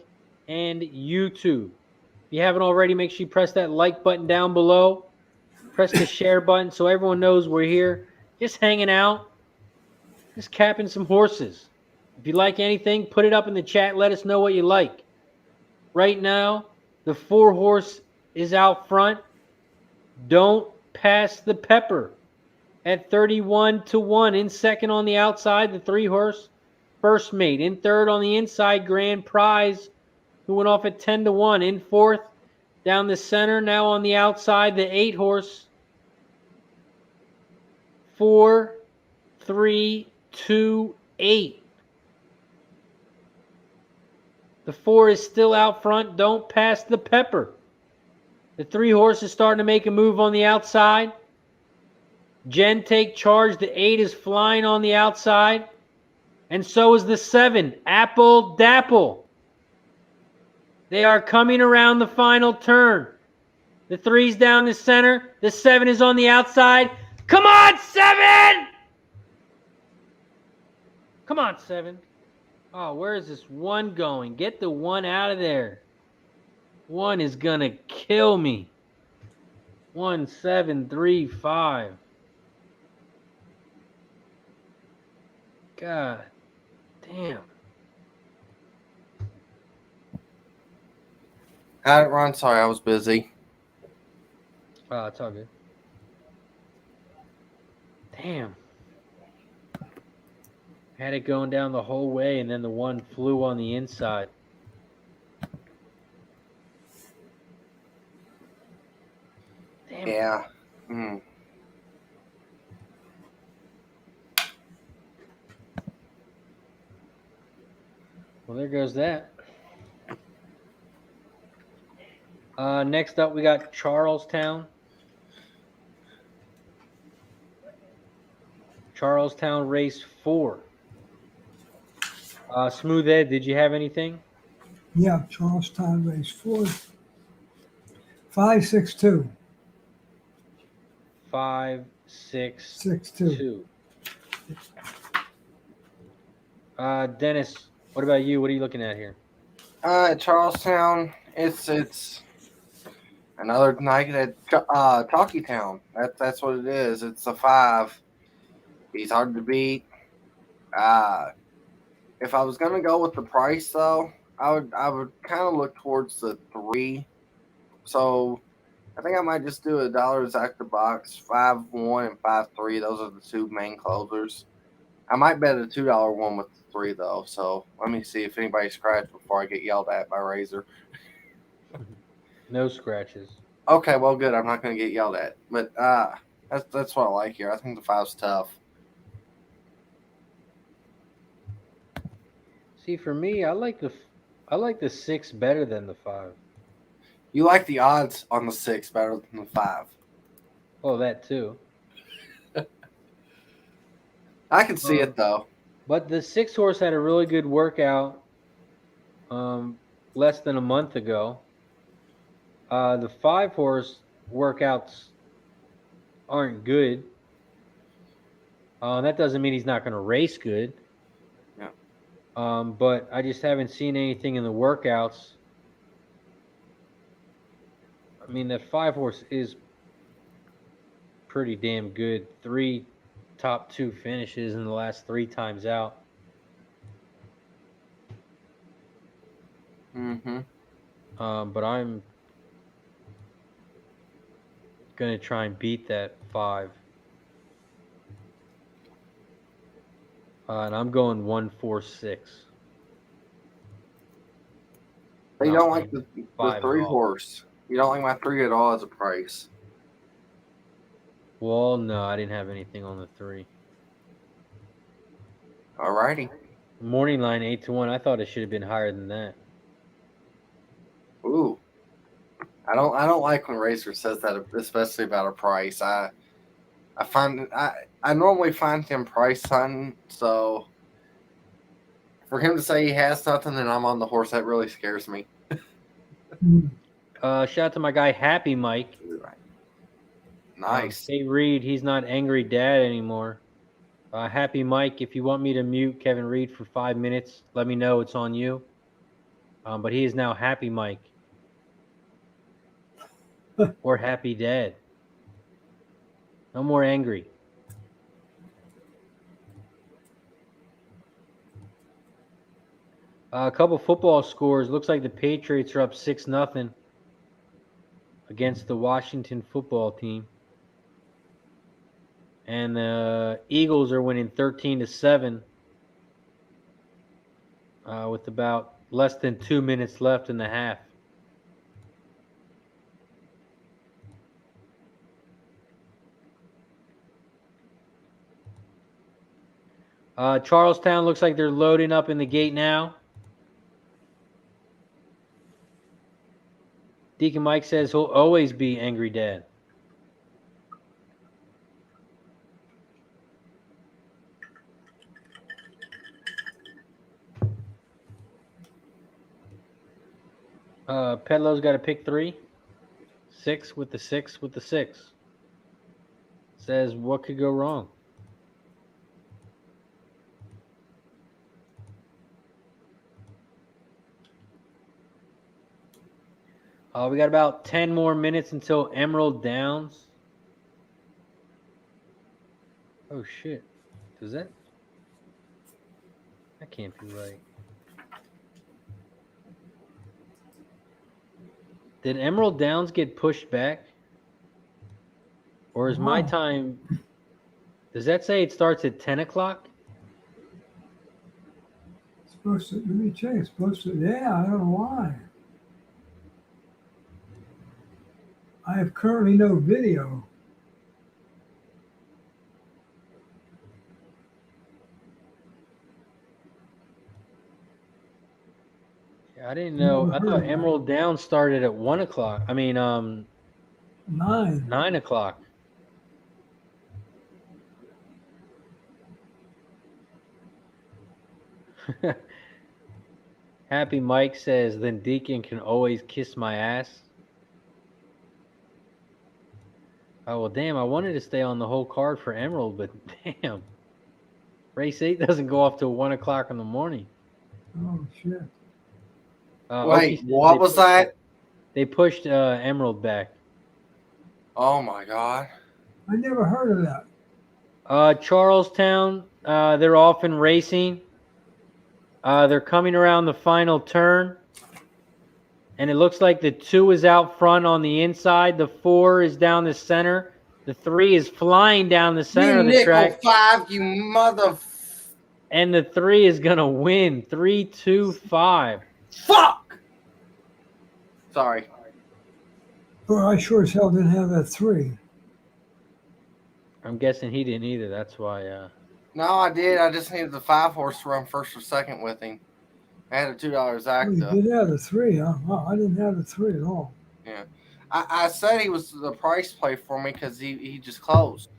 and YouTube. If you haven't already, make sure you press that like button down below. Press the share button so everyone knows we're here. Just hanging out. Just capping some horses. If you like anything, put it up in the chat. Let us know what you like. Right now, the 4-horse is out front. Don't Pass the Pepper at 31-1. In second on the outside, the 3-horse First Mate. In third on the inside, Grand Prize, who went off at 10-1. In fourth, down the center, now on the outside, the 8-horse 4, 3, 2, 8. The 4 is still out front. Don't Pass the Pepper. The 3-horse is starting to make a move on the outside. Jen Take Charge. The 8 is flying on the outside. And so is the 7, Apple Dapple. They are coming around the final turn. The 3's down the center. The 7 is on the outside. Come on, 7! Come on, 7. Oh, where is this 1 going? Get the 1 out of there. 1 is going to kill me. 1, 7, 3, 5. God damn. Got it, Ron. Sorry, I was busy. Oh, it's all good. Damn. Had it going down the whole way, and then the 1 flew on the inside. Damn. Yeah. Well, there goes that. Next up, we got Charlestown. Charlestown race 4. Smooth Ed, did you have anything? Yeah, Charlestown race 4. 5, 6, 2. 5, 6, 6, 2. Dennis, what about you? What are you looking at here? Charlestown, it's another night at Talkie Town. That's what it is. It's a 5. He's hard to beat. If I was gonna go with the price though, I would kind of look towards the 3. So I think I might just do $1 exact the box, 5-1 and 5-3. Those are the 2 main closers. I might bet a $2 one with the 3 though. So let me see if anybody scratched before I get yelled at by Razor. No scratches. Okay, well, good. I'm not going to get yelled at, but that's what I like here. I think the 5's tough. See, for me, I like the 6 better than the 5. You like the odds on the 6 better than the 5. Oh, that too. I can see it though. But the 6-horse had a really good workout less than a month ago. The 5-horse workouts aren't good. That doesn't mean he's not going to race good. Yeah. But I just haven't seen anything in the workouts. I mean, that 5-horse is pretty damn good. 3 top 2 finishes in the last 3 times out. But I'm going to try and beat that 5. And I'm going 1, 4, 6. But you don't like the 3-horse. You don't like my 3 at all as a price. Well, no, I didn't have anything on the 3. Alrighty. Morning line 8-1. I thought it should have been higher than that. Ooh. I don't like when Racer says that, especially about a price. I normally find him price hunting, so for him to say he has nothing and I'm on the horse, that really scares me. Shout out to my guy Happy Mike. Nice. Hey Reed, he's not angry dad anymore. Happy Mike, if you want me to mute Kevin Reed for 5 minutes, let me know. It's on you. But he is now Happy Mike or Happy Dad. No more angry. A couple football scores. Looks like the Patriots are up 6-0 against the Washington football team. And the Eagles are winning 13-7 with about less than 2 minutes left in the half. Charlestown looks like they're loading up in the gate now. Deacon Mike says he'll always be angry dad. Pedlo's got to pick 3. 6 with the 6 with the 6. Says what could go wrong? We got about 10 more minutes until Emerald Downs. Oh, shit. Does that? That can't be right. Did Emerald Downs get pushed back? Or is my time... Does that say it starts at 10 o'clock? It's supposed to, let me check. It's supposed to, yeah, I don't know why. I have currently no video. I didn't know. Never I heard thought of that. Emerald Downs started at 1 o'clock. I mean, 9. 9 o'clock. Happy Mike says, then Deacon can always kiss my ass. Oh, well, damn. I wanted to stay on the whole card for Emerald, but damn. Race 8 doesn't go off till 1 o'clock in the morning. Oh, shit. Wait, what was that? They pushed Emerald back. Oh my God. I never heard of that. Charlestown, they're off and racing. They're coming around the final turn. And it looks like the 2 is out front on the inside. The 4 is down the center. The 3 is flying down the center of the track. 5, you mother... And the 3 is going to win. 3-2-5. Fuck! Sorry. Well, I sure as hell didn't have that 3. I'm guessing he didn't either. That's why. No, I did. I just needed the 5 horse to run first or second with him. I had a $2 Zach, Oh, you though. did have the 3, huh? Oh, I didn't have the 3 at all. Yeah. I said he was the price play for me because he just closed.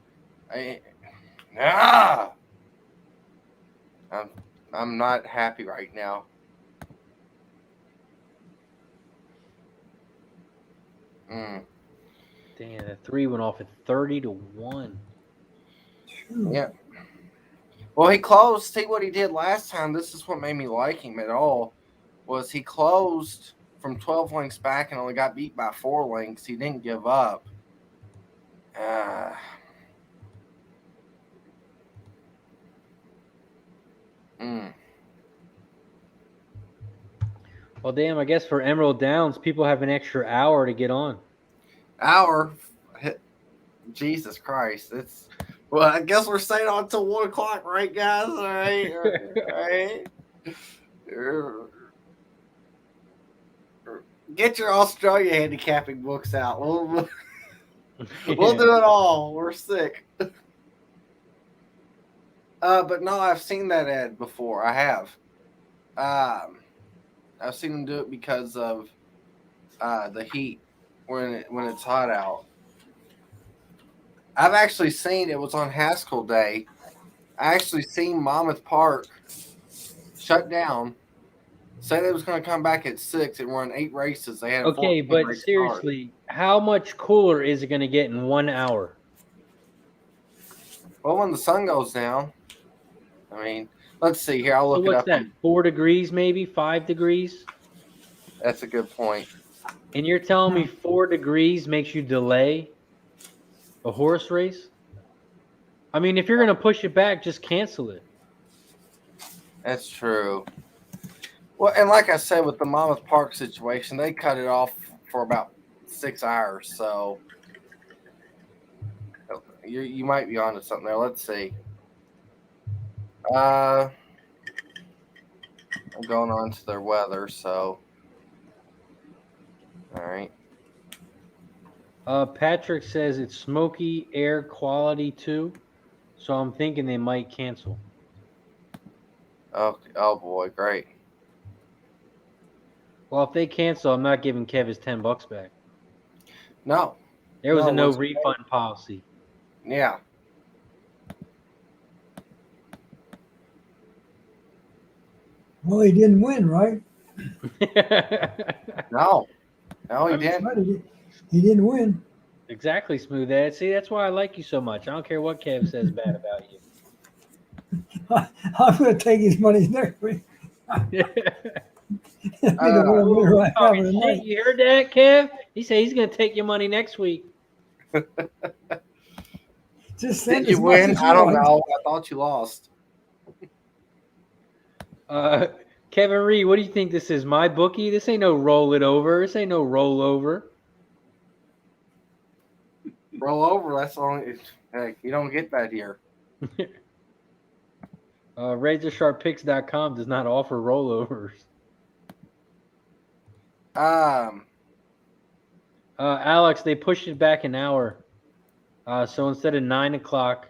I'm not happy right now. Damn, the 3 went off at 30-1. Sure. Yeah. Well, he closed. See what he did last time. This is what made me like him at all. Was he closed from 12 lengths back and only got beat by 4 lengths. He didn't give up. Well, damn, I guess for Emerald Downs, people have an extra hour to get on. Hour? Jesus Christ. It's... Well, I guess we're staying on until 1 o'clock, right, guys? All right. All right. Get your Australia handicapping books out. We'll do it all. We're sick. But no, I've seen that ad before. I have. I've seen them do it because of the heat when it's hot out. I've actually seen it was on Haskell Day. I actually seen Monmouth Park shut down. Say they was going to come back at 6 and run 8 races. They had a Okay, 14 but race card. seriously, how much cooler is it going to get in 1 hour? Well, when the sun goes down, I mean, let's see here. I'll So look it what's up. that? 4 degrees, maybe 5 degrees? That's a good point. And you're telling me 4 degrees makes you delay a horse race? I mean, if you're going to push it back, just cancel it. That's true. Well, and like I said, with the Monmouth Park situation, they cut it off for about 6 hours. So you might be onto something there. Let's see. I'm going on to their weather. So, all right. Patrick says it's smoky air quality too, so I'm thinking they might cancel. Oh boy, great. Well, if they cancel, I'm not giving Kev his $10 back. No. There was No, a no what's- refund policy. Yeah. Well, he didn't win, right? No. No, he I mean, didn't. Right, he didn't win. Exactly, Smooth Ed. See, that's why I like you so much. I don't care what Kev says bad about you. I'm going to take his money next week. Be the winner I have Talking of the shit. night. You heard that, Kev? He said he's going to take your money next week. Just send Did as you much win? as I don't want. know. I thought you lost. Kevin Reed, what do you think this is? My bookie? This ain't no roll it over. This ain't no rollover. Roll over. That's the only. Heck, you don't get that here. RazorSharpPicks.com does not offer rollovers. Alex, they pushed it back an hour. So instead of 9 o'clock,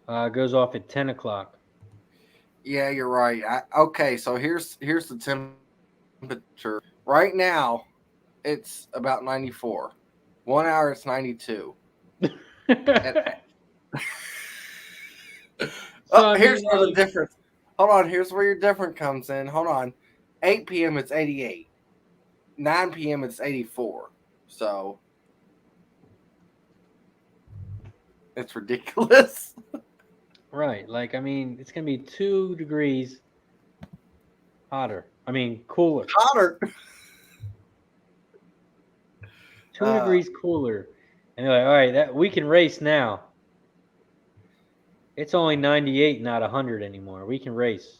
it goes off at 10 o'clock. Yeah, you're right. Okay, so here's the temperature. Right now, it's about 94. 1 hour, it's 92. Here's where the difference. Hold on. Here's where your difference comes in. Hold on. 8 p.m. it's 88. 9 p.m. it's 84. So it's ridiculous. Right. Like, I mean, it's going to be 2 degrees hotter. I mean, cooler. Hotter. 2 degrees cooler. And they're like, all right, that we can race now. It's only 98, not 100 anymore. We can race.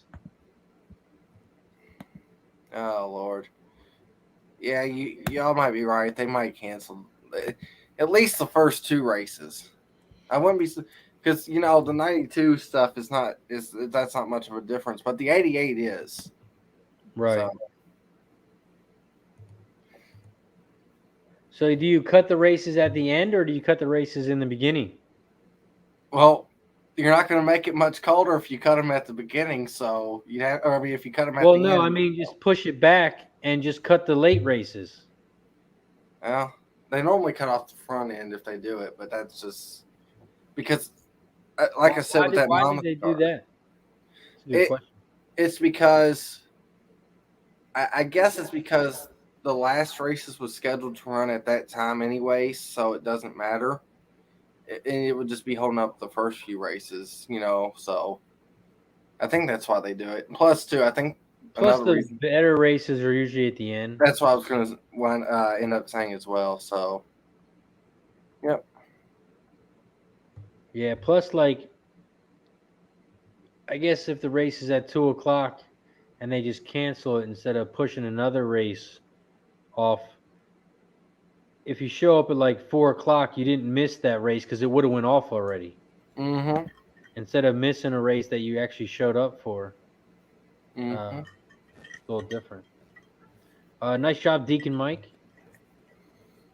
Oh, Lord. Yeah, y'all might be right. They might cancel at least the first 2 races. I wouldn't be because the 92 stuff that's not much of a difference, but the 88 is. Right. So do you cut the races at the end or do you cut the races in the beginning? Well, you're not going to make it much colder if you cut them at the beginning. So if you cut them at the end. Well, no, I mean just push it back and just cut the late races. Well, they normally cut off the front end if they do it, but that's just because, like I said, why did they do that? That's a good question. It's because I guess it's because the last races was scheduled to run at that time anyway, so it doesn't matter. And it would just be holding up the first few races, so I think that's why they do it. Plus, too, I think the better races are usually at the end. That's what I was going to end up saying as well, so, yep. Yeah, plus, like, I guess if the race is at 2 o'clock and they just cancel it instead of pushing another race off, if you show up at like 4 o'clock, you didn't miss that race because it would have went off already. Mm-hmm. Instead of missing a race that you actually showed up for. Mm-hmm. A little different. Nice job, Deacon Mike.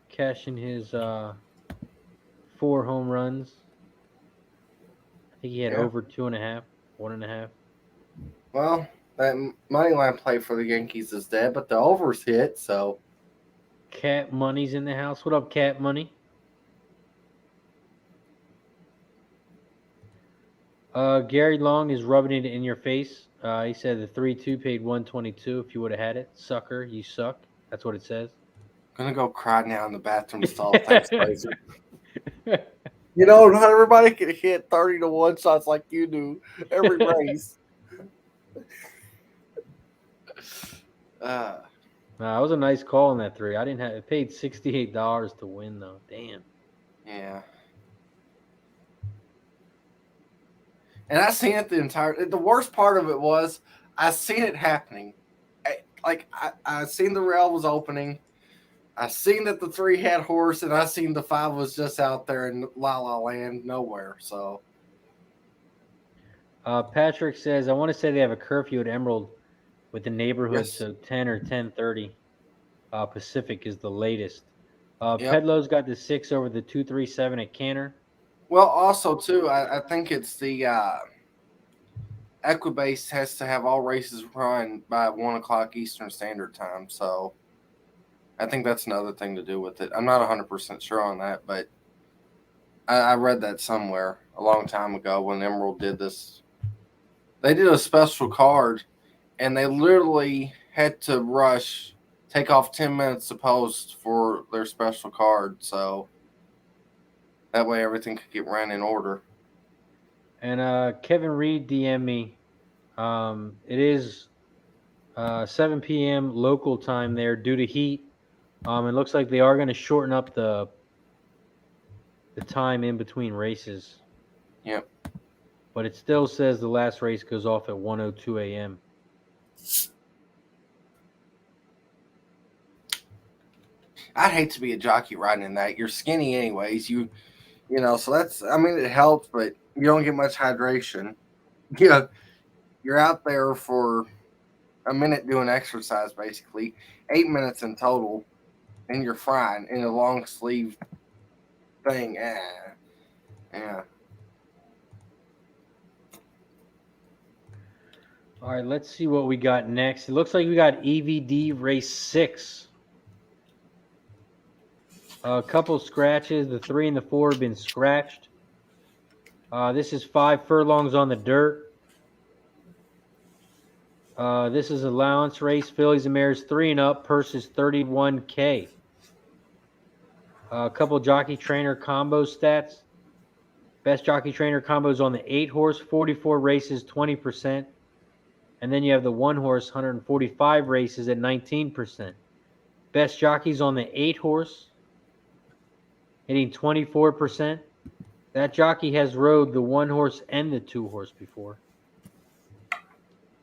Cashing his 4 home runs. I think he had over 2.5, 1.5. Well, that money line play for the Yankees is dead, but the overs hit, so. Cat Money's in the house. What up, Cat Money? Gary Long is rubbing it in your face. He said the 3-2 paid 122 if you would have had it. Sucker, you suck. That's what it says. Gonna go cry now in the bathroom stall. Thanks, Fraser. You know, not everybody can hit 30-1 shots like you do every race. Nah, it was a nice call in that 3. I didn't have it paid $68 to win though. Damn. Yeah. And I seen it the worst part of it was I seen it happening. I seen the rail was opening. I seen that the 3 had horse, and I seen the 5 was just out there in La La Land nowhere. So Patrick says, I want to say they have a curfew at Emerald with the neighborhood, yes. so 10 or 10:30 Pacific is the latest. Yep. Pedlo's got the 6 over the 237 at Canter. Well, also too, I think it's the Equibase has to have all races run by 1:00 Eastern Standard Time. So I think that's another thing to do with it. I'm not 100% sure on that, but I read that somewhere a long time ago when Emerald did this. They did a special card, and they literally had to rush, take off 10 minutes to post for their special card. So that way everything could get ran in order. And Kevin Reed DM me. It is 7 p.m. local time there due to heat. It looks like they are going to shorten up the time in between races. Yep. But it still says the last race goes off at 1:02 a.m. I'd hate to be a jockey riding in that. You're skinny anyways. You know, so that's, I mean, it helps, but you don't get much hydration. Yeah, you're out there for a minute doing exercise, basically 8 minutes in total, and you're frying in a long sleeve thing. Yeah. All right, let's see what we got next. It looks like we got EVD race 6. A couple scratches. The 3 and the 4 have been scratched. This is 5 furlongs on the dirt. This is allowance race. Fillies and mares 3 and up. Purse is $31K. A couple jockey trainer combo stats. Best jockey trainer combos on the 8 horse, 44 races, 20%. And then you have the 1 horse, 145 races at 19%. Best jockeys on the 8 horse, hitting 24%. That jockey has rode the 1 horse and the 2 horse before.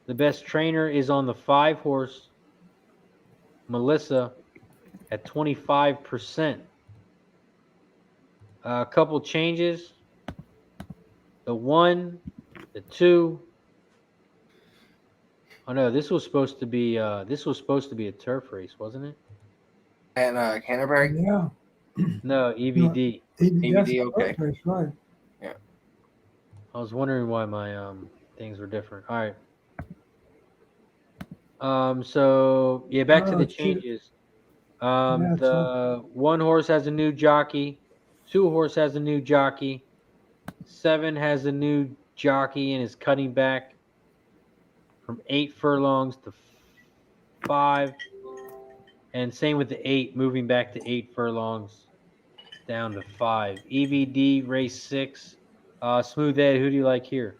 The best trainer is on the 5 horse, Melissa, at 25%. A couple changes. The 1, the 2. Oh no, this was supposed to be a turf race, wasn't it? And Canterbury? Yeah. No, EVD. EVD, okay. That's right. Yeah. I was wondering why my things were different. All right. So yeah, back to the changes. The 1 horse has a new jockey, 2 horse has a new jockey, 7 has a new jockey and is cutting back from 8 furlongs to 5, and same with the 8, moving back to 8 furlongs down to 5. EVD race 6. Smooth Ed, who do you like here?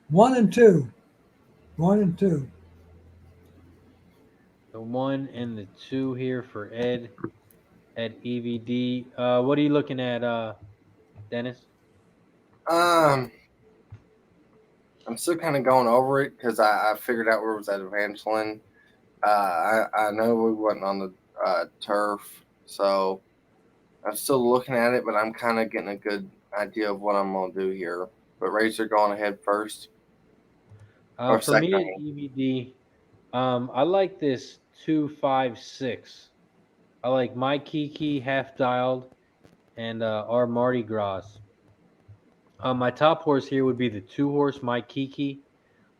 1 and 2. 1 and 2. The 1 and the 2 here for Ed at EVD. What are you looking at, Dennis? I'm still kind of going over it because I figured out where it was at Evangeline. I know we wasn't on the turf, so I'm still looking at it, but I'm kind of getting a good idea of what I'm going to do here. But Razor going ahead first. For me at EVD, I like this 2-5-6. I like My Kiki, Half Dialed, and our Mardi Gras. My top horse here would be the 2 horse, My Kiki.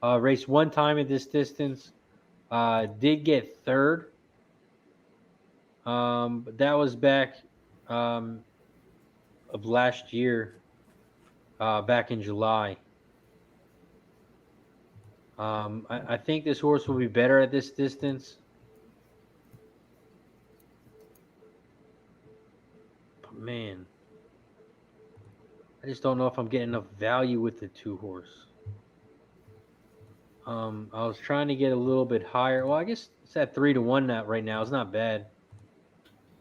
Raced 1 time at this distance. Did get 3rd. But that was back of last year, back in July. I think this horse will be better at this distance. But man, I just don't know if I'm getting enough value with the 2-horse. I was trying to get a little bit higher. Well, I guess it's at 3-1 right now. It's not bad.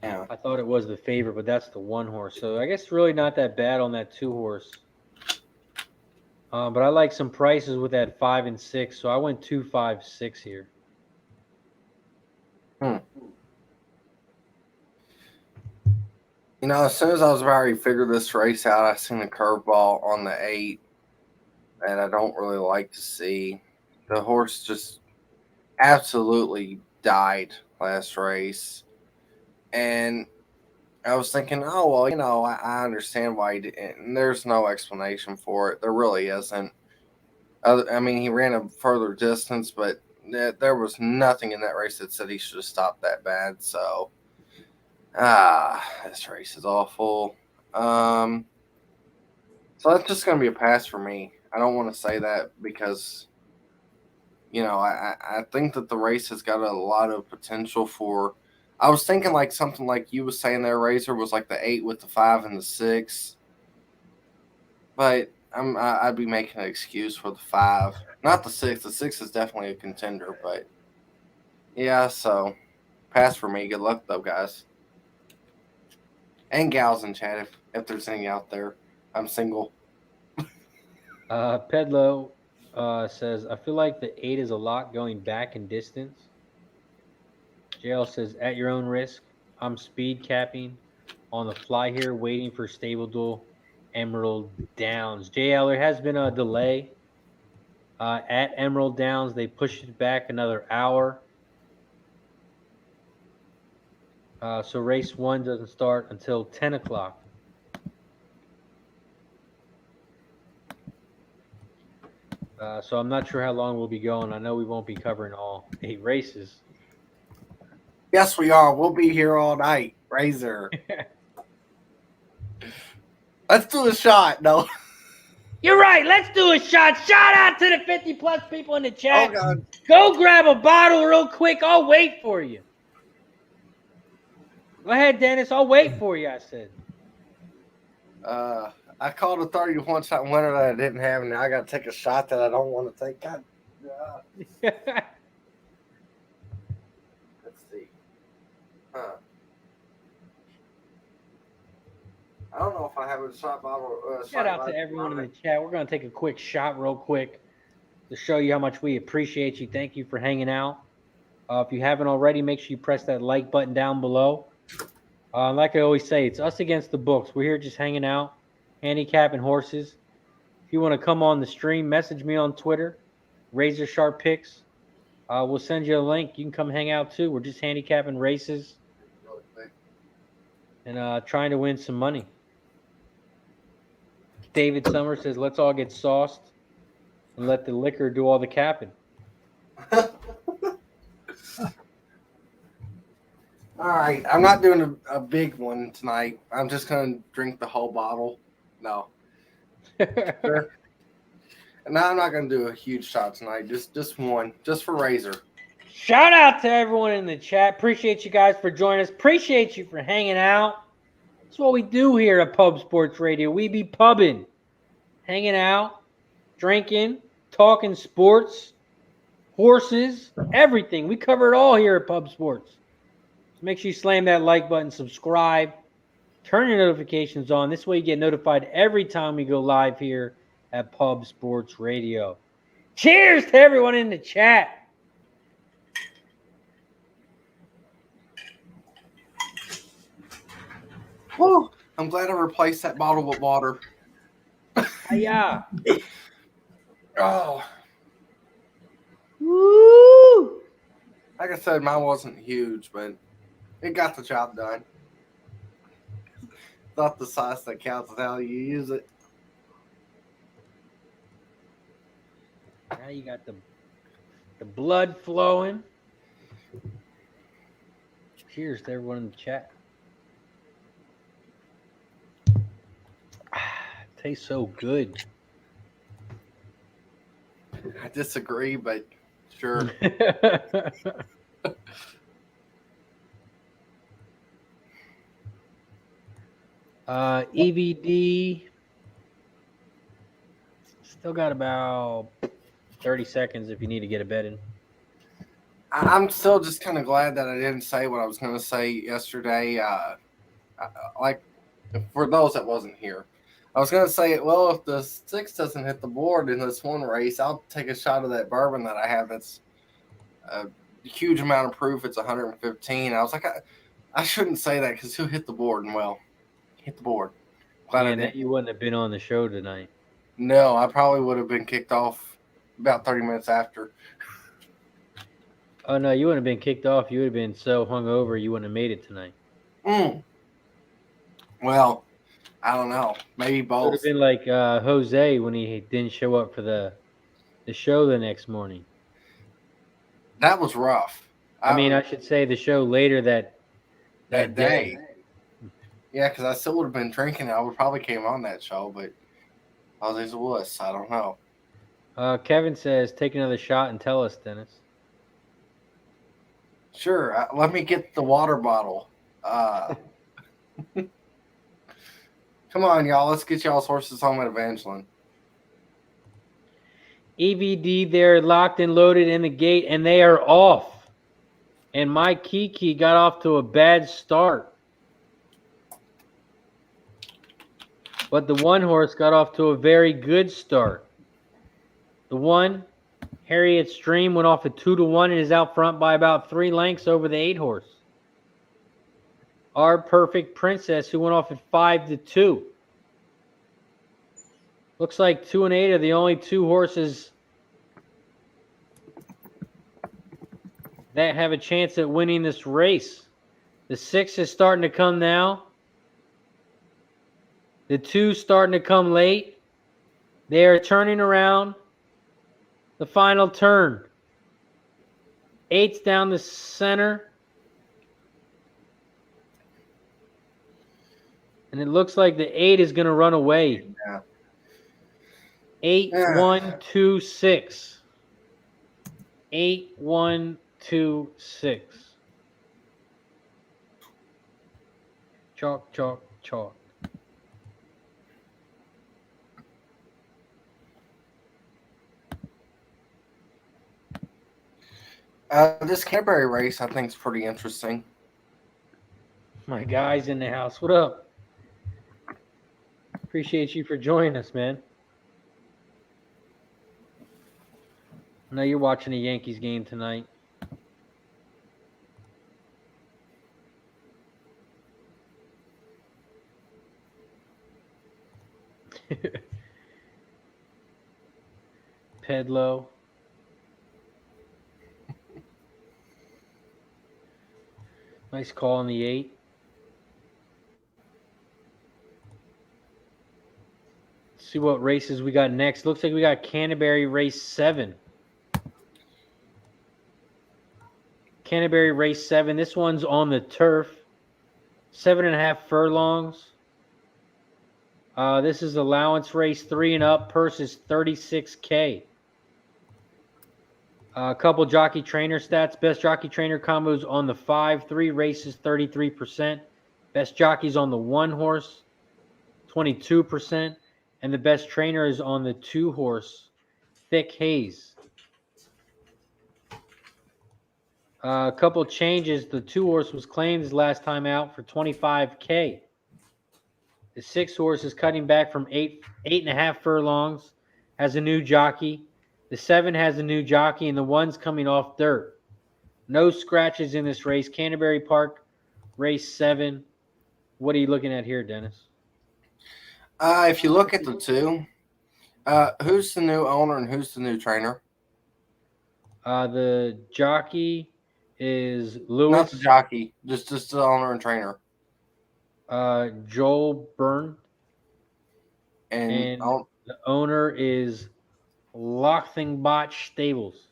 Yeah. I thought it was the favorite, but that's the 1-horse. So I guess it's really not that bad on that 2-horse. But I like some prices with that 5 and 6, so I went 2, 5, 6 here. You know, as soon as I was about to figure this race out, I seen a curveball on the 8 that I don't really like to see. The horse just absolutely died last race. And I was thinking, oh, well, you know, I understand why he didn't. And there's no explanation for it. There really isn't. I mean, he ran a further distance, but there was nothing in that race that said he should have stopped that bad. So, this race is awful. So that's just going to be a pass for me. I don't want to say that because, you know, I think that the race has got a lot of potential for. I was thinking like something like you was saying there, Razor, was like the 8 with the 5 and the 6. But I'd be making an excuse for the 5. Not the 6. The 6 is definitely a contender, but yeah, so pass for me. Good luck though, guys. And gals in chat if there's any out there. I'm single. Pedlo says, I feel like the 8 is a lot going back in distance. JL says, at your own risk. I'm speed capping on the fly here, waiting for Stableduel Emerald Downs. JL, there has been a delay at Emerald Downs. They pushed it back another hour. So race 1 doesn't start until 10 o'clock. So I'm not sure how long we'll be going. I know we won't be covering all 8 races. Yes, we are. We'll be here all night. Razor. Let's do a shot. No. You're right. Let's do a shot. Shout out to the 50-plus people in the chat. Oh, God. Go grab a bottle real quick. I'll wait for you. Go ahead, Dennis. I'll wait for you, I said. I called a 31 shot winner that I didn't have, and now I got to take a shot that I don't want to take. God. Let's see. I don't know if I have a shot bottle. Shout out to everyone in the chat. We're going to take a quick shot real quick to show you how much we appreciate you. Thank you for hanging out. If you haven't already, make sure you press that like button down below. Like I always say, it's us against the books. We're here just hanging out, handicapping horses. If you want to come on the stream, message me on Twitter, Razor Sharp Picks. We'll send you a link. You can come hang out too. We're just handicapping races and trying to win some money. David Summers says, let's all get sauced and let the liquor do all the capping. All right. I'm not doing a big one tonight. I'm just going to drink the whole bottle. No. Sure. And I'm not going to do a huge shot tonight. Just one. Just for Razor. Shout out to everyone in the chat. Appreciate you guys for joining us. Appreciate you for hanging out. That's what we do here at Pub Sports Radio. We be pubbing, hanging out, drinking, talking sports, horses, everything. We cover it all here at Pub Sports. So make sure you slam that like button, subscribe, turn your notifications on. This way you get notified every time we go live here at Pub Sports Radio. Cheers to everyone in the chat. Woo. I'm glad I replaced that bottle with water. Yeah. Oh. Woo! Like I said, mine wasn't huge, but it got the job done. Not the size that counts, is how you use it. Now you got the blood flowing. Cheers to everyone in the chat. tastes so good. I disagree, but sure. EVD still got about 30 seconds if you need to get a bet in. I'm still just kind of glad that I didn't say what I was going to say yesterday. Like, for those that wasn't here, I was going to say, well, if the 6 doesn't hit the board in this one race, I'll take a shot of that bourbon that I have that's a huge amount of proof. It's 115. I was like, I shouldn't say that because he'll hit the board. And, well, hit the board. Glad I Man, did. you wouldn't have been on the show tonight. No, I probably would have been kicked off about 30 minutes after. Oh, no, you wouldn't have been kicked off. You would have been so hungover you wouldn't have made it tonight. Well, I don't know. Maybe It would have both. been like Jose when he didn't show up for the show the next morning. That was rough. I should say the show later that day. Yeah, because I still would have been drinking. I would probably came on that show, but I was a wuss. I don't know. Kevin says, take another shot and tell us, Dennis. Sure. Let me get the water bottle. Come on, y'all. Let's get y'all's horses home at Evangeline. EVD, they're locked and loaded in the gate, and they are off. And my Kiki got off to a bad start. But the one horse got off to a very good start. The one, Harriet's Dream, went off at 2-1 and is out front by about 3 lengths over the 8 horse. Our Perfect Princess, who went off at 5-2. Looks like 2 and 8 are the only 2 horses that have a chance at winning this race. The 6 is starting to come now. The 2 starting to come late. They are turning around. The final turn. 8's down the center. And it looks like the 8 is going to run away. Yeah. 8, 1, 2, 6. 8, 1, 2, 6. Chalk, chalk, chalk. This Canterbury race, I think, is pretty interesting. My guy's in the house. What up? Appreciate you for joining us, man. I know you're watching a Yankees game tonight. Pedlo. Nice call on the 8. Let's see what races we got next. Looks like we got Canterbury race 7. Canterbury race 7. This one's on the turf. 7.5 furlongs. This is allowance race 3 and up. Purse is $36K. A couple jockey trainer stats. Best jockey trainer combos on the 5-3 races, 33%. Best jockeys on the 1 horse, 22%. And the best trainer is on the 2 horse, Thick Haze. A couple changes. The 2 horse was claimed his last time out for $25K. The 6 horse is cutting back from 8.5 furlongs, has a new jockey. The 7 has a new jockey, and the 1's coming off dirt. No scratches in this race. Canterbury Park, race 7. What are you looking at here, Dennis? If you look at the 2, who's the new owner and who's the new trainer? The jockey is Lewis. Not the jockey, just the owner and trainer. Joel Byrne. And the owner is Lochtingbotch Stables.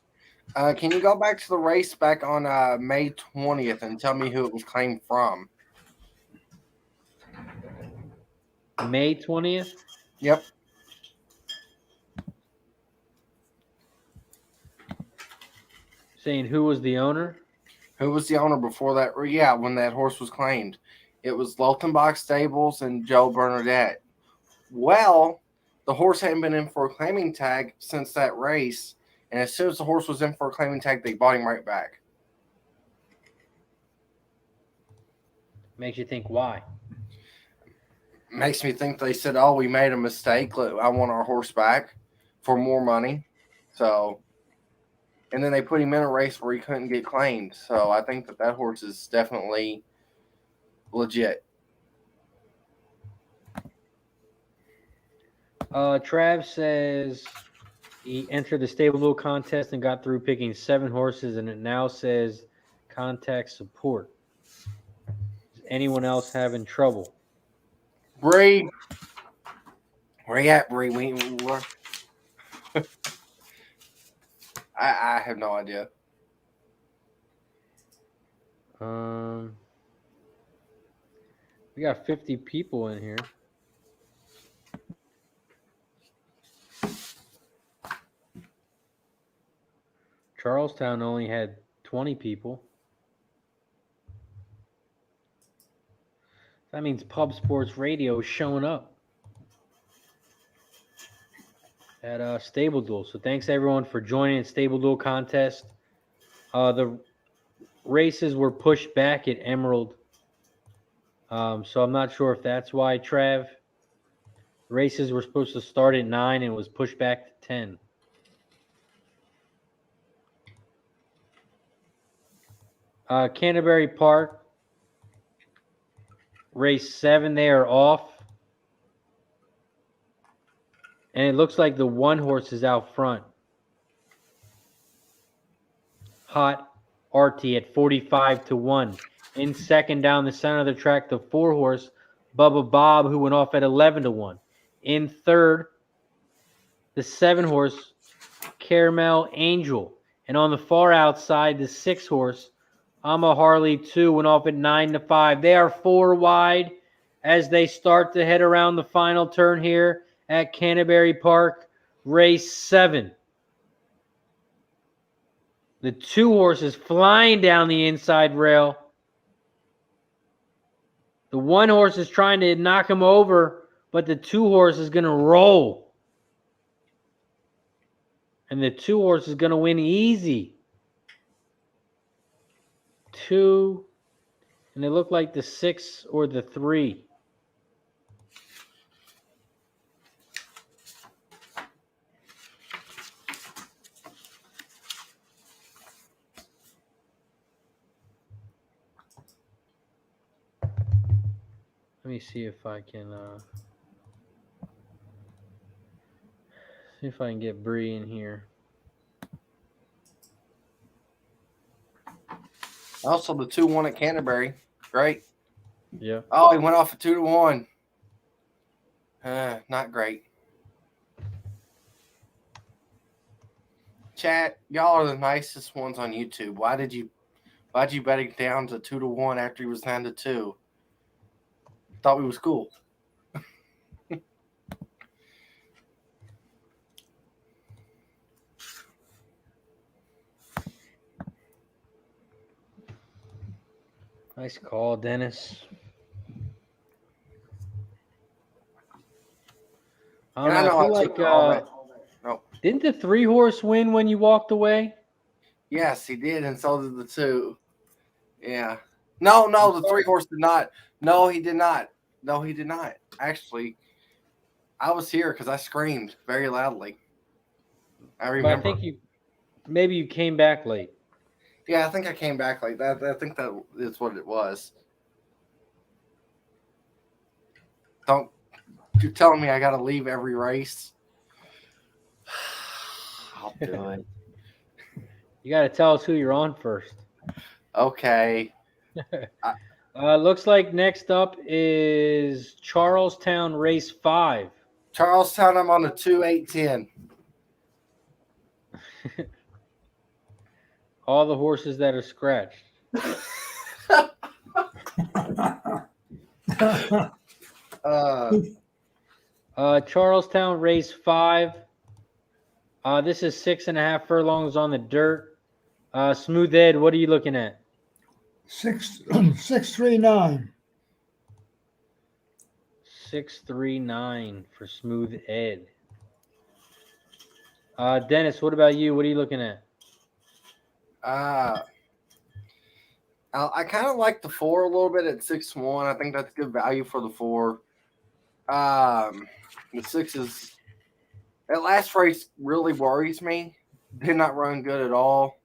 Can you go back to the race back on May 20th and tell me who it was claimed from? May 20th? Yep. Saying who was the owner? Who was the owner before that? Yeah, when that horse was claimed. It was Lultenbach Stables and Joe Bernadette. Well, the horse hadn't been in for a claiming tag since that race. And as soon as the horse was in for a claiming tag, they bought him right back. Makes you think why? Makes me think they said, oh, we made a mistake. Look, I want our horse back for more money. So, and then they put him in a race where he couldn't get claimed. So I think that horse is definitely legit. Trav says he entered the Stableduel contest and got through picking 7 horses, and it now says contact support. Is anyone else having trouble? Bri, where you at, Bri? I have no idea. We got 50 people in here. Charlestown only had 20 people. That means Pub Sports Radio is showing up at Stableduel. So thanks everyone for joining the Stableduel contest. The races were pushed back at Emerald. So I'm not sure if that's why, Trav. Races were supposed to start at 9 and it was pushed back to 10. Canterbury Park, race 7, they are off. And it looks like the 1 horse is out front. Hot Artie at 45-1. In second down the center of the track, the 4 horse, Bubba Bob, who went off at 11-1. In third, the 7 horse, Caramel Angel. And on the far outside, the 6 horse, I'm a Harley 2, went off at 9-5. They are 4 wide as they start to head around the final turn here at Canterbury Park, race 7. The 2 horses flying down the inside rail. The 1 horse is trying to knock him over, but the 2 horse is going to roll. And the 2 horse is going to win easy. 2, and it looked like the 6 or the 3. Let me see if I can get Bri in here. Also, the 2-1 at Canterbury. Great. Yeah. Oh, he went off at 2-1. Not great. Chat, y'all are the nicest ones on YouTube. Why'd you bet it down to 2-1 after he was 9-2? Thought we was cool. Nice call, Dennis. I don't know. I feel like Nope. Didn't the 3 horse win when you walked away? Yes, he did, and so did the 2. Yeah. No, the 3 horse did not. No, he did not. No, he did not. Actually, I was here because I screamed very loudly. I remember. But I think maybe you came back late. Yeah, I think I came back like that. I think that is what it was. You're telling me I got to leave every race? I'll do it. You got to tell us who you're on first. Okay. Looks like next up is Charlestown race 5. Charlestown, I'm on the 2-8-10. All the horses that are scratched. Charlestown, race 5. This is 6.5 furlongs on the dirt. Smooth Ed, what are you looking at? 639. 639 for Smooth Ed. Dennis, what about you? What are you looking at? I kind of like the 4 a little bit at 6-1. I think that's good value for the 4. The 6 is that last race really worries me. Did not run good at all.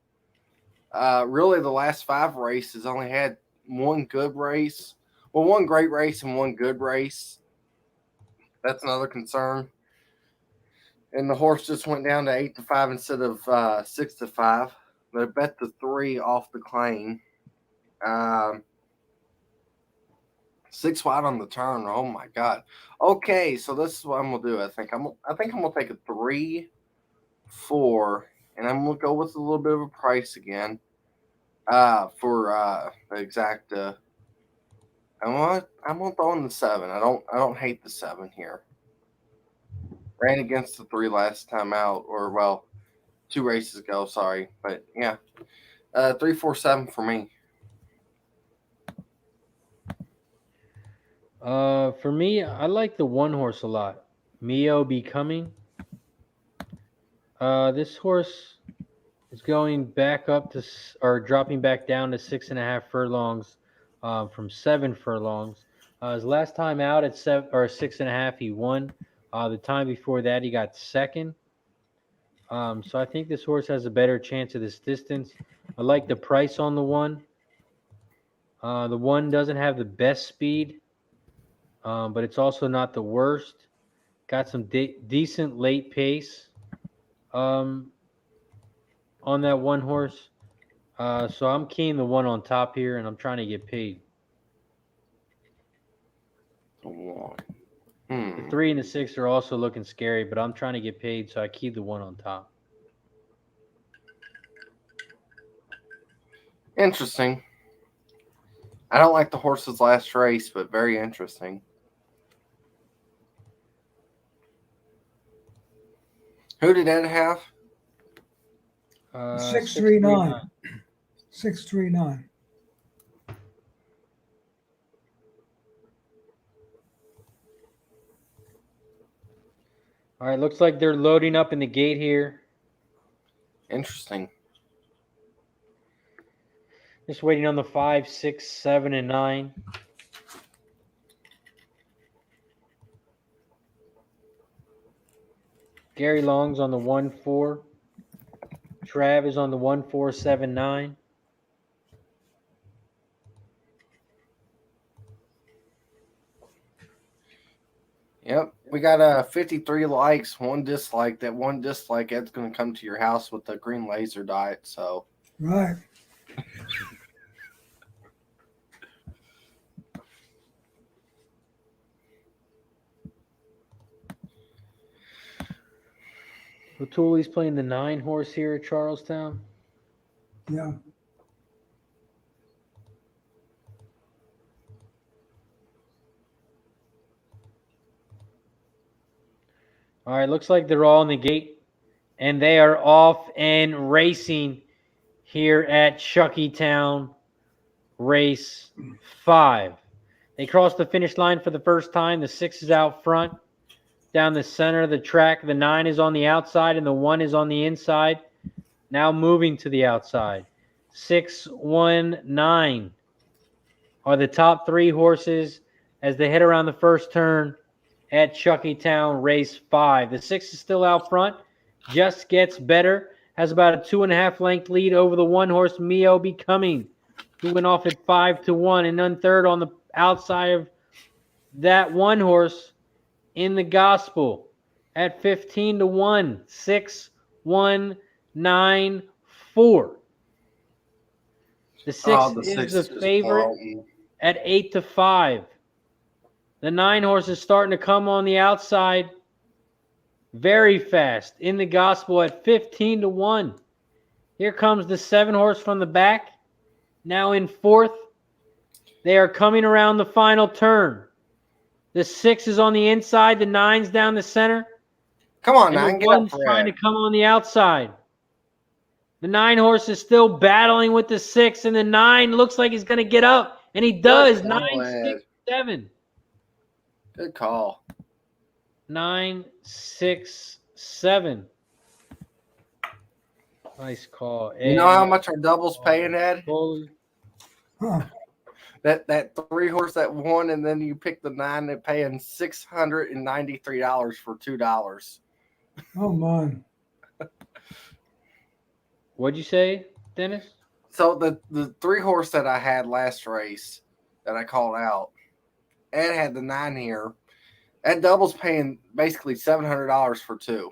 Really, the last 5 races only had one good race. Well, one great race and one good race. That's another concern. And the horse just went down to 8-5 instead of 6-5. They bet the 3 off the claim. 6 wide on the turn. Oh my God. Okay, so this is what I'm gonna do. I think I'm gonna take a 3, 4, and I'm gonna go with a little bit of a price again. For the exact. I'm gonna throw in the 7. I don't hate the 7 here. Ran against the 3 last time out, or well, 2 races ago. Sorry, but yeah, 3, 4, 7 for me. For me, I like the 1 horse a lot. Mio Becoming. This horse is going back up to, or dropping back down to 6.5 furlongs, from 7 furlongs. His last time out at 6.5, he won. The time before that, he got second. So I think this horse has a better chance of this distance. I like the price on the 1. The 1 doesn't have the best speed, but it's also not the worst. Got some decent late pace on that 1 horse. So I'm keying the 1 on top here, and I'm trying to get paid. The 3 and the 6 are also looking scary, but I'm trying to get paid, so I keyed the 1 on top. Interesting. I don't like the horse's last race, but very interesting. Who did Ed have? 639. 639. All right, looks like they're loading up in the gate here. Interesting. Just waiting on the 5, 6, 7, and 9. Gary Long's on the 1, 4. Trav is on the 1, 4, 7, 9. Yep, we got 53 likes, 1 dislike. That 1 dislike, Ed's going to come to your house with the green laser dot. So Right. O'Toole's playing the 9 horse here at Charlestown. Yeah. All right, looks like they're all in the gate, and they are off and racing here at Chuckytown, race 5. They crossed the finish line for the first time. The 6 is out front. Down the center of the track, the 9 is on the outside, and the 1 is on the inside. Now moving to the outside. 6, 1, 9 are the top 3 horses as they head around the first turn at Chuckytown, race 5. The 6 is still out front, just gets better, has about a 2.5 length lead over the 1 horse Mio Becoming, who went off at 5-1, and then third on the outside of that 1 horse in the Gospel at 15-1. 6, 1, 9, 4. The 6 is the favorite at 8-5. The 9 horse is starting to come on the outside very fast in the Gospel at 15-1. Here comes the 7 horse from the back, now in 4th. They are coming around the final turn. The 6 is on the inside. The 9's down the center. Come on, And now, the get up 1's for trying it. to come on the outside. The 9 horse is still battling with the 6, and the 9 looks like he's going to get up, and he does. Good 9, call, 6, Ed. 7. Good call. 9, 6, 7. Nice call, Ed. You know how much our doubles paying, Ed? Holy. Huh. That 3 horse that won, and then you pick the 9, they're paying $693 for $2. Oh, man. What'd you say, Dennis? So the 3 horse that I had last race that I called out, Ed had the 9 here. That double's paying basically $700 for 2.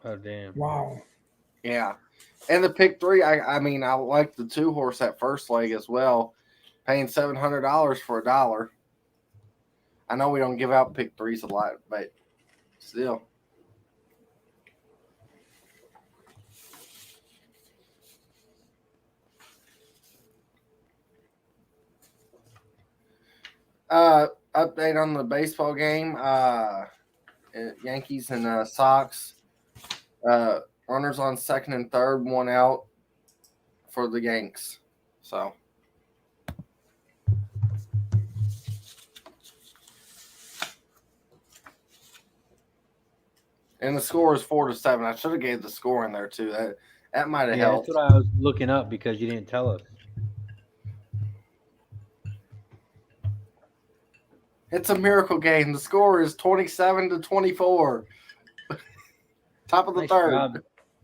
Oh, damn. Wow. Yeah. And the pick 3, I mean, I like the 2 horse at first leg as well, paying $700 for $1. I know we don't give out pick 3s a lot, but still. Update on the baseball game. Yankees and Sox. Runners on second and third, 1 out for the Yanks. So. And the score is 4-7. I should have gave the score in there too. That might have helped. That's what I was looking up because you didn't tell us. It's a miracle game. The score is 27-24. Top of the Nice third. job.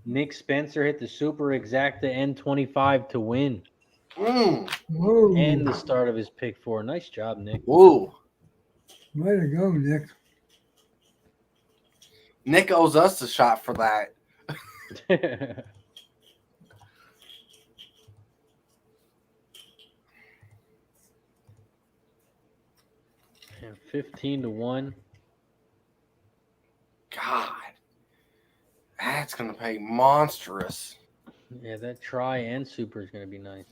Nick Spencer hit the super exacta N25 to win. Whoa. And the start of his pick 4. Nice job, Nick. Whoa. Way to go, Nick. Nick owes us a shot for that. And 15-1. God. That's going to pay monstrous. Yeah, that try and super is going to be nice.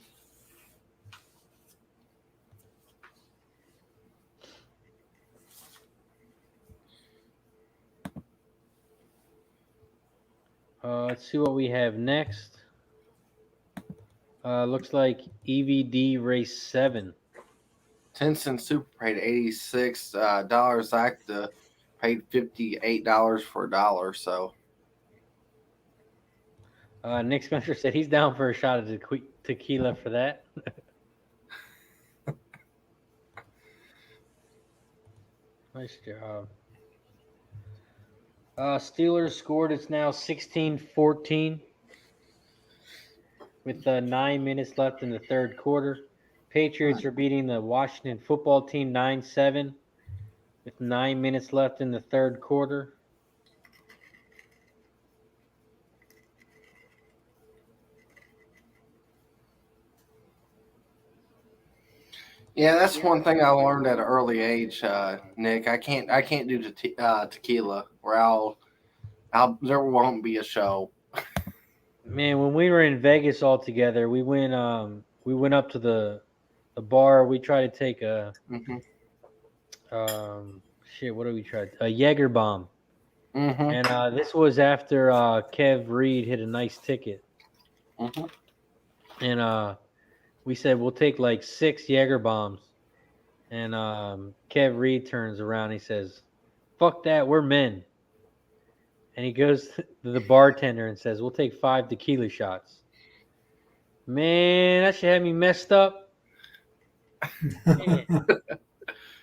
Let's see what we have next. Looks like EVD race 7. 10 cent super paid $86. Zach paid $58 for $1. So Nick Spencer said he's down for a shot of tequila for that. Nice job. Steelers scored. It's now 16-14 with 9 minutes left in the third quarter. Patriots are beating the Washington football team 9-7 with 9 minutes left in the third quarter. yeah, that's one thing I learned at an early age, Nick. I can't do tequila, or there won't be a show. Man, when we were in Vegas all together, we went up to the bar. We tried to take a what did we try? A Jaeger bomb. Mm-hmm. And this was after Kev Reed hit a nice ticket. Mm-hmm. And we said we'll take like 6 Jaeger bombs. And Kev Reed turns around and he says, "Fuck that, we're men." And he goes to the bartender and says, "We'll take 5 tequila shots." Man, that shit had me messed up. Man,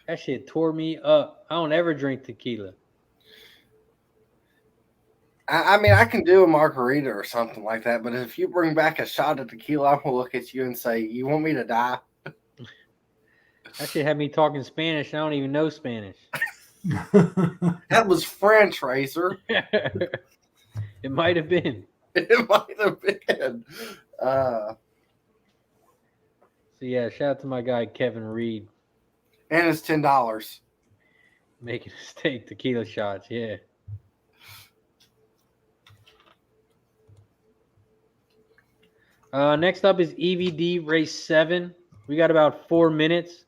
that shit tore me up. I don't ever drink tequila. I mean, I can do a margarita or something like that, but if you bring back a shot of tequila, I'm going to look at you and say, "You want me to die?" That shit had me talking Spanish. I don't even know Spanish. That was French, Racer. It might have been. It might have been. So, yeah, shout out to my guy, Kevin Reed. And it's $10. Making us take tequila shots, yeah. Next up is EVD race 7. We got about 4 minutes.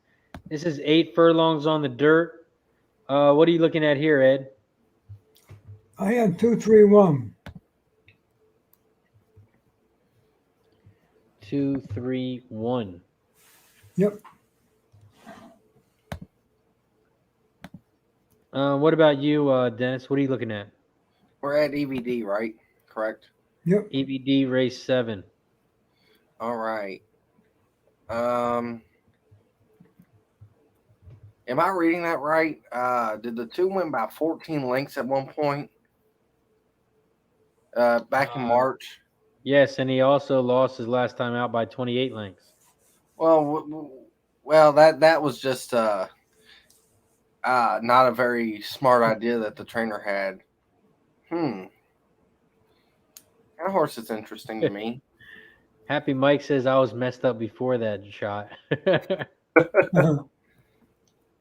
This is 8 furlongs on the dirt. What are you looking at here, Ed? I had 231. 231. Yep. What about you, Dennis? What are you looking at? We're at EVD, right? Correct. Yep. EVD race 7. All right. Am I reading that right? Did the 2 win by 14 lengths at one point? Back in March. Yes, and he also lost his last time out by 28 lengths. Well, that was just not a very smart idea that the trainer had. That horse is interesting to me. Happy Mike says I was messed up before that shot.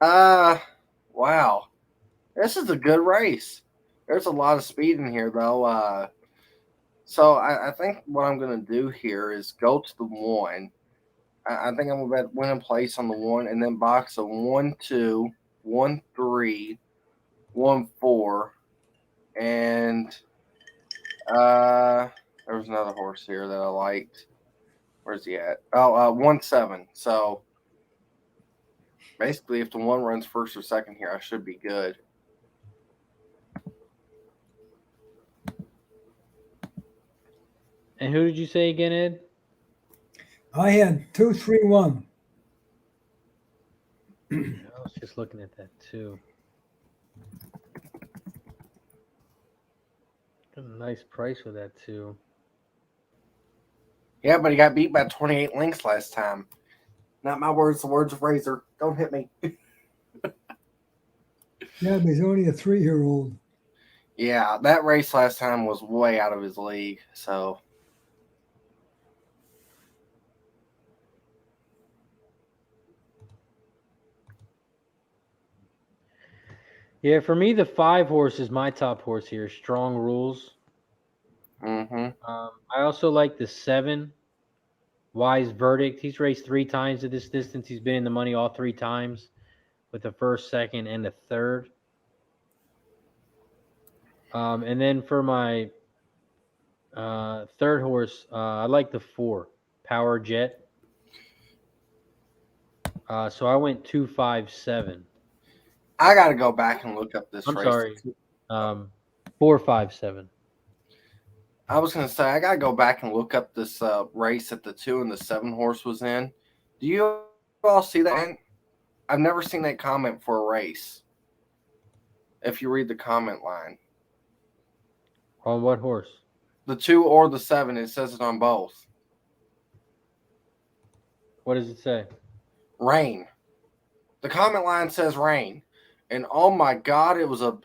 Wow. This is a good race. There's a lot of speed in here, though. So I think what I'm going to do here is go to the 1. I think I'm going to bet win in place on the 1 and then box a 1, 2, 1, 3, 1, 4. And there was another horse here that I liked. Where's he at? Oh, 1, 7. So basically, if the 1 runs first or second here, I should be good. And who did you say again, Ed? I had 231. I was just looking at that too. Got a nice price for that too. Yeah, but he got beat by 28 lengths last time. Not my words, the words of Razor. Don't hit me. Yeah, but he's only a 3-year-old. Yeah, that race last time was way out of his league. So Yeah, for me, the 5 horse is my top horse here. Strong Rules. I I also like the 7. Wise Verdict. He's raced 3 times at this distance. He's been in the money all 3 times with the first, second, and the third. And then for my third horse, I like the 4, Power Jet. So I went 257. got to go back and look up this I'm race. sorry, 457. I was going to say, I got to go back and look up this race that the 2 and the 7 horse was in. Do you all see that? I've never seen that comment for a race. If you read the comment line. On what horse? The 2 or the 7, it says it on both. What does it say? Rain. The comment line says rain. And oh my God, it was a...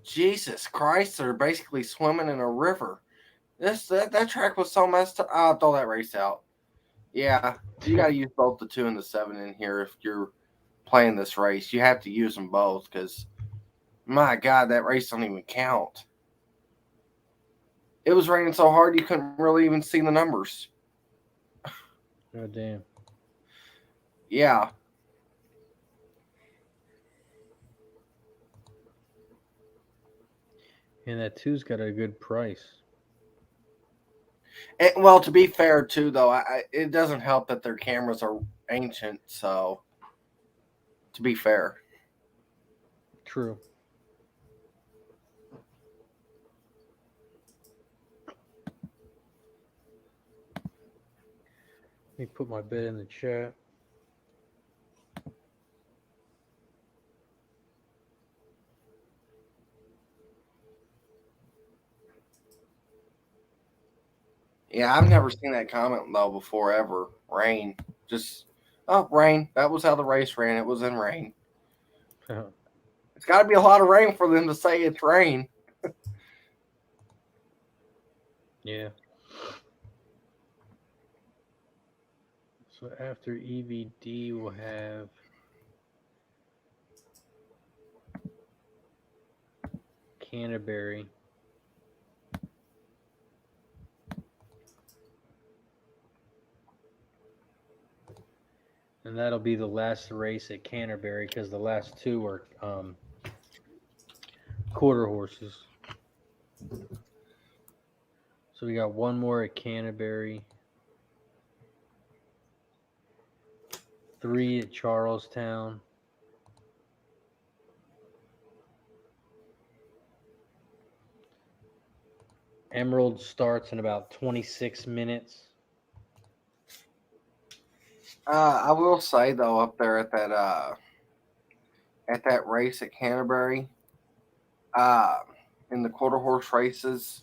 Jesus Christ, they're basically swimming in a river. That track was so messed up. I'll throw that race out. Yeah, you got to use both the 2 and the 7 in here if you're playing this race. You have to use them both because, my God, that race don't even count. It was raining so hard you couldn't really even see the numbers. Oh, damn. Yeah. And that 2's got a good price. And, well, to be fair, too, though, it doesn't help that their cameras are ancient, so to be fair. True. Let me put my bet in the chat. Yeah, I've never seen that comment, though, before, ever. Rain. Just, oh, rain. That was how the race ran. It was in rain. It's got to be a lot of rain for them to say it's rain. Yeah. So after EVD, we'll have Canterbury. And that'll be the last race at Canterbury because the last two are quarter horses. So we got one more at Canterbury, 3 at Charlestown. Emerald starts in about 26 minutes. I will say though, up there at that race at Canterbury, in the quarter horse races,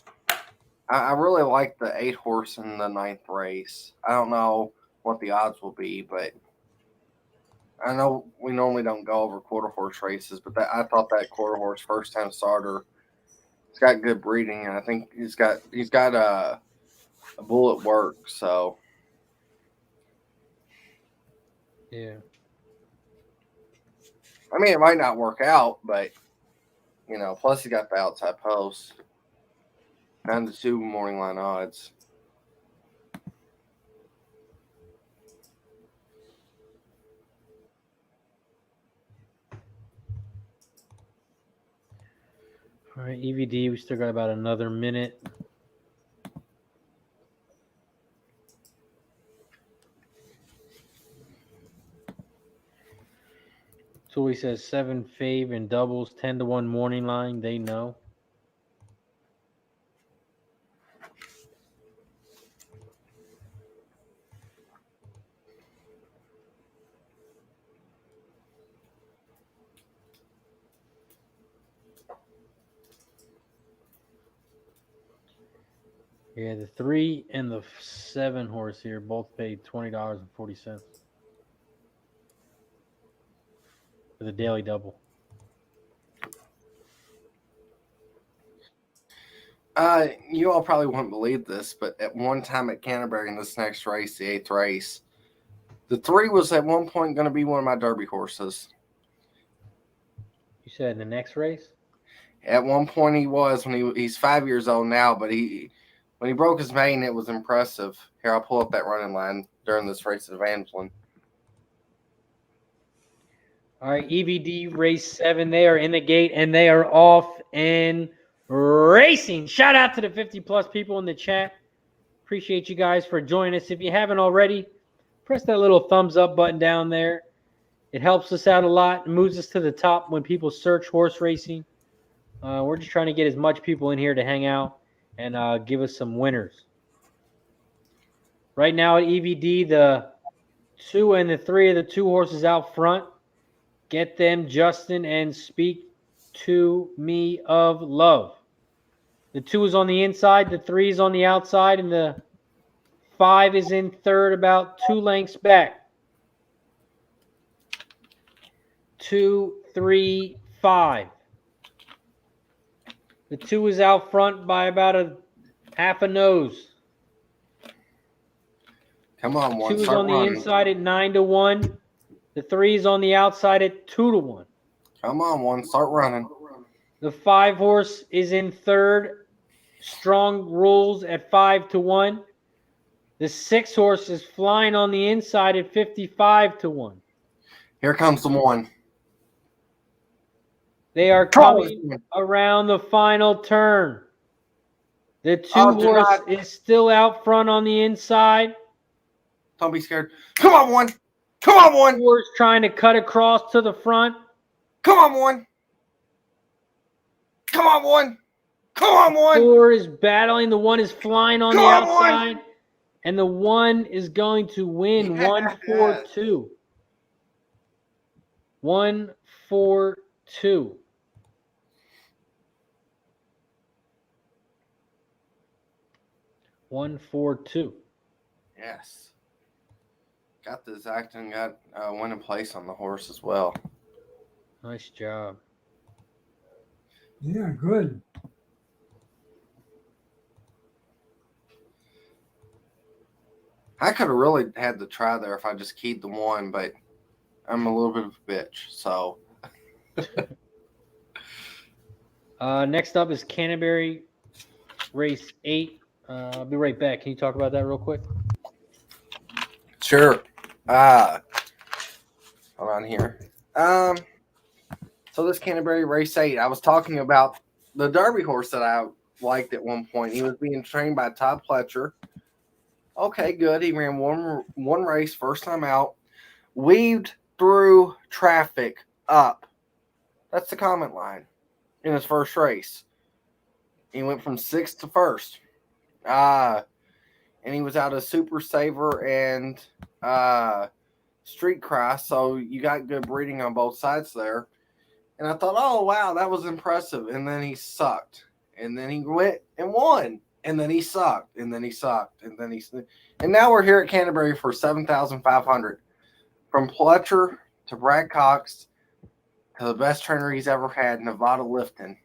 I really like the 8 horse in the 9th race. I don't know what the odds will be, but I know we normally don't go over quarter horse races, but I thought that quarter horse first time starter, he's got good breeding, and I think he's got a bull at work. So Yeah. I mean, it might not work out, but plus he got the outside post. Down to 2 morning line odds. All right, EVD, we still got about another minute. So he says 7 fave and doubles, 10-1 morning line. They know. Yeah, the 3 and the 7 horse here both paid $20.40 for the daily double. You all probably wouldn't believe this, but at one time at Canterbury in this next race, the 8th race, the 3 was at one point going to be one of my Derby horses. You said in the next race? At one point he was, when he's 5 years old now, but when he broke his mane, it was impressive. Here, I'll pull up that running line during this race at Evangeline. All right, EVD race 7. They are in the gate and they are off and racing. Shout out to the 50+ people in the chat. Appreciate you guys for joining us. If you haven't already, press that little thumbs up button down there. It helps us out a lot. It moves us to the top when people search horse racing. We're just trying to get as much people in here to hang out and give us some winners. Right now at EVD, the 2 and the 3 of the 2 horses out front. Get them, Justin, and speak to me of love. The 2 is on the inside, the 3 is on the outside, and the 5 is in third, about 2 lengths back. 2, 3, 5. The 2 is out front by about a half a nose. Come on, 2 is on the inside at 9-1. The 3 is on the outside at 2-1. Come on, 1, start running. The 5 horse is in third. Strong rules at 5-1. The 6 horse is flying on the inside at 55-1. Here comes the 1. They are coming around the final turn. The 2 horse is still out front on the inside. Don't be scared. Come on, 1. Come on, 1. 4 is trying to cut across to the front. Come on, 1. Come on, 1. Come on, 1. 4 is battling. The 1 is flying on the outside. And the 1 is going to win. 1-4-2. 1-4-2. Yes. Got this acting, got winning place on the horse as well. Nice job. Yeah, good. I could have really had the try there if I just keyed the 1, but I'm a little bit of a bitch, so. Next up is Canterbury race 8. I'll be right back. Can you talk about that real quick? Sure. Hold on here. So this Canterbury race 8, I was talking about the Derby horse that I liked at one point. He was being trained by Todd Pletcher. Okay, good. He ran one race, first time out, weaved through traffic up. That's the comment line in his first race. He went from 6th to 1st. And he was out of Super Saver and Street Cross, so you got good breeding on both sides there. And I thought, oh, wow, that was impressive. And then he sucked. And then he went and won. And then he sucked. And then he sucked. And then and now we're here at Canterbury for 7,500. From Pletcher to Brad Cox to the best trainer he's ever had, Nevada Lifton.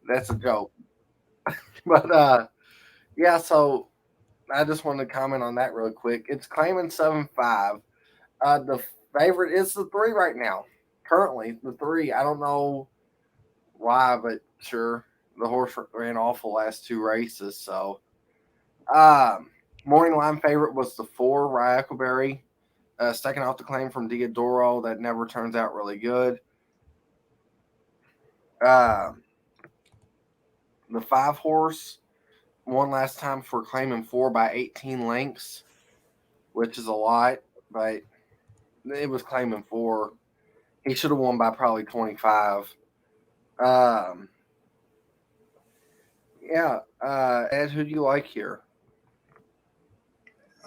That's a joke. But, yeah, so I just wanted to comment on that really quick. It's claiming 7.5. The favorite is the 3 right now. Currently, the 3. I don't know why, but sure, the horse ran awful last 2 races. So, morning line favorite was the 4, Ryacleberry. Second off the claim from Diodoro. That never turns out really good. The 5 horse won last time for claiming 4 by 18 lengths, which is a lot, but it was claiming 4. He should have won by probably 25. Ed, who do you like here?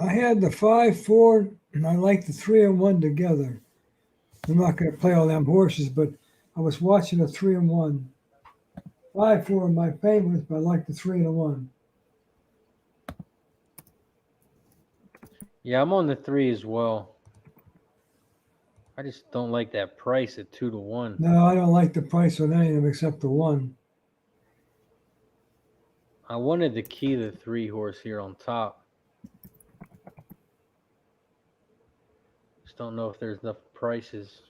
I had the 5, 4, and I like the 3 and 1 together. I'm not going to play all them horses, but I was watching the 3 and 1. 5, 4 are my favorites, but I like the 3 and 1. Yeah, I'm on the 3 as well. I just don't like that price at 2 to 1. No, I don't like the price on any of them except the 1. I wanted to key the 3 horse here on top. Just don't know if there's enough prices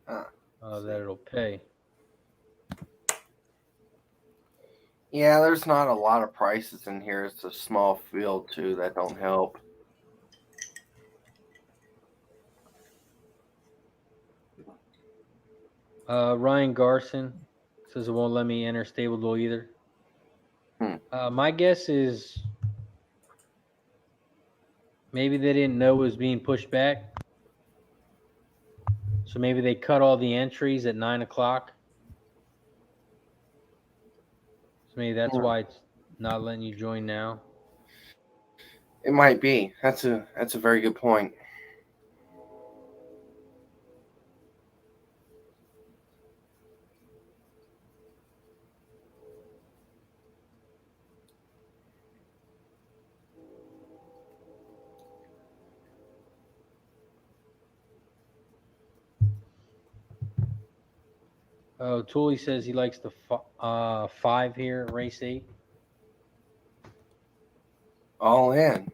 that it'll pay. Yeah, there's not a lot of prices in here. It's a small field, too. That don't help. Ryan Garson says it won't let me enter Stableduel either. My guess is maybe they didn't know it was being pushed back. So maybe they cut all the entries at 9 o'clock. So maybe that's why it's not letting you join now. It might be. That's a very good point. Oh, Tooley says he likes the 5 here, race 8. All in.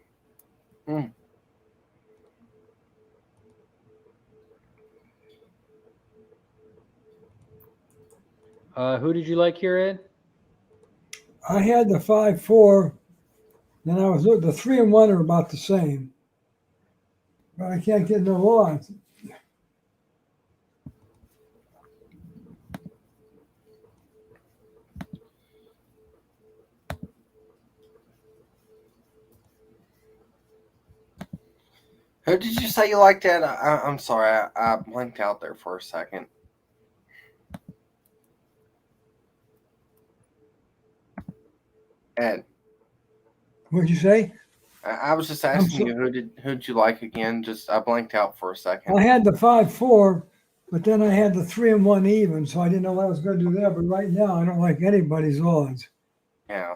Who did you like here, Ed? I had the 5, 4. Then I was looking. The 3 and 1 are about the same, but I can't get no odds. Who did you say you liked that? I'm sorry. I blanked out there for a second. Ed. What'd you say? I was just asking you who'd you like again? Just I blanked out for a second. I had the 5, 4, but then I had the 3 and 1 even, so I didn't know what I was going to do there. But right now, I don't like anybody's odds. Yeah.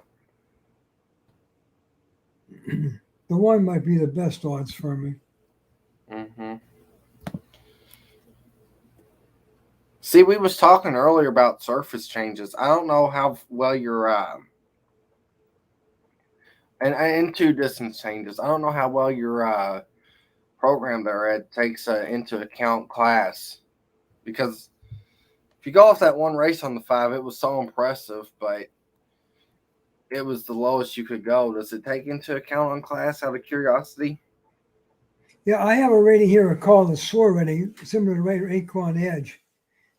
The 1 might be the best odds for me. Mm-hmm. See, we was talking earlier about surface changes. I don't know how well your and into distance changes. I don't know how well your program there, Ed, takes into account class, because if you go off that one race on the 5, it was so impressive, but it was the lowest you could go. Does it take into account on class out of curiosity? Yeah, I have a rating here called the SOAR rating, similar to Acorn Edge.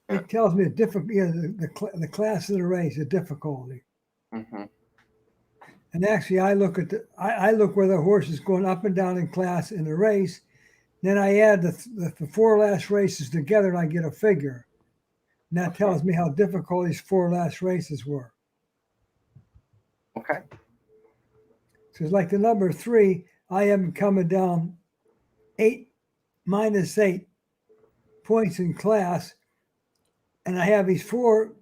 It tells me the class of the race, the difficulty. Mm-hmm. And actually, I look where the horse is going up and down in class in the race. Then I add the four last races together, and I get a figure. And that tells me how difficult these four last races were. Okay. So it's like the number 3, I am coming down 8 minus 8 points in class, and I have these 4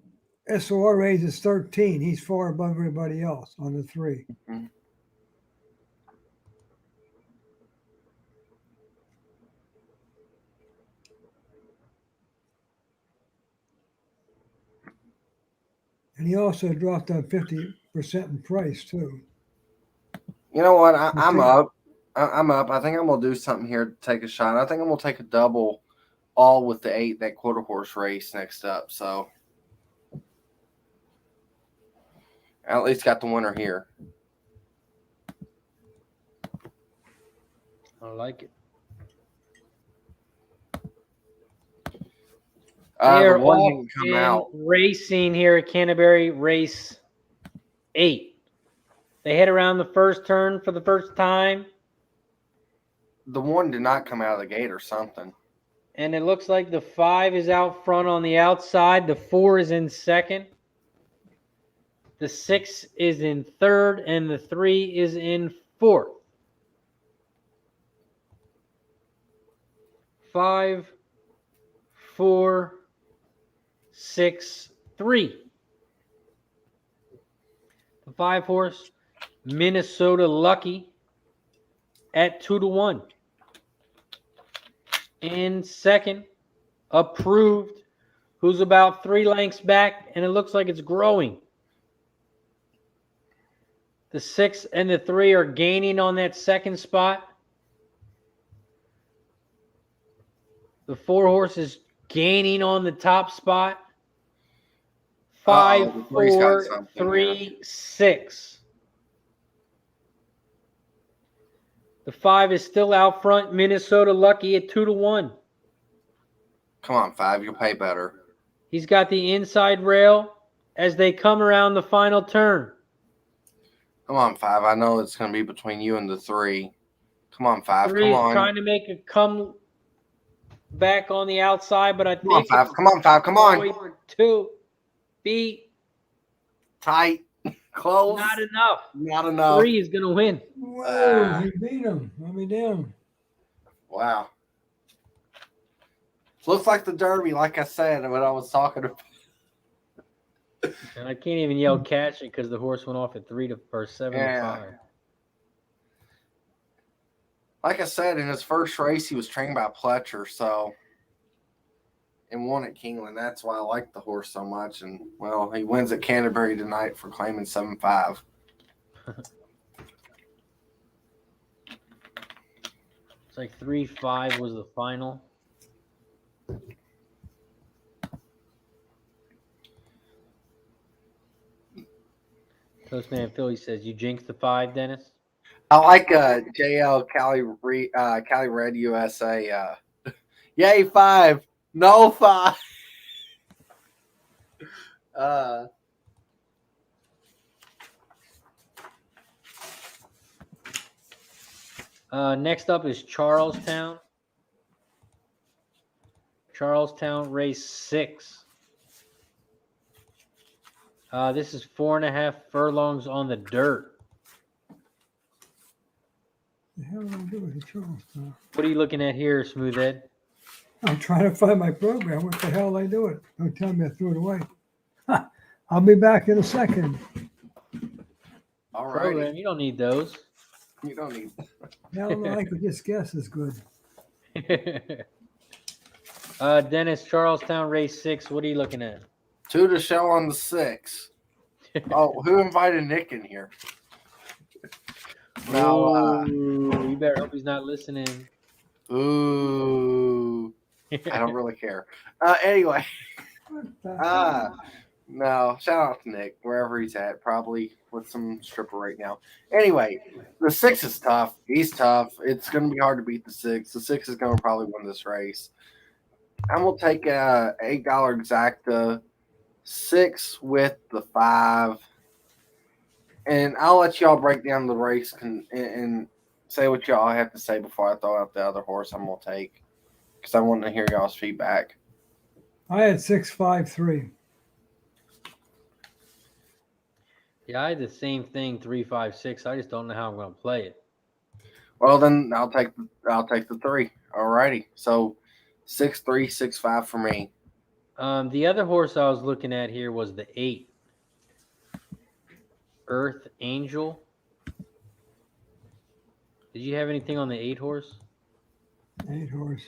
SOR raises 13. He's far above everybody else on the 3. Mm-hmm. And he also dropped down 50% in price too. You know what? I'm up. I'm up. I think I'm gonna do something here to take a shot. I think I'm gonna take a double, all with the 8, that quarter horse race next up. So I at least got the winner here. I like it. The They're one off didn't come in out. racing here at Canterbury, race 8. They hit around the first turn for the first time. The one did not come out of the gate or something. And it looks like the 5 is out front on the outside. The 4 is in second. The 6 is in third. And the 3 is in fourth. 5, 4, 6, 3. The 5 horse, Minnesota Lucky, at 2-1. In second, Approved, who's about 3 lengths back, and it looks like it's growing. The 6 and the 3 are gaining on that second spot. The 4 horse is gaining on the top spot. 5, 4, 3, 6. The 5 is still out front. Minnesota Lucky at 2-1. Come on, 5. You'll pay better. He's got the inside rail as they come around the final turn. Come on, 5. I know it's going to be between you and the 3. Come on, 5. 3 Come is on. trying to make a come back on the outside, but I Come on, think 5. Come on, 5. Come on. 2 beat. Tight. Close. Not enough. Not enough. 3 is going to win. Whoa, he beat him. Let me down. Wow. Looks like the Derby, like I said, when I was talking about. And I can't even yell catch it because the horse went off at 7 to 5. Like I said, in his first race, he was trained by Pletcher, so and won at Keeneland. That's why I like the horse so much. And well, he wins at Canterbury tonight for claiming 7-5. It's like 3-5 was the final. Toastman Philly says, you jinxed the 5, Dennis? I like JL Cali Red USA. Yay, 5. No 5. Next up is Charlestown. Charlestown race 6. This is 4.5 furlongs on the dirt. The hell did I do with the Charlestown? What are you looking at here, Smooth Ed? I'm trying to find my program. What the hell did I do it? Don't tell me I threw it away. I'll be back in a second. All right. Program, you don't need those. You don't need. Hell no, I could just guess is good. Dennis, Charlestown race 6. What are you looking at? 2 to show on the 6. Oh, who invited Nick in here? No, you better hope he's not listening. Ooh. I don't really care. Anyway. No, shout out to Nick, wherever he's at, probably with some stripper right now. Anyway, the 6 is tough. He's tough. It's going to be hard to beat the 6. The 6 is going to probably win this race. I'm going to take a $8 exacta, 6 with the 5. And I'll let y'all break down the race and say what y'all have to say before I throw out the other horse I'm going to take. Because I want to hear y'all's feedback. I had 6-5-3. Yeah, I had the same thing, 3-5-6. I just don't know how I'm going to play it. Well, then I'll take the 3. Alrighty. So 6-3, 6-5 for me. The other horse I was looking at here was the 8, Earth Angel. Did you have anything on the 8 horse? 8 horse.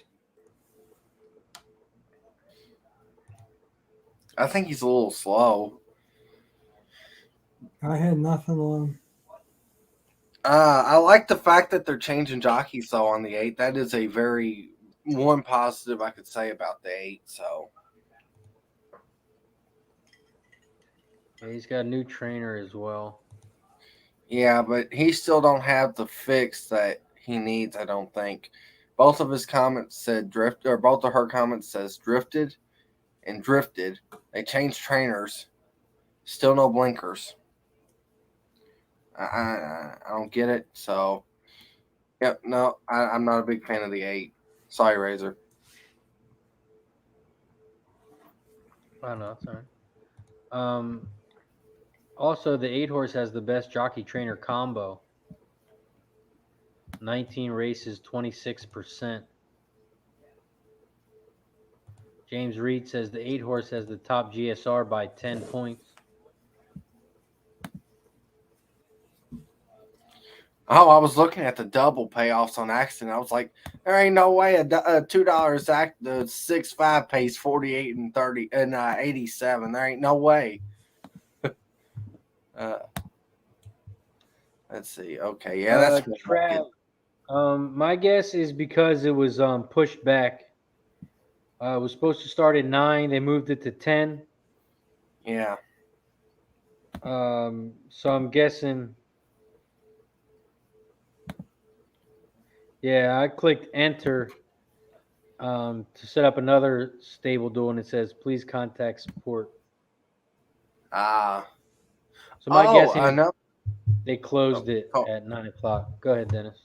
I think he's a little slow. I had nothing on him. I like the fact that they're changing jockeys though on the 8. That is a very one positive I could say about the 8. So Yeah, he's got a new trainer as well. yeah, but he still don't have the fix that he needs. I don't think. Both of his comments said drift, or both of her comments says drifted and drifted. They changed trainers. Still no blinkers. I don't get it. So, yep, no, I'm not a big fan of the 8. Sorry, Razor. I don't know. Sorry. Also, the 8 horse has the best jockey trainer combo. 19 races, 26%. James Reed says the 8 horse has the top GSR by 10 points. Oh, I was looking at the double payoffs on accident. I was like, there ain't no way a $2 act the 6-5 pays 48 and 30 and 87. There ain't no way. Let's see. Okay, yeah, that's good. Trav. My guess is because it was pushed back. It was supposed to start at 9. They moved it to 10. Yeah. So I'm guessing. Yeah, I clicked enter to set up another Stableduel, and it says please contact support. So my guessing is they closed it at 9 o'clock. Go ahead, Dennis.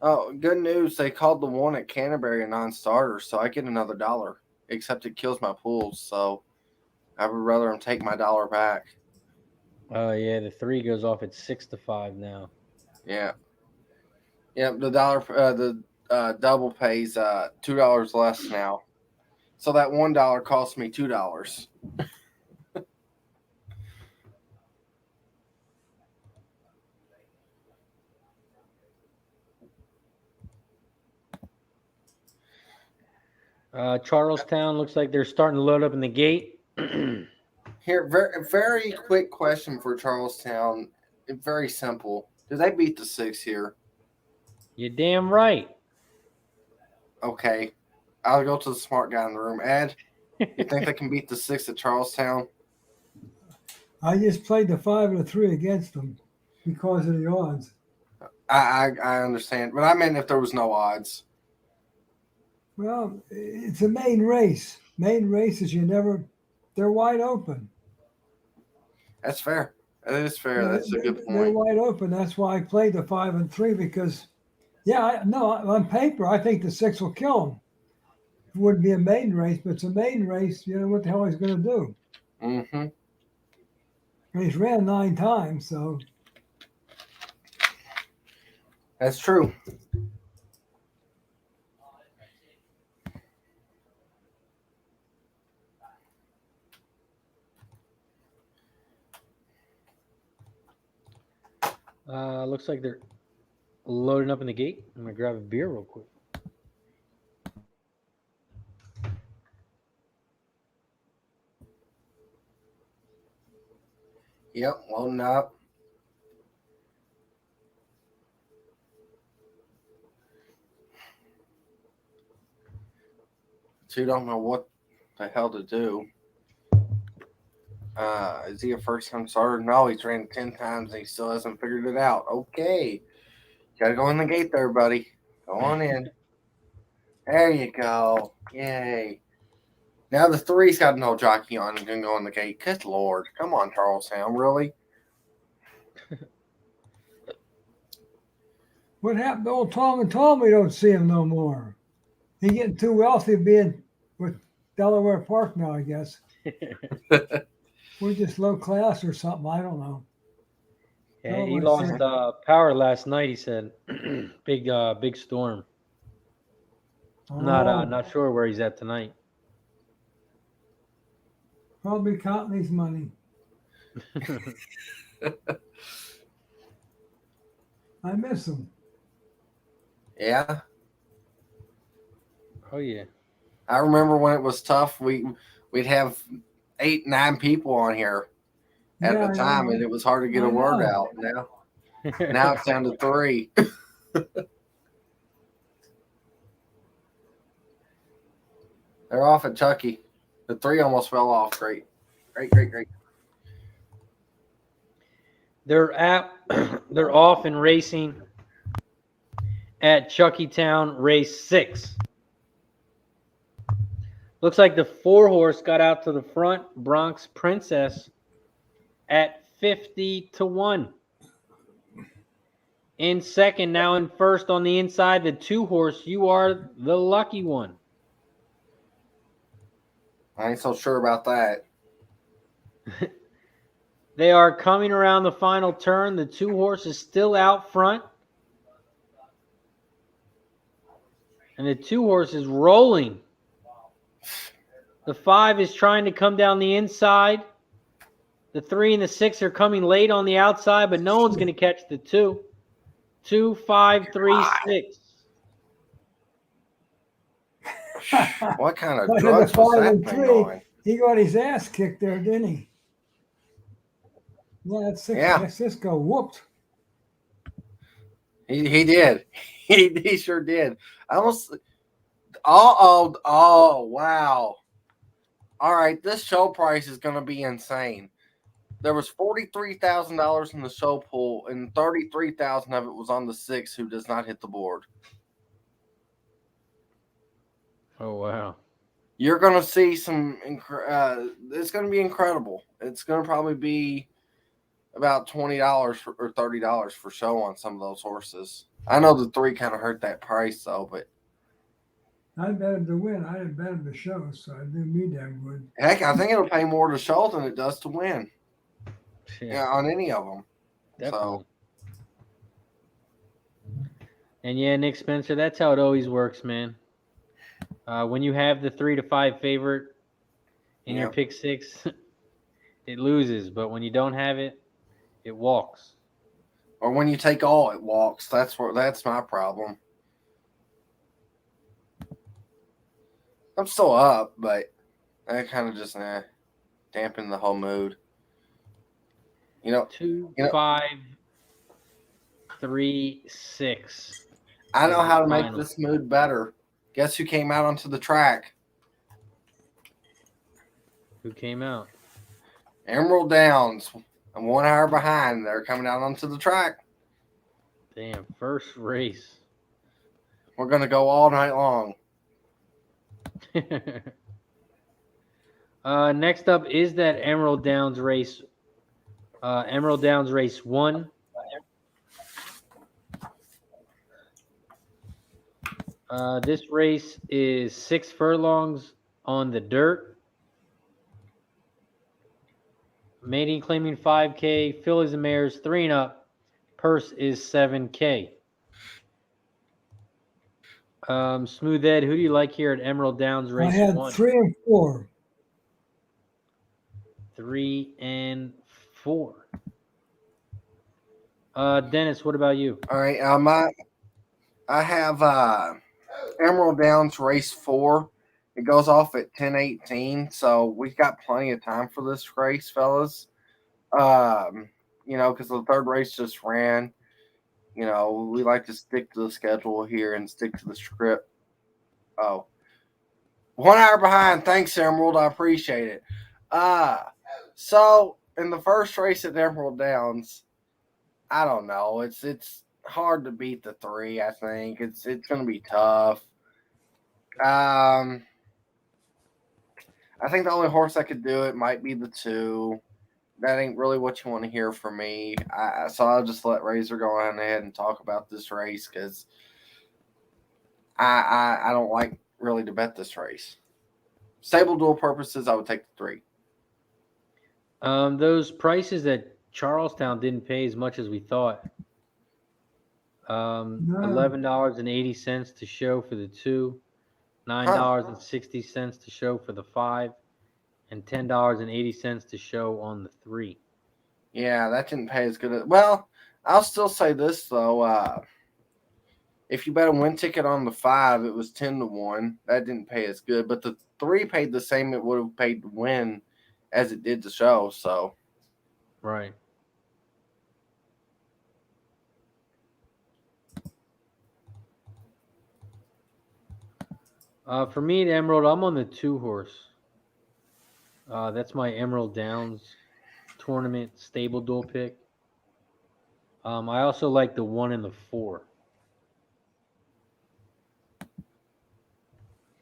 Oh, good news. They called the one at Canterbury a non-starter, so I get another $1. Except it kills my pools, so I would rather them take my $1 back. Oh yeah, the 3 goes off at 6-5 now. Yeah. Yep, the double pays $2 less now. So that $1 cost me $2. Charlestown looks like they're starting to load up in the gate. Here, very quick question for Charlestown. Very simple. Do they beat the 6 here? You're damn right. Okay. I'll go to the smart guy in the room. Ed, you think they can beat the 6 at Charlestown? I just played the 5 and the 3 against them because of the odds. I understand, but I meant if there was no odds. Well, it's a main race. Main races, they're wide open. That's fair. That is fair. That's a good point. They're wide open. That's why I played the 5 and 3 because, on paper, I think the 6 will kill him. It wouldn't be a maiden race, but it's a maiden race. You know what the hell he's going to do? Mm-hmm. And he's ran 9 times, so. That's true. Looks like they're loading up in the gate. I'm gonna grab a beer real quick. Yep, loading up. So you don't know what the hell to do. Is he a first-time starter? No, he's ran 10 times and he still hasn't figured it out. Okay. Gotta go in the gate there, buddy. Go on in. There you go. Yay. Now the 3's got no jockey on and can go in the gate. Good Lord. Come on, Charlestown. Really? What happened to old Tom and Tom? We don't see him no more. He getting too wealthy being with Delaware Park now, I guess. We're just low class or something. I don't know. Yeah, he lost power last night. He said, big storm. I'm not sure where he's at tonight. Probably counting his money. I miss him. Yeah. Oh yeah. I remember when it was tough. We'd have 8, 9 people on here at the time, and it was hard to get a word out. Now it's down to 3. They're off at Chucky. The 3 almost fell off. Great. They're off and racing at Chuckytown race 6. Looks like the 4-horse got out to the front, Bronx Princess, at 50-1. In second, now in first on the inside, the 2-horse, You Are the Lucky One. I ain't so sure about that. They are coming around the final turn. The 2-horse is still out front. And the 2-horse is rolling. The 5 is trying to come down the inside. The 3 and the 6 are coming late on the outside, but no one's going to catch the 2. 2, 5, 3, 6. What kind of drugs was that thing on? He got his ass kicked there, didn't he? Yeah, that's 6. Yeah. Cisco whooped. He did. He sure did. I almost. Oh, wow. All right, this show price is going to be insane. There was $43,000 in the show pool, and $33,000 of it was on the 6 who does not hit the board. Oh, wow. You're going to see some. It's going to be incredible. It's going to probably be about $20 or $30 for show on some of those horses. I know the 3 kind of hurt that price, though, but. I bet him to win. I didn't bet him to show, so I didn't mean damn good. Heck, I think it'll pay more to show than it does to win. Yeah, on any of them. Definitely. So. And yeah, Nick Spencer, that's how it always works, man. When you have the 3 to 5 favorite in your pick 6, it loses. But when you don't have it, it walks. Or when you take all, it walks. That's my problem. I'm still up, but I kind of just dampen the whole mood. 2, 5, 3, 6. I know how to make this mood better. Guess who came out onto the track? Who came out? Emerald Downs. I'm 1 hour behind. They're coming out onto the track. Damn, first race. We're going to go all night long. Next up is that Emerald Downs race. Emerald Downs race 1. This race is 6 furlongs on the dirt. Mating claiming 5K. Fillies and mares 3 and up. Purse is $7K. Smooth Ed, who do you like here at Emerald Downs race 1? I had 3 and 4. 3 and 4. Dennis, what about you? All right, I have Emerald Downs race 4. It goes off at 10:18, so we've got plenty of time for this race, fellas. Because the 3rd race just ran. We like to stick to the schedule here and stick to the script. Oh, 1 hour behind. Thanks, Emerald. I appreciate it. So in the first race at Emerald Downs, I don't know. It's hard to beat the 3. I think it's going to be tough. I think the only horse that could do it might be the 2. That ain't really what you want to hear from me. So I'll just let Razor go on ahead and talk about this race because I don't like really to bet this race. Stableduel purposes, I would take the 3. Those prices at Charlestown didn't pay as much as we thought. $11.80 to show for the 2, $9.60 to show for the 5, and $10.80 to show on the 3. Yeah, that didn't pay as good. Well, I'll still say this though. If you bet a win ticket on the 5, it was 10-1. That didn't pay as good, but the 3 paid the same it would have paid to win as it did to show. So, right. For me at Emerald, I'm on the 2 horse. That's my Emerald Downs tournament Stableduel pick. I also like the 1 and the 4.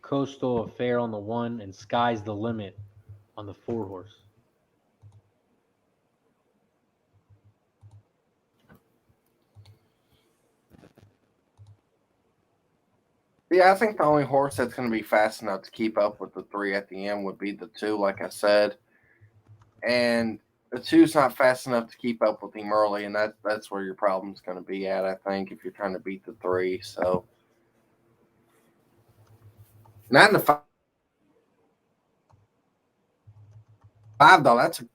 Coastal Affair on the 1 and Sky's the Limit on the 4 horse. yeah, I think the only horse that's going to be fast enough to keep up with the 3 at the end would be the 2, like I said. And the 2's not fast enough to keep up with him early, and that's where your problem's going to be at, I think, if you're trying to beat the 3. So, 9 to 5, though, that's a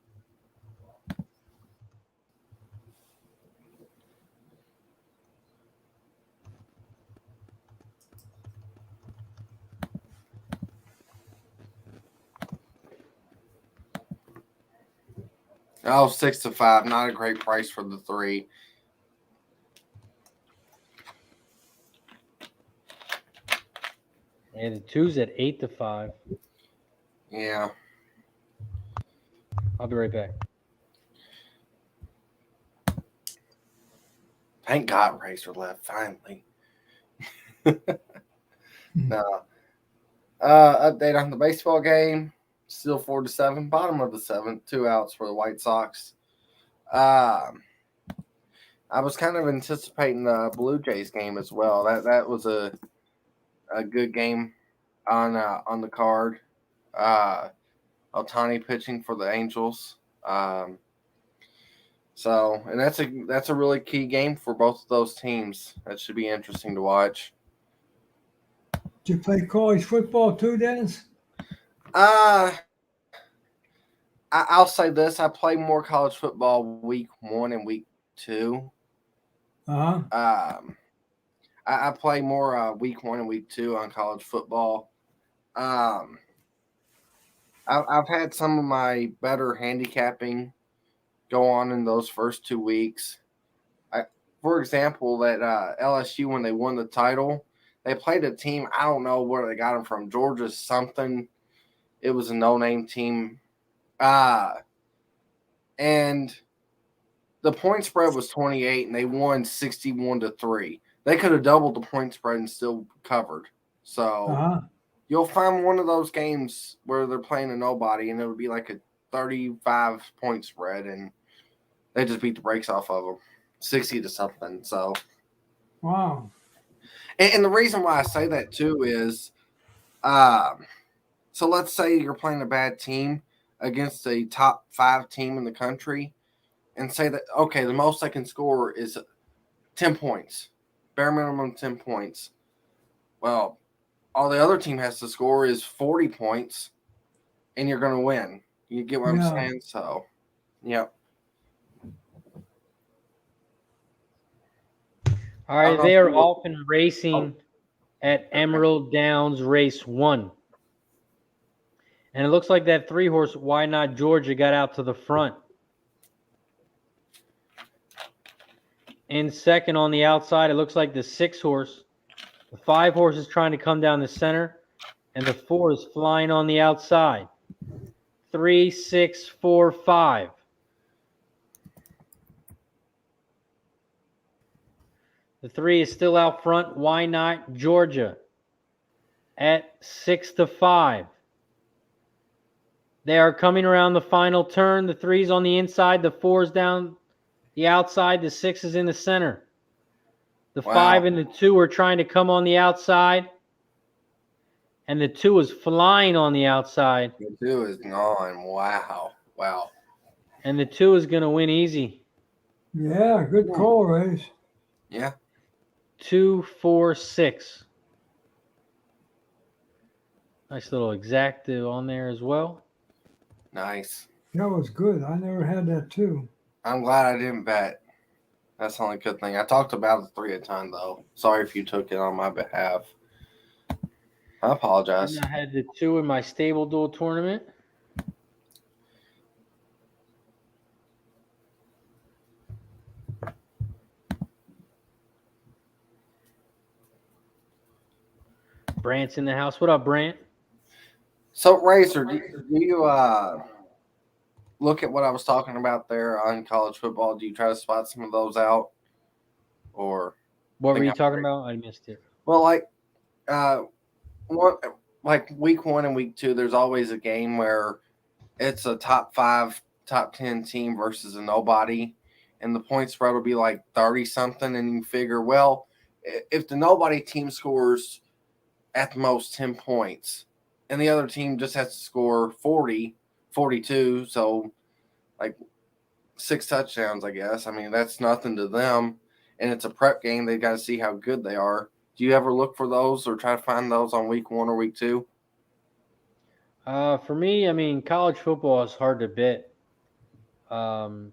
Oh, 6 to 5. Not a great price for the 3. And the 2's at 8 to 5. Yeah. I'll be right back. Thank God Razor left finally. No. Update on the baseball game. Still 4-7. Bottom of the 7th. 2 outs for the White Sox. I was kind of anticipating the Blue Jays game as well. That was a good game on the card. Ohtani pitching for the Angels. So, and that's a really key game for both of those teams. That should be interesting to watch. Did you play college football too, Dennis? I'll say this: I play more college football week 1 and week 2. Uh-huh. I play more week 1 and week 2 on college football. I've had some of my better handicapping go on in those first 2 weeks. For example, that LSU, when they won the title, they played a team. I don't know where they got them from. Georgia something. It was a no-name team. And the point spread was 28, and they won 61-3. They could have doubled the point spread and still covered. So you'll find one of those games where they're playing a nobody, and it'll be like a 35-point spread, and they just beat the brakes off of them, 60-something. So, wow. And the reason why I say that too is, so let's say you're playing a bad team against a top 5 team in the country, and say that, okay, the most I can score is 10 points, bare minimum 10 points. Well, all the other team has to score is 40 points, and you're going to win. You get what I'm saying? So, yep. All right, they are off and racing at Emerald Downs Race 1. And it looks like that 3 horse, Why Not Georgia, got out to the front. In second on the outside, it looks like the 6 horse. The 5 horse is trying to come down the center, and the 4 is flying on the outside. 3, 6, 4, 5. The 3 is still out front. Why not Georgia at 6-5? They are coming around the final turn. The 3's on the inside. The 4's down the outside. The 6 is in the center. The 5 and the 2 are trying to come on the outside. And the 2 is flying on the outside. The 2 is gone. Wow. And the 2 is going to win easy. Yeah, good call, Race. Yeah. 2, 4, 6. Nice little exactive on there as well. Nice. That was good. I never had that too. I'm glad I didn't bet. That's the only good thing. I talked about the 3 a ton, though. Sorry if you took it on my behalf. I apologize. And I had the 2 in my Stableduel tournament. Brant's in the house. What up, Brant? So, Razor, do you look at what I was talking about there on college football? Do you try to spot some of those out? Or what were you talking about? I missed it. Well, like week 1 and week 2, there's always a game where it's a top 5, top 10 team versus a nobody, and the point spread will be like 30 something, and you figure, well, if the nobody team scores at the most 10 points, and the other team just has to score 40, 42, so like 6 touchdowns, I guess. I mean, that's nothing to them, and it's a prep game. They got to see how good they are. Do you ever look for those or try to find those on week 1 or week 2? For me, I mean, college football is hard to bet in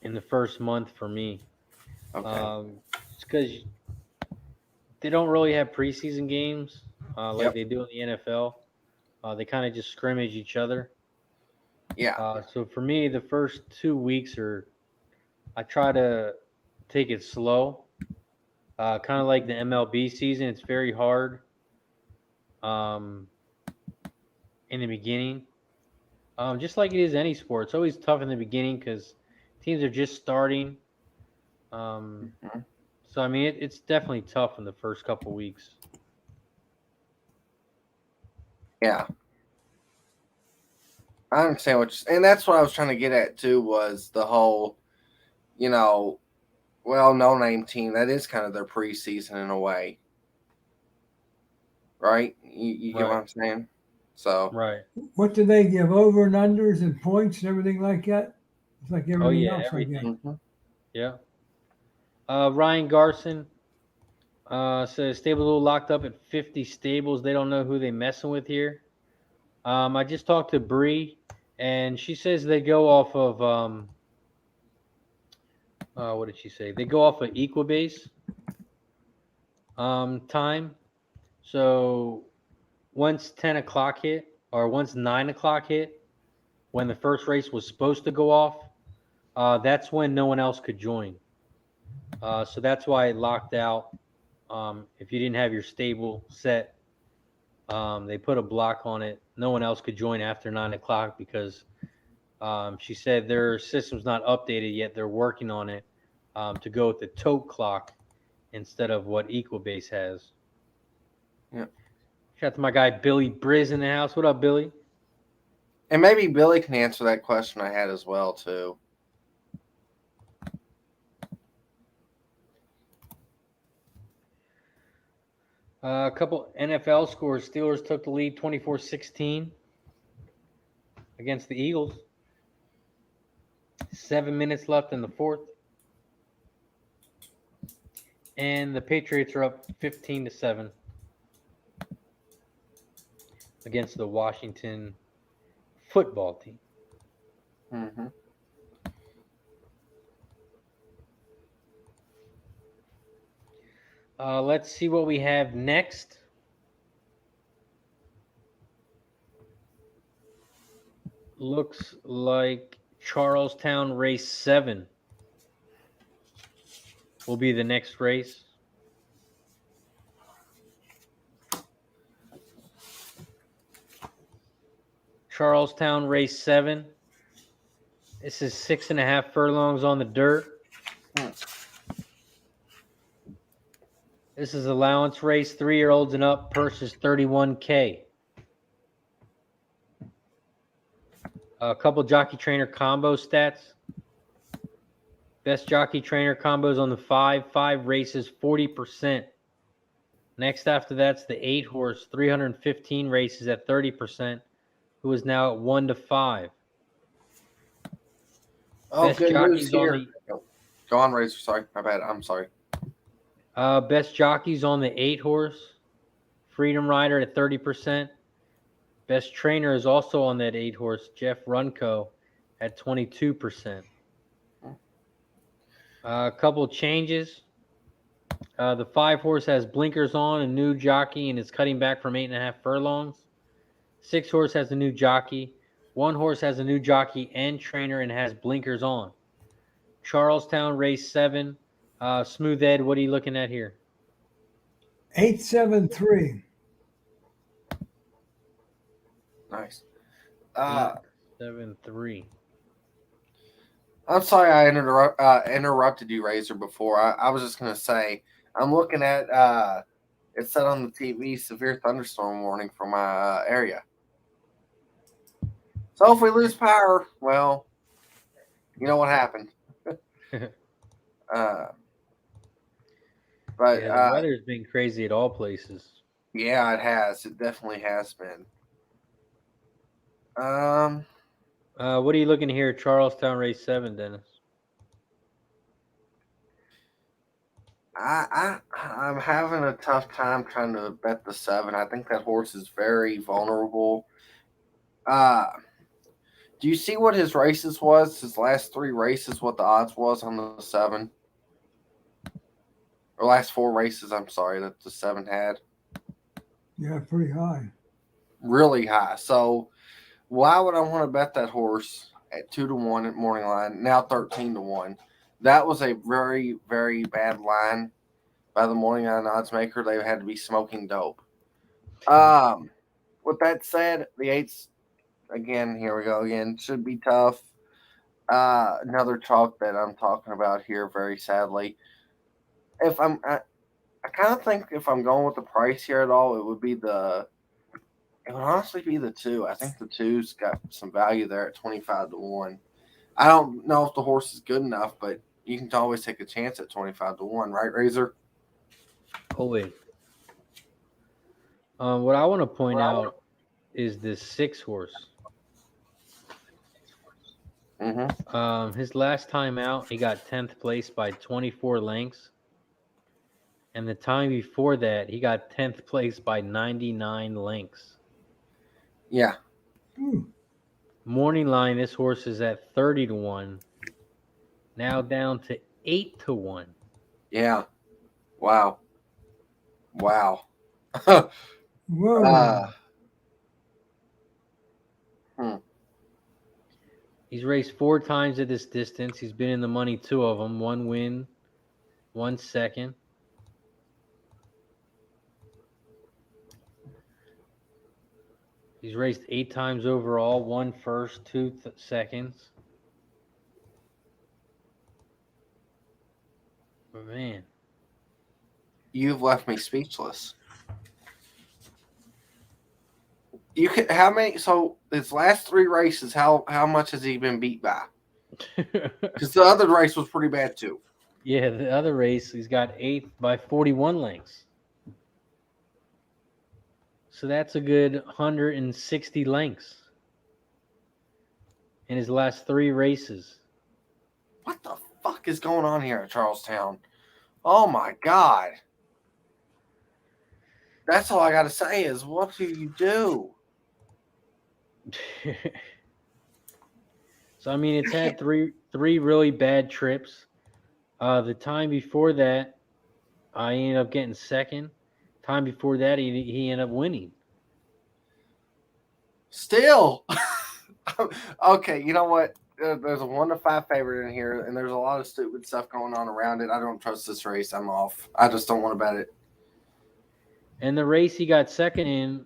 the first month for me. Okay. It's because they don't really have preseason games like they do in the NFL. They kind of just scrimmage each other. Yeah. So for me, the first 2 weeks I try to take it slow. Kind of like the MLB season. It's very hard in the beginning. Just like it is any sport. It's always tough in the beginning because teams are just starting. So, I mean, it's definitely tough in the first couple weeks. Yeah. I understand and that's what I was trying to get at too, was the whole, no name team. That is kind of their preseason in a way. Right? You get what I'm saying? So. Right. What do they give? Over and unders and points and everything like that? It's like everything else, everything. I guess. Mm-hmm. Yeah. Ryan Garson says Stableduel locked up at 50 stables. They don't know who they messing with here. I just talked to Bri, and she says they go off of what did she say? They go off of Equibase time. So once 10 o'clock hit, or once 9 o'clock hit, when the first race was supposed to go off, that's when no one else could join. So that's why it locked out. If you didn't have your stable set, they put a block on it. No one else could join after 9 o'clock because she said their system's not updated yet. They're working on it to go with the tote clock instead of what Equibase has. Yeah. Shout out to my guy Billy Briz in the house. What up, Billy? And maybe Billy can answer that question I had as well, too. A couple NFL scores. Steelers took the lead 24-16 against the Eagles. 7 minutes left in the fourth. And the Patriots are up 15-7 against the Washington football team. Mm-hmm. Let's see what we have next. Looks like Charlestown race 7 will be the next race. Charlestown race 7. This is 6.5 furlongs on the dirt. This is allowance race, 3-year-olds and up. Purse is $31K. A couple jockey trainer combo stats. Best jockey trainer combos on the 5 races, 40%. Next after that's the 8 horse, 315 races at 30%, who is now at 1 to 5. Oh, Best good news jockeys here. on Go on, Razor. Sorry, my bad. I'm sorry. Best jockeys on the 8 horse, Freedom Rider at 30%. Best trainer is also on that 8 horse, Jeff Runco, at 22%. A couple changes. The 5 horse has blinkers on, a new jockey, and is cutting back from 8.5 furlongs. 6 horse has a new jockey. 1 horse has a new jockey and trainer and has blinkers on. Charlestown race 7. Smooth Ed, what are you looking at here? 873. Nice. 873. I'm sorry I interrupted you, Razor, before. I was just going to say, I'm looking at, it said on the TV, severe thunderstorm warning for my area. So if we lose power, well, you know what happened. But Yeah, the weather's been crazy at all places. yeah, it has. It definitely has been. What are you looking here, Charlestown race 7, Dennis? I'm having a tough time trying to bet the 7. I think that horse is very vulnerable. Do you see what his races was? His last 3 races, what the odds was on the 7? Or last 4 races, I'm sorry, that the 7 had. Yeah, pretty high. Really high. So why would I want to bet that horse at 2 to 1 at morning line, now 13 to 1? That was a very, very bad line by the morning line odds maker. They had to be smoking dope. With that said, the 8s, again, here we go again, should be tough. Another chalk that I'm talking about here, very sadly. I kind of think if I'm going with the price here at all, it would honestly be the 2. I think the 2's got some value there at 25 to 1. I don't know if the horse is good enough, but you can always take a chance at 25 to 1, right, Razor? Always. What I want to point out is this 6 horse. Mm-hmm. His last time out, he got 10th place by 24 lengths. And the time before that, he got 10th place by 99 lengths. Yeah. Morning line, this horse is at 30 to 1. Now down to 8 to 1. Yeah. Wow. Whoa. He's raced 4 times at this distance. He's been in the money 2 of them. 1 win, 1 second. He's raced 8 times overall. 1 first, 2 seconds. But man, You've left me speechless. You can how many? So his last 3 races, how much has he been beat by? Because the other race was pretty bad too. yeah, the other race, he's got 8th by 41 lengths. So that's a good 160 lengths in his last 3 races. What the fuck is going on here at Charlestown? Oh my God. That's all I got to say is, what do you do? So, I mean, it's had three really bad trips. The time before that, I ended up getting second. Time before that, he ended up winning. Still. Okay, you know what? There's a 1 to 5 favorite in here, and there's a lot of stupid stuff going on around it. I don't trust this race. I'm off. I just don't want to bet it. And the race he got second in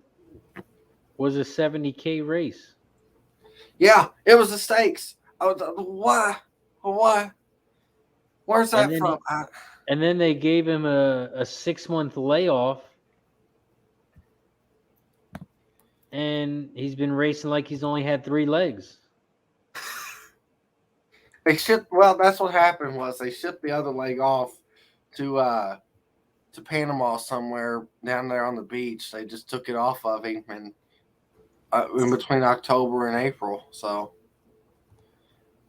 was a $70K race. Yeah, it was the stakes. I was why? Why? Where's And that then from? and then they gave him a 6-month layoff, and he's been racing like he's only had 3 legs. They shipped. Well, that's what happened. Was they shipped the other leg off to Panama somewhere down there on the beach. They just took it off of him and in between October and April. So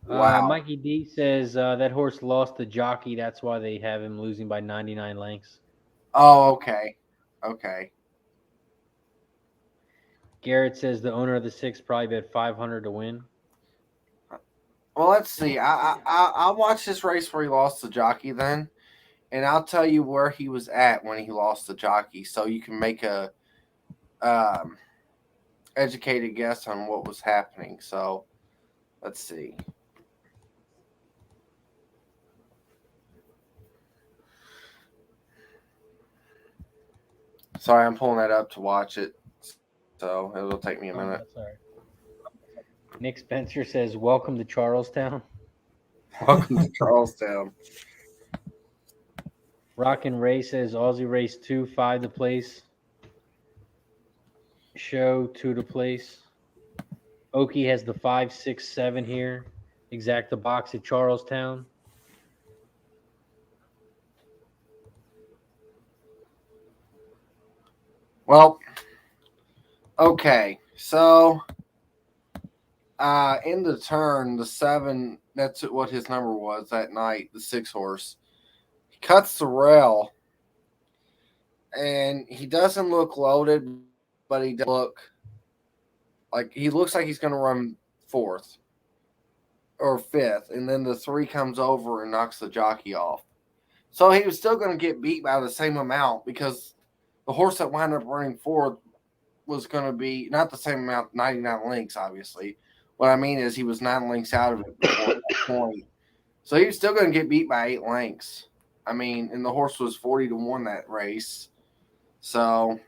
wow. Mikey D says that horse lost the jockey. That's why they have him losing by 99 lengths. Oh, okay. Okay. Garrett says the owner of the 6 probably bet 500 to win. Well, let's see. I'll watch this race where he lost the jockey then, and I'll tell you where he was at when he lost the jockey, so you can make a educated guess on what was happening. So let's see. Sorry, I'm pulling that up to watch it, so it'll take me a minute. That's all right. Nick Spencer says, "Welcome to Charlestown." Welcome to Charlestown. Rockin' Ray says, "Aussie race 2, 5 to place. Show 2 to place." Okie has the 5, 6, 7 here. Exact the box at Charlestown. Well, okay, so in the turn, the 7, that's what his number was that night, the 6 horse. He cuts the rail, and he doesn't look loaded, but he does look like he looks like he's going to run 4th or 5th, and then the 3 comes over and knocks the jockey off. So he was still going to get beat by the same amount because the horse that wound up running 4th was going to be not the same amount, 99 lengths, obviously. What I mean is he was 9 lengths out of it before that point. So he was still going to get beat by 8 lengths. I mean, and the horse was 40 to 1 that race. So,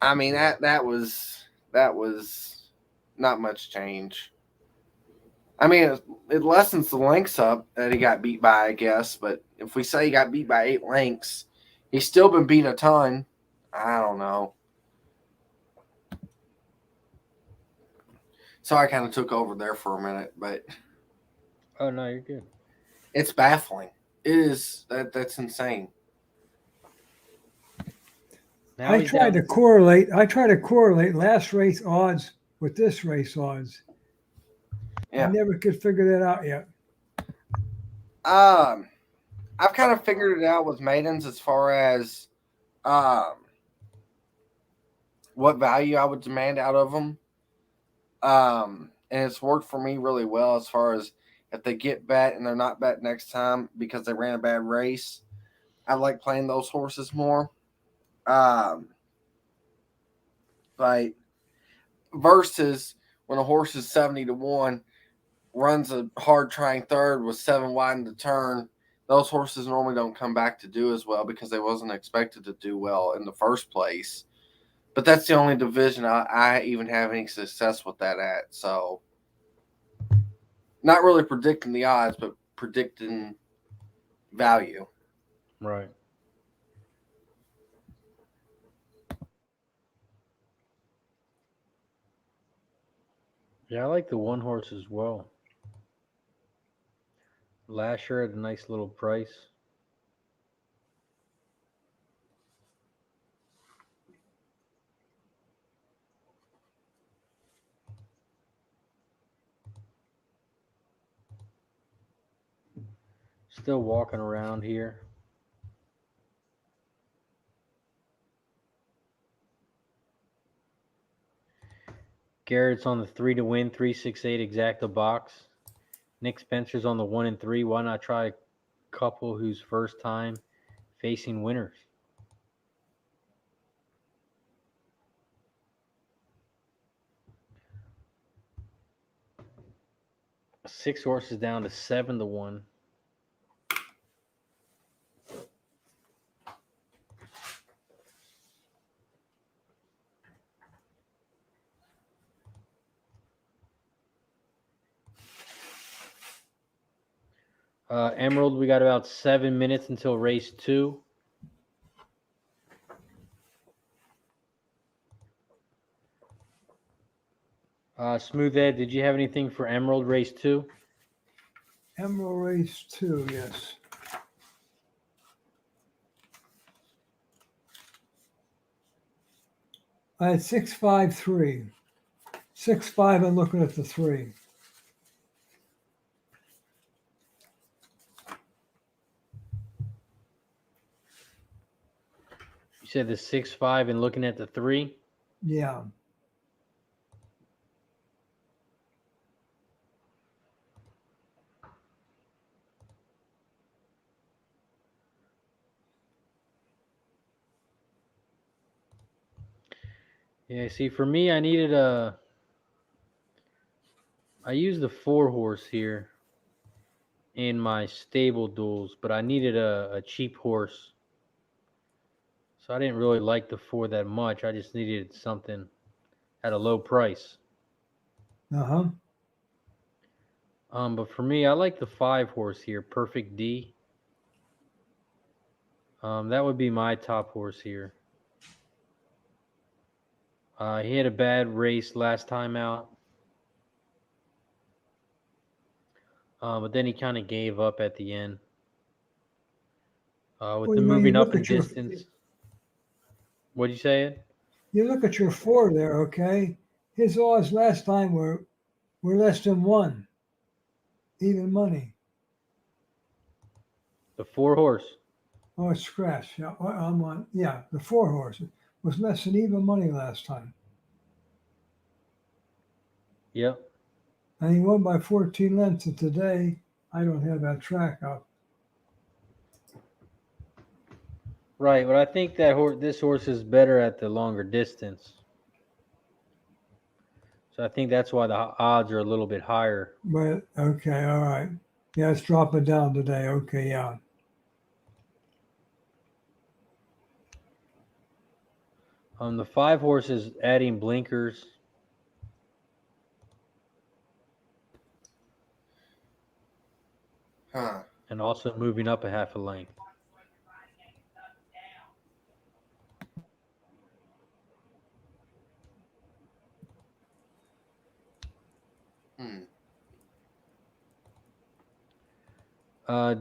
I mean, that was not much change. I mean, it lessens the lengths up that he got beat by, I guess. But if we say he got beat by 8 lengths, he's still been beat a ton. I don't know. So I kind of took over there for a minute, but Oh no, you're good. it's baffling. It is that's insane. Now I he's tried down to correlate. I tried to correlate last race odds with this race odds. Yeah. I never could figure that out yet. I've kind of figured it out with maidens as far as what value I would demand out of them. And it's worked for me really well as far as if they get bet and they're not bet next time because they ran a bad race. I like playing those horses more. But versus when a horse is 70 to 1, runs a hard trying 3rd with 7 wide in the turn, those horses normally don't come back to do as well because they wasn't expected to do well in the first place. But that's the only division I even have any success with that at. So not really predicting the odds, but predicting value. right. Yeah, I like the 1 horse as well. Lasher at a nice little price. Still walking around here. Garrett's on the 3 to win, 368 exacta box. Nick Spencer's on the 1 and 3. Why not try a couple whose first time facing winners? Six horses down to 7 to 1. Emerald, we got about 7 minutes until race 2. Smooth Ed, did you have anything for Emerald race 2? Emerald race 2, yes. I had 653. 6-5 and looking at the 3. You said the 6-5 and looking at the 3? Yeah. Yeah, see, for me, I used the 4 horse here in my stable duels, but I needed a cheap horse. So I didn't really like the 4 that much. I just needed something at a low price. Uh-huh. But for me, I like the 5 horse here, Perfect D. That would be my top horse here. He had a bad race last time out. But then he kind of gave up at the end. With Well, the you moving up look in at your distance. What'd you say, Ed? you look at your 4 there, okay? His odds last time were less than 1. Even money. The 4 horse. Oh, it's scratch. Yeah, I'm on. Yeah, the 4 horse was less than even money last time. Yep. And he won by 14 lengths. And today, I don't have that track up. Right, but I think that this horse is better at the longer distance. So I think that's why the odds are a little bit higher. But okay, all right. Yeah, it's dropping down today. Okay, yeah. The 5 horse is adding blinkers. Huh. And also moving up a half a length.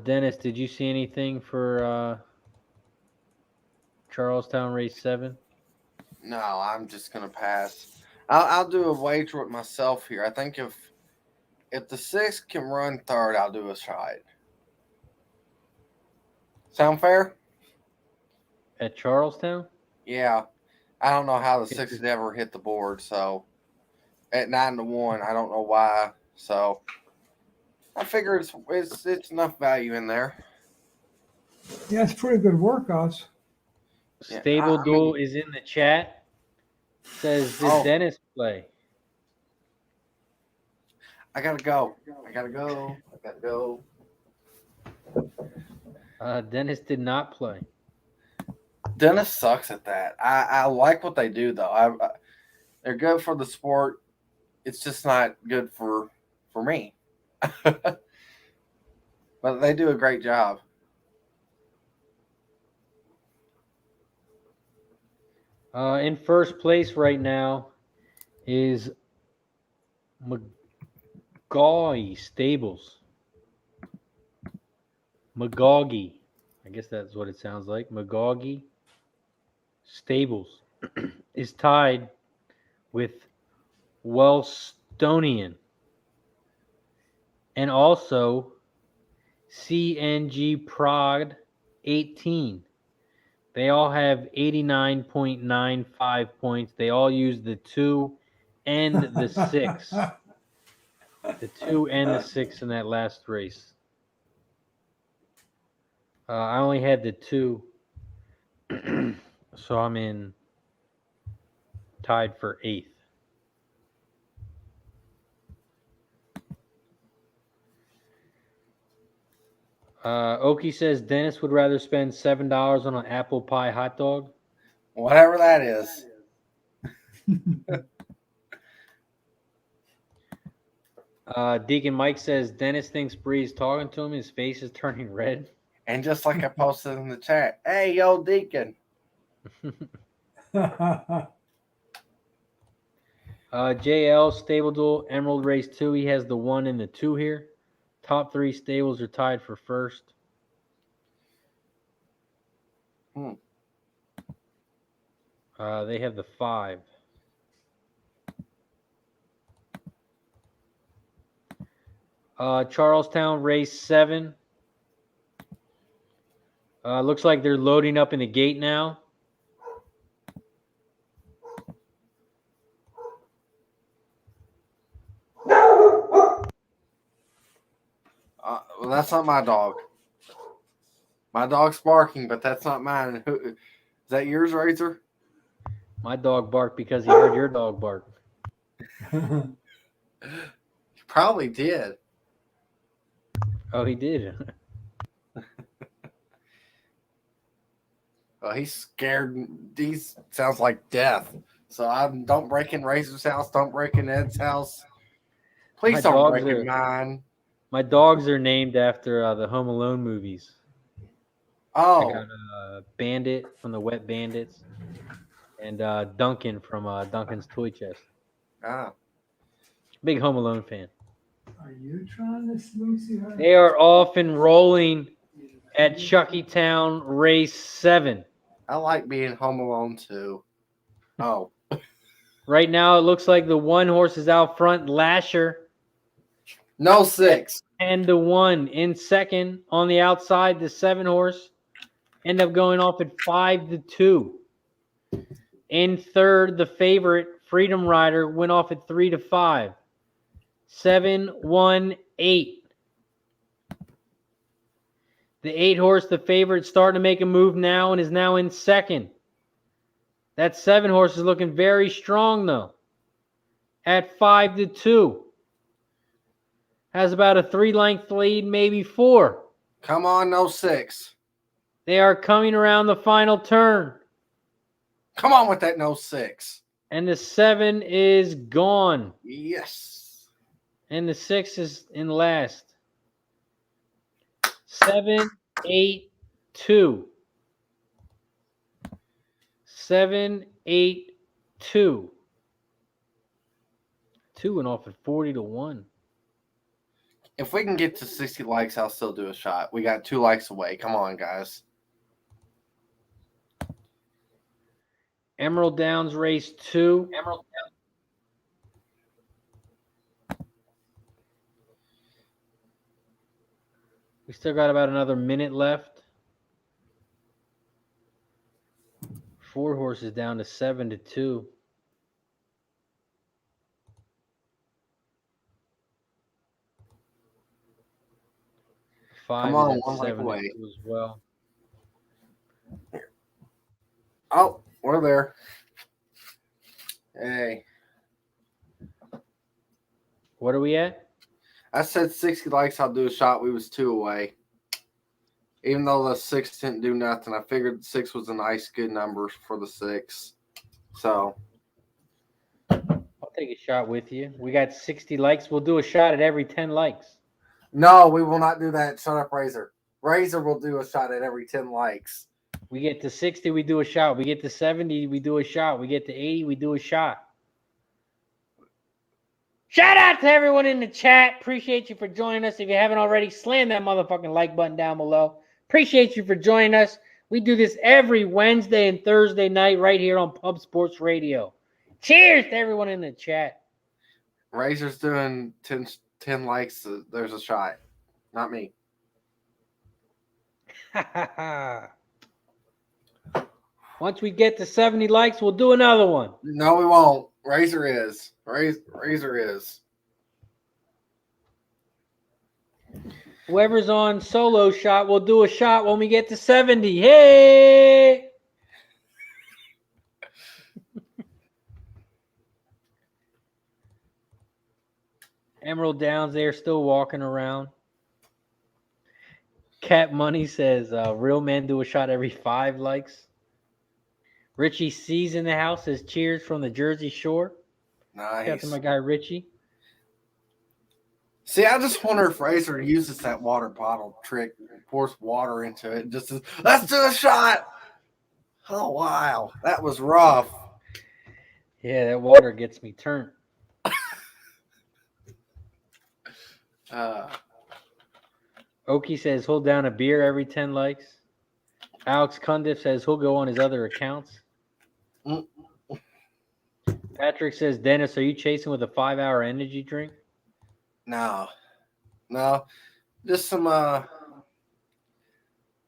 Dennis, did you see anything for Charlestown race 7? No, I'm just gonna pass. I'll do a wager with myself here. I think if the 6 can run third, I'll do a side. Sound fair? At Charlestown? Yeah. I don't know how the 6 has ever hit the board, so at 9-1, I don't know why. So I figure it's enough value in there. Yeah, it's pretty good workouts. Yeah, Stableduel is in the chat. Says, did Dennis play? I gotta go. Dennis did not play. Dennis sucks at that. I like what they do though. They're good for the sport. It's just not good for me. But they do a great job. In first place right now is McGawey Stables. McGawgy. I guess that's what it sounds like. McGawgy Stables is tied with Wellstonian and also CNG Prod 18. They all have 89.95 points. They all use the 2 and the 6. The 2 and the 6 in that last race. I only had the 2. So I'm tied for 8th. Oki says Dennis would rather spend $7 on an apple pie hot dog. Whatever that is. Deacon Mike says Dennis thinks Bree is talking to him. His face is turning red. And just like I posted in the chat, hey, yo, Deacon. JL Stableduel Emerald Race 2. He has the 1 and the 2 here. Top 3 stables are tied for first. They have the 5. Charlestown Race 7. Looks like they're loading up in the gate now. Well, that's not my dog. My dog's barking, but that's not mine. Is that yours, Razor? My dog barked because he heard your dog bark. He probably did. Oh, he did. Well, he's scared. These sounds like death. So don't break in Razor's house. Don't break in Ed's house. Please don't break in mine. My dogs are named after the Home Alone movies. Oh. I got Bandit from the Wet Bandits and Duncan from Duncan's Toy Chest. Ah. Big Home Alone fan. Are you trying to smoothie her? They are off and rolling at Chuckytown Race 7. I like being home alone too. Oh. Right now, it looks like the 1 horse is out front. Lasher. No 6. 10-1 in second. On the outside, the 7 horse end up going off at 5-2. In third, the favorite Freedom Rider went off at 3-5. 7-1-8. The 8 horse, the favorite, starting to make a move now and is now in second. That 7 horse is looking very strong though. At 5-2. Has about a 3-length lead, maybe 4. Come on, no 6. They are coming around the final turn. Come on with that no 6. And the 7 is gone. Yes. And the 6 is in last. 7-8-2. 7-8-2. 2 went off at 40-1. If we can get to 60 likes, I'll still do a shot. We got 2 likes away. Come on, guys. Emerald Downs Race 2. We still got about another minute left. 4 horses down to 7-2. Come on, 1 like away as well. Oh, we're there. Hey. What are we at? I said 60 likes, I'll do a shot. We was 2 away. Even though the 6 didn't do nothing, I figured 6 was a nice, good number for the 6. So. I'll take a shot with you. We got 60 likes. We'll do a shot at every 10 likes. No, we will not do that. Shut up, Razor. Razor will do a shot at every 10 likes. We get to 60, we do a shot. We get to 70, we do a shot. We get to 80, we do a shot. Shout out to everyone in the chat. Appreciate you for joining us. If you haven't already, slam that motherfucking like button down below. Appreciate you for joining us. We do this every Wednesday and Thursday night right here on Pub Sports Radio. Cheers to everyone in the chat. Razor's doing 10 likes. There's a shot. Not me. Once we get to 70 likes, we'll do another one. No, we won't. Razor is. Razor is. Whoever's on solo shot, we'll do a shot when we get to 70. Hey! Emerald Downs there still walking around. Cat Money says, real men do a shot every 5 likes. Richie C's in the house says, cheers from the Jersey Shore. Nice. Shout out to my guy Richie. See, I just wonder if Razor uses that water bottle trick, pours water into it, and just says, let's do a shot. Oh, wow. That was rough. Yeah, that water gets me turned. Oki says he'll down a beer every 10 likes. Alex Cundiff says he'll go on his other accounts. Mm. Patrick says, Dennis, are you chasing with a 5-hour energy drink? No. Just some,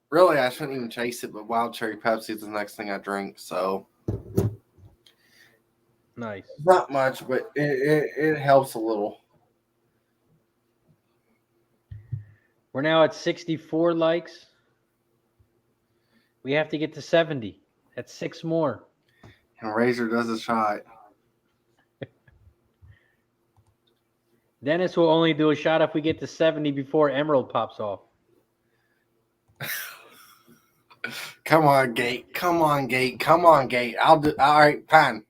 really, I shouldn't even chase it, but Wild Cherry Pepsi is the next thing I drink, so. Nice. Not much, but it helps a little. We're now at 64 likes. We have to get to 70. That's 6 more. And Razor does a shot. Dennis will only do a shot if we get to 70 before Emerald pops off. Come on, Gate. Come on, Gate. I'll do. All right, fine.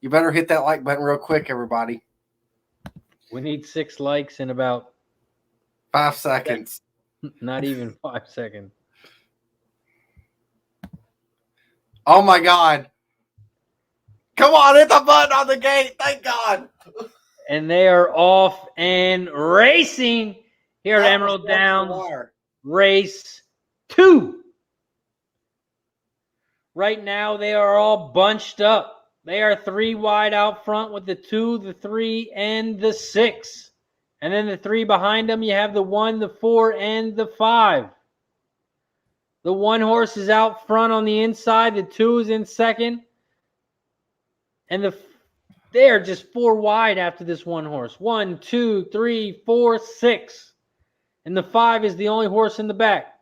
You better hit that like button real quick, everybody. We need 6 likes in about 5 seconds. not even 5 seconds. Oh my God! Come on, hit the button on the Gate. Thank God. And they are off and racing here at Emerald Downs. Race 2. Right now, they are all bunched up. They are 3 wide out front with the 2, the 3, and the 6. And then the 3 behind them, you have the 1, the 4, and the 5. The 1 horse is out front on the inside. The 2 is in second. And they are just 4 wide after this 1 horse. 1, 2, 3, 4, 6. And the 5 is the only horse in the back.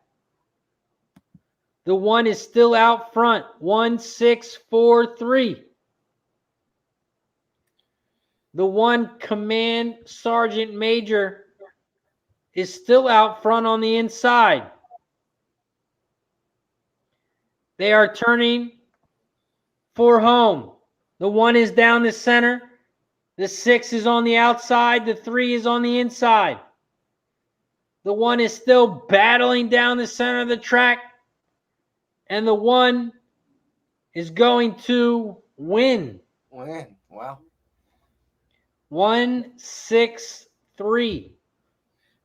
The 1 is still out front. 1, 6, 4, 3. The 1 Command Sergeant Major is still out front on the inside. They are turning for home. The 1 is down the center. The 6 is on the outside. The 3 is on the inside. The 1 is still battling down the center of the track. And the 1 is going to win. Wow. 1, 6, 3.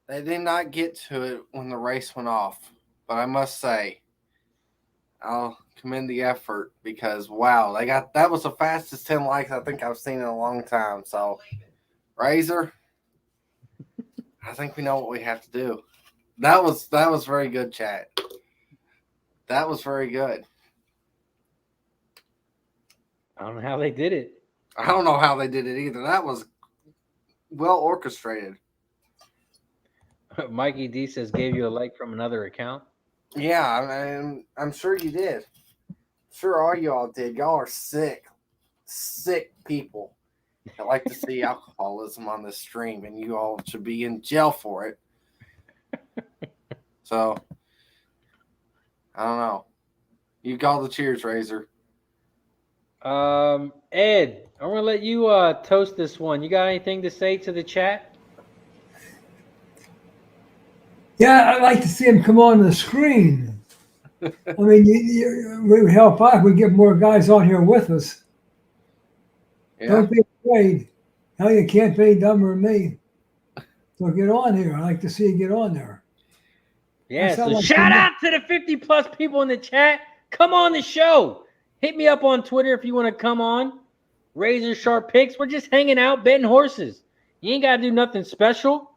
They did not get to it when the race went off, but I must say, I'll commend the effort because wow, that was the fastest 10 likes I think I've seen in a long time. So, Razor, I think we know what we have to do. That was very good, chat. That was very good. I don't know how they did it. I don't know how they did it either. That was well orchestrated. Mikey D says gave you a like from another account. Yeah, I'm sure you did. Sure, all y'all did. Y'all are sick people. I like to see alcoholism on this stream, and you all should be in jail for it. So, I don't know. You call the cheers, Razor. Ed, I'm gonna let you toast this one. You got anything to say to the chat? Yeah, I'd like to see him come on the screen. I mean, we would help out if we get more guys on here with us. Yeah. Don't be afraid. Hell, you can't be dumber than me. So get on here. I'd like to see you get on there. Yeah, so shout out to the 50+ people in the chat. Come on the show. Hit me up on Twitter if you want to come on. Razor Sharp Picks. We're just hanging out, betting horses. You ain't got to do nothing special.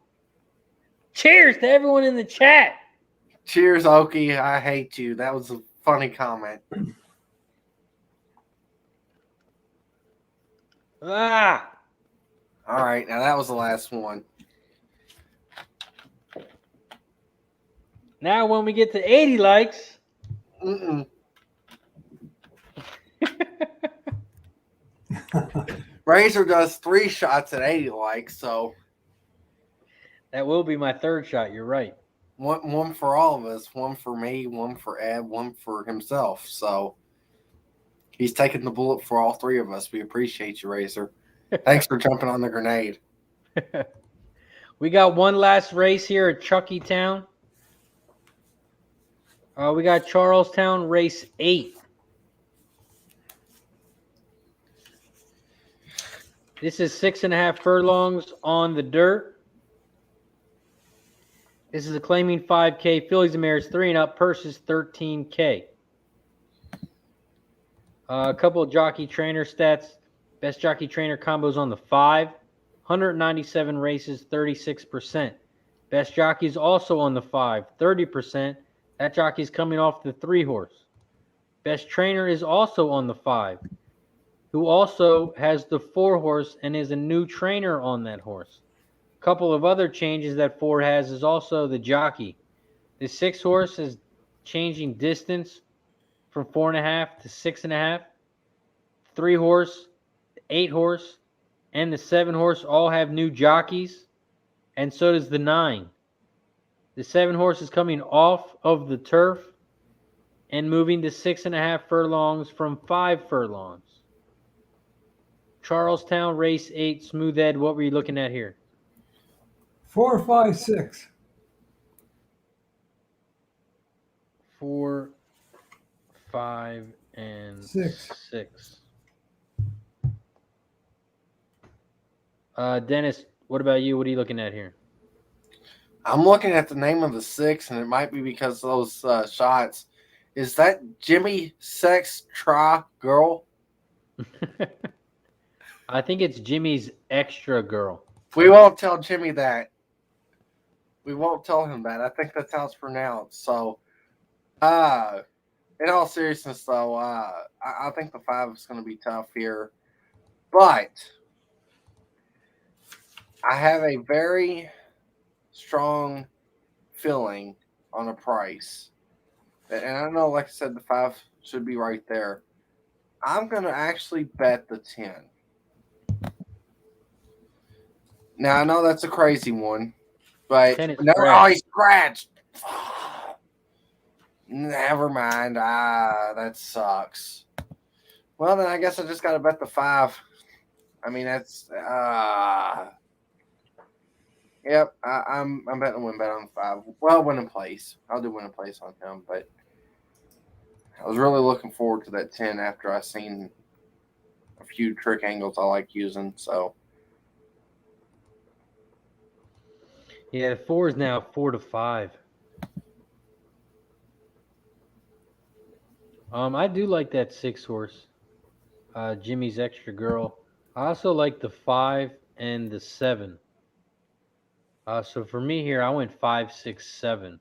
Cheers to everyone in the chat. Cheers, Oki. I hate you. That was a funny comment. All right, now that was the last one. Now when we get to 80 likes. Razor does 3 shots at 80 likes, so. That will be my 3rd shot. You're right. One for all of us. One for me, one for Ed, one for himself. So he's taking the bullet for all 3 of us. We appreciate you, Razor. Thanks for jumping on the grenade. We got one last race here at Chuckytown. We got Charlestown, race 8. This is 6.5 furlongs on the dirt. This is a claiming 5K. Fillies and mares 3 and up. Purse is $13K. A couple of jockey trainer stats. Best jockey trainer combos on the 5. 197 races, 36%. Best jockey's also on the 5, 30%. That jockey's coming off the 3 horse. Best trainer is also on the 5, who also has the 4 horse and is a new trainer on that horse. A couple of other changes that 4 has is also the jockey. The 6 horse is changing distance from 4.5 to 6.5. 3 horse, 8 horse, and the 7 horse all have new jockeys, and so does the 9. The 7 horse is coming off of the turf and moving to 6.5 furlongs from 5 furlongs. Charlestown, race 8, Smooth Ed, what were you looking at here? 4, 5, 6. 4, 5, and 6. Dennis, what about you? What are you looking at here? I'm looking at the name of the 6, and it might be because of those shots. Is that Jimmy Sex Try Girl? I think it's Jimmy's Extra Girl. We won't tell Jimmy that. We won't tell him that. I think that's how it's pronounced. So, in all seriousness, though, I think the 5 is going to be tough here. But I have a very strong feeling on a price. And I know, like I said, the 5 should be right there. I'm going to actually bet the 10. Now, I know that's a crazy one, but no, oh, he scratched. Never mind. That sucks. Well, then I guess I just got to bet the 5. I mean, that's yep. I'm betting a win bet on the 5. Well, win in place. I'll do win in place on him, but I was really looking forward to that 10 after I seen a few trick angles I like using. So yeah, 4 is now 4 to 5. I do like that 6 horse, Jimmy's Extra Girl. I also like the 5 and the 7. So for me here, I went 5, 6, 7.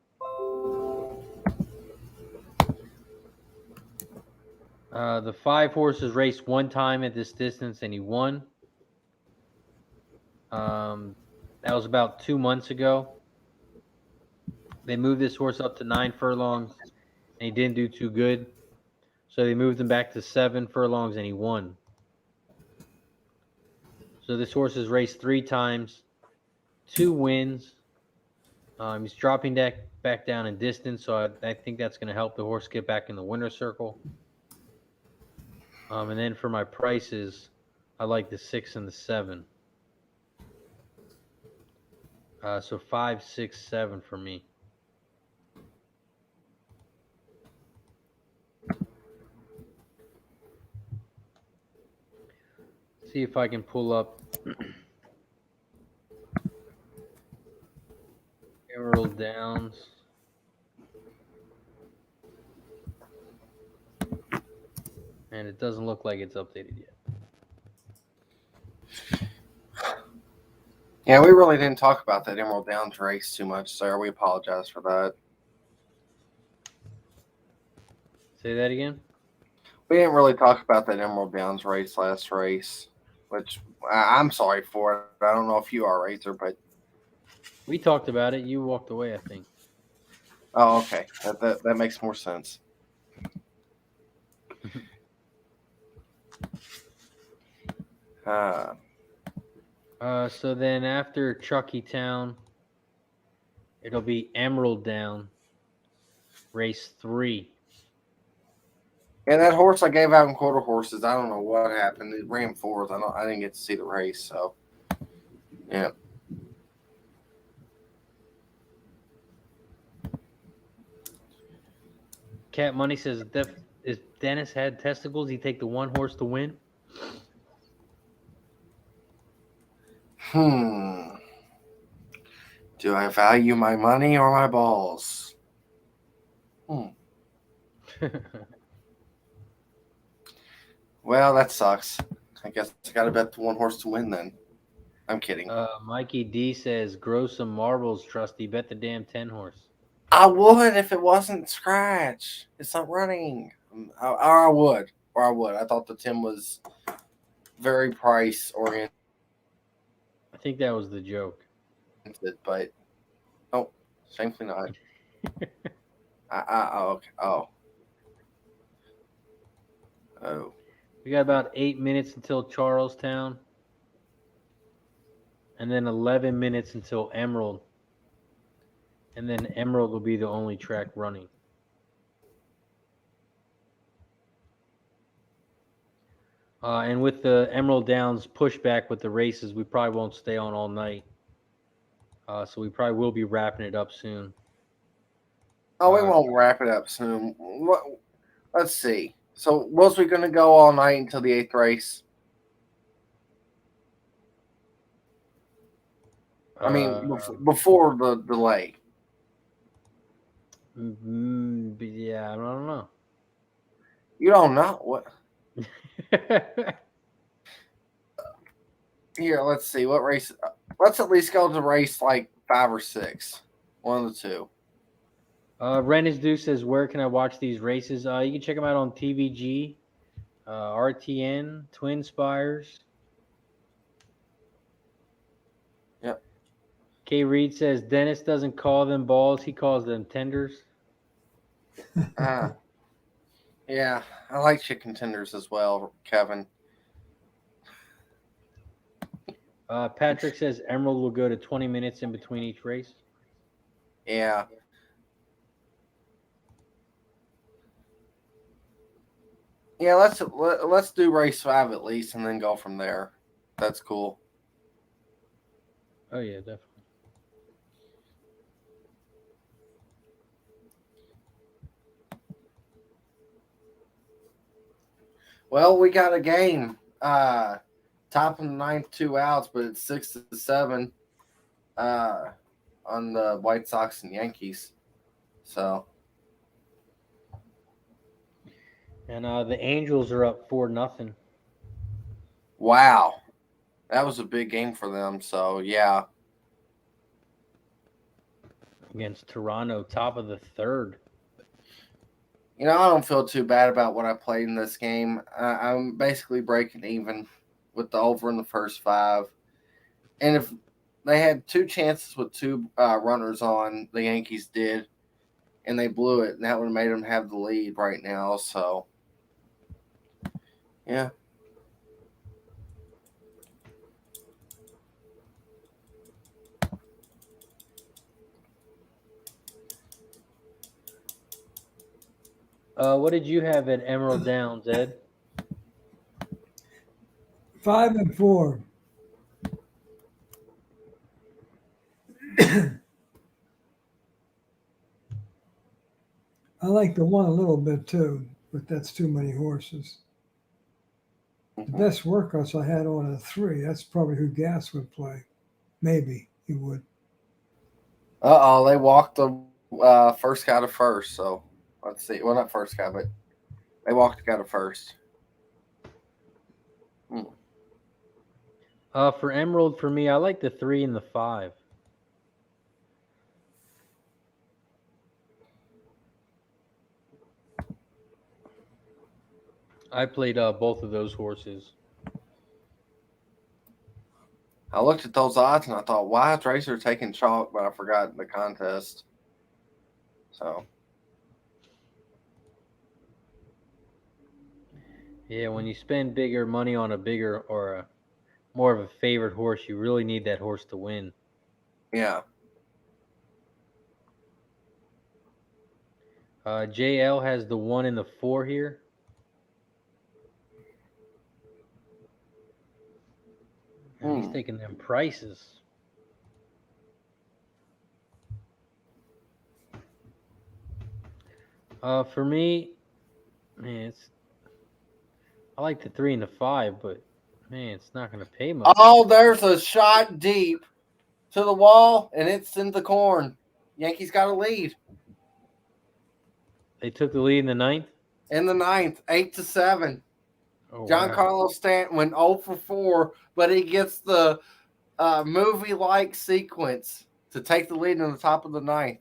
The 5 horse has raced 1 time at this distance, and he won. That was about 2 months ago. They moved this horse up to 9 furlongs, and he didn't do too good. So they moved him back to 7 furlongs, and he won. So this horse has raced 3 times, 2 wins. He's dropping back down in distance, so I think that's going to help the horse get back in the winner's circle. And then for my prices, I like the 6 and the 7. So 5, 6, 7 for me. See if I can pull up Emerald Downs. And it doesn't look like it's updated yet. yeah, we really didn't talk about that Emerald Downs race too much, sir. We apologize for that. Say that again? We didn't really talk about that Emerald Downs race last race, which I'm sorry for it. I don't know if you are, Razor, but We talked about it. You walked away, I think. oh, okay. That makes more sense. So then after Chuckytown, it'll be Emerald Down, race 3. And that horse I gave out in quarter horses, I don't know what happened. It ran 4th. I didn't get to see the race, so yeah. Cat Money says, if Dennis had testicles, he'd take the one horse to win. Do I value my money or my balls? Well, that sucks. I guess I got to bet the one horse to win then. I'm kidding. Mikey D says, grow some marbles, Trusty. Bet the damn 10 horse. I would if it wasn't scratch. It's not running. I would. I thought the 10 was very price oriented, I think that was the joke. but oh, shamefully not. Okay. Oh. We got about 8 minutes until Charlestown. And then 11 minutes until Emerald. And then Emerald will be the only track running. And with the Emerald Downs pushback with the races, we probably won't stay on all night. So we probably will be wrapping it up soon. Oh, we won't wrap it up soon. Let's see. So was we going to go all night until the 8th race? I mean, before the delay. Yeah, I don't know. You don't know what? Here, let's see what race. Let's at least go to race like 5 or 6. One of the two. Rennis Deuce says, "Where can I watch these races?" You can check them out on TVG, RTN, Twin Spires. Yep. K. Reed says, "Dennis doesn't call them balls; he calls them tenders." Yeah, I like chicken tenders as well, Kevin. Patrick says Emerald will go to 20 minutes in between each race. Yeah. Yeah, let's do race 5 at least, and then go from there. That's cool. Oh yeah, definitely. Well, we got a game. Top of the 9th, 2 outs, but it's 6-7 on the White Sox and Yankees. So. And the Angels are up 4-0. Wow. That was a big game for them. So, yeah. Against Toronto, top of the 3rd. You know, I don't feel too bad about what I played in this game. I'm basically breaking even with the over in the first 5. And if they had 2 chances with 2 runners on, the Yankees did, and they blew it, and that would have made them have the lead right now. So, yeah. What did you have at Emerald Downs, Ed? 5 and 4. I like the 1 a little bit too, but that's too many horses. The best workouts I had on a 3. That's probably who Gas would play. Maybe he would. They walked the first guy to first. So let's see. Well, not first guy, but they walked the guy to first. For Emerald, for me, I like the 3 and the 5. I played both of those horses. I looked at those odds and I thought, why is Racer taking chalk? But I forgot the contest. So. Yeah, when you spend bigger money on a bigger or a more of a favorite horse, you really need that horse to win. Yeah. JL has the 1 and the 4 here. And he's taking them prices. For me, man, I like the 3 and the 5, but man, it's not going to pay much. Oh, there's a shot deep to the wall, and it's in the corn. Yankees got a lead They took the lead in the 9th. in the 9th, 8-7. Oh, wow. Giancarlo Stanton went 0 for 4, but he gets the movie-like sequence to take the lead in the top of the 9th.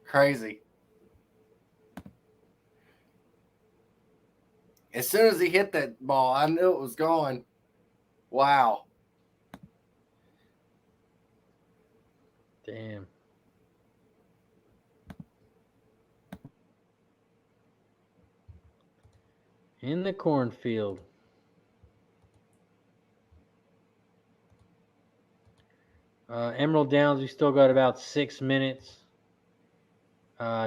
Crazy. As soon as he hit that ball, I knew it was going. Wow. Damn. In the cornfield. Emerald Downs, we still got about 6 minutes.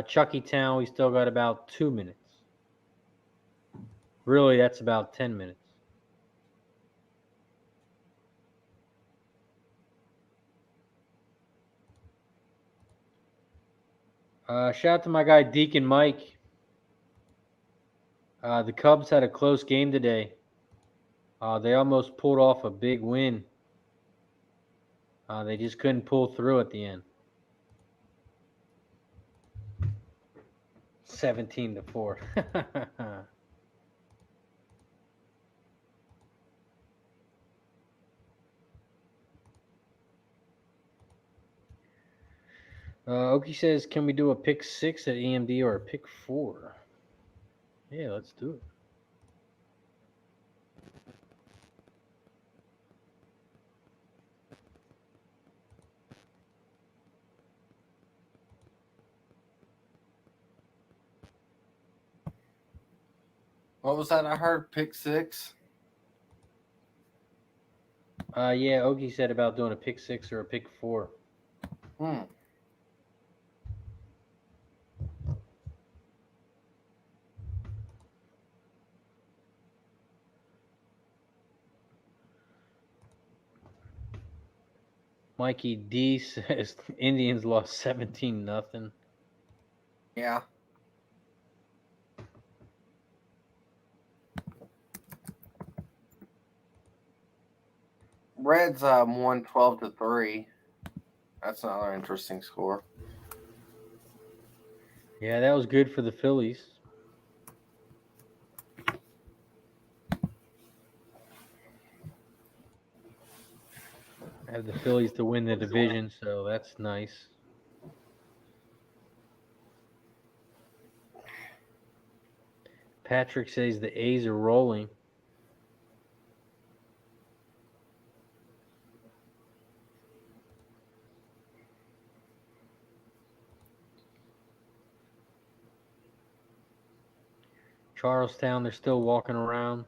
Chucky Town, we still got about 2 minutes. Really, that's about 10 minutes. Shout out to my guy Deacon Mike. The Cubs had a close game today. They almost pulled off a big win. They just couldn't pull through at the end. 17-4. Okie says, can we do a pick 6 at EMD or a pick 4? Yeah, let's do it. What was that I heard? Pick 6? Yeah, Okie said about doing a pick 6 or a pick 4. Mikey D says Indians lost 17-0. Yeah. Reds won 12-3. That's another interesting score. Yeah, that was good for the Phillies. I have the Phillies to win the division, so that's nice. Patrick says the A's are rolling. Charlestown, they're still walking around.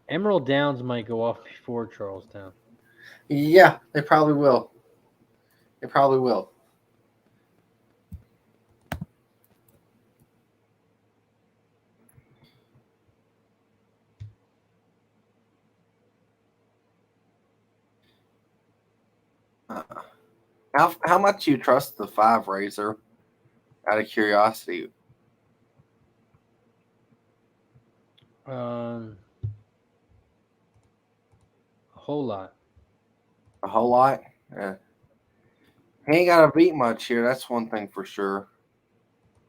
Emerald Downs might go off before Charlestown. Yeah, they probably will. They probably will. How much you trust the 5 Razor? Out of curiosity. A whole lot. A whole lot? Yeah. He ain't got to beat much here. That's one thing for sure.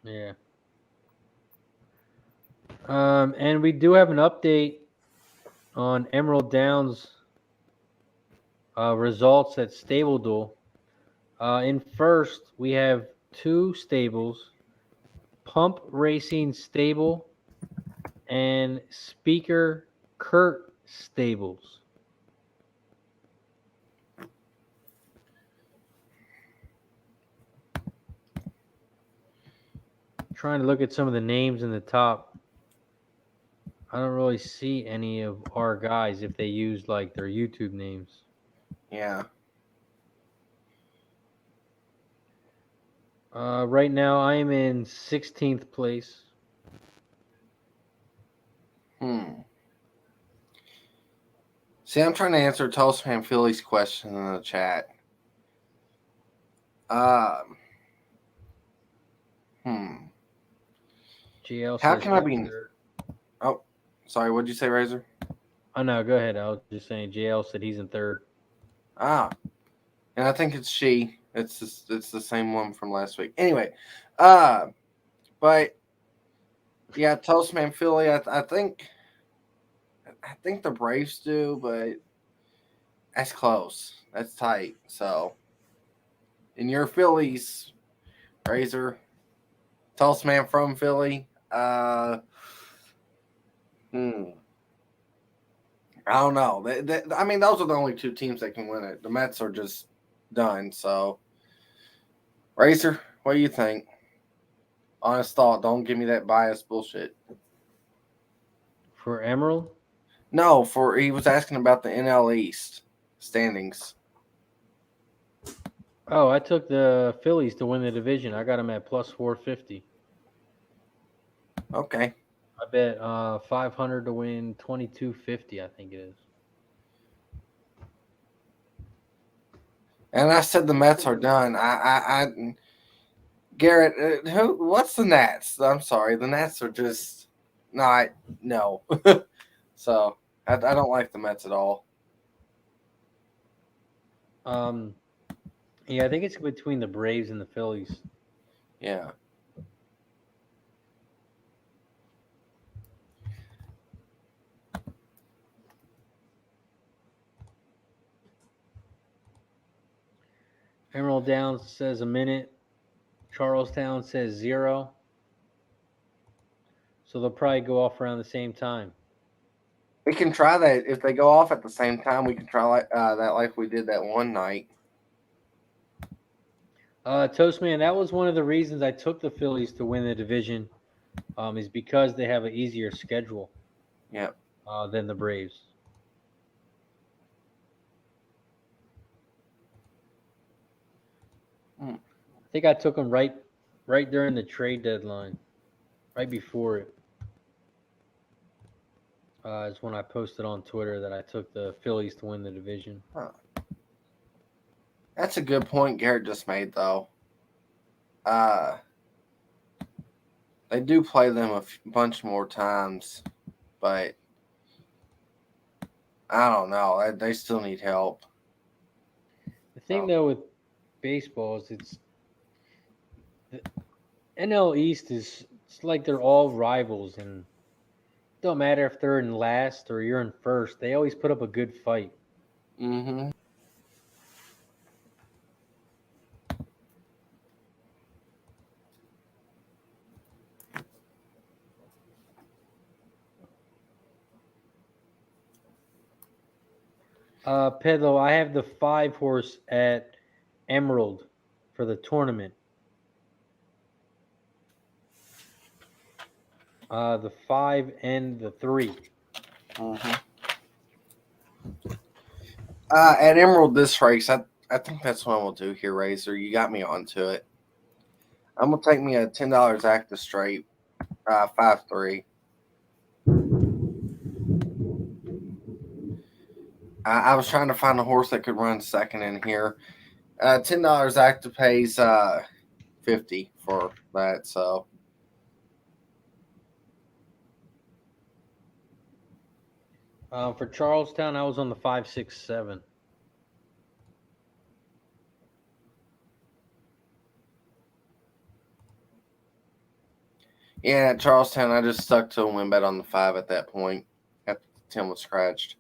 Yeah. And we do have an update on Emerald Downs results at Stableduel. In first, we have 2 stables, Pump Racing Stable and Speaker Kurt Stables. Trying to look at some of the names in the top. I don't really see any of our guys if they use like their YouTube names. Yeah. Right now, I am in 16th place. See, I'm trying to answer Tulsa Philly's question in the chat. GL How says can I he's be? third. Oh, sorry. What'd you say, Razor? Oh no, go ahead. I was just saying JL said he's in third. And I think it's she. It's the same one from last week. Anyway, but yeah, Toastman Philly. I think the Braves do, but that's close. That's tight. So, in your Phillies, Razor, Toastman from Philly. I don't know. I mean, those are the only two teams that can win it. The Mets are just done. So, Razor, what do you think? Honest thought. Don't give me that biased bullshit. For Emerald? No, he was asking about the NL East standings. Oh, I took the Phillies to win the division. I got them at plus 450. Okay. I bet 500 to win 2250. I think it is. And I said the Mets are done. Garrett, what's the Nats? I'm sorry, the Nats are just not no. So I don't like the Mets at all. Yeah, I think it's between the Braves and the Phillies. Yeah. Emerald Downs says a minute. Charlestown says 0. So they'll probably go off around the same time. We can try that if they go off at the same time. We can try that like we did that one night. Toastman, that was one of the reasons I took the Phillies to win the division. Is because they have an easier schedule. Yeah. Than the Braves. I think I took them right during the trade deadline, right before it. Is when I posted on Twitter that I took the Phillies to win the division. Huh. That's a good point Garrett just made, though. They do play them a bunch more times, but I don't know. They still need help. The thing, though, with baseball is the NL East it's like they're all rivals, and it don't matter if they're in last or you're in first. They always put up a good fight. Mm-hmm. Pedro, I have the 5 horse at Emerald for the tournament. The 5 and the 3. Mm-hmm. At Emerald this race, I think that's what we'll do here, Razor. You got me onto it. I'm gonna take me a $10 active straight, 5-3. I was trying to find a horse that could run second in here. $10 active pays 50 for that. So For Charlestown, I was on the 5, 6, 7. yeah, at Charlestown, I just stuck to a win bet on the 5 at that point. After 10 was scratched.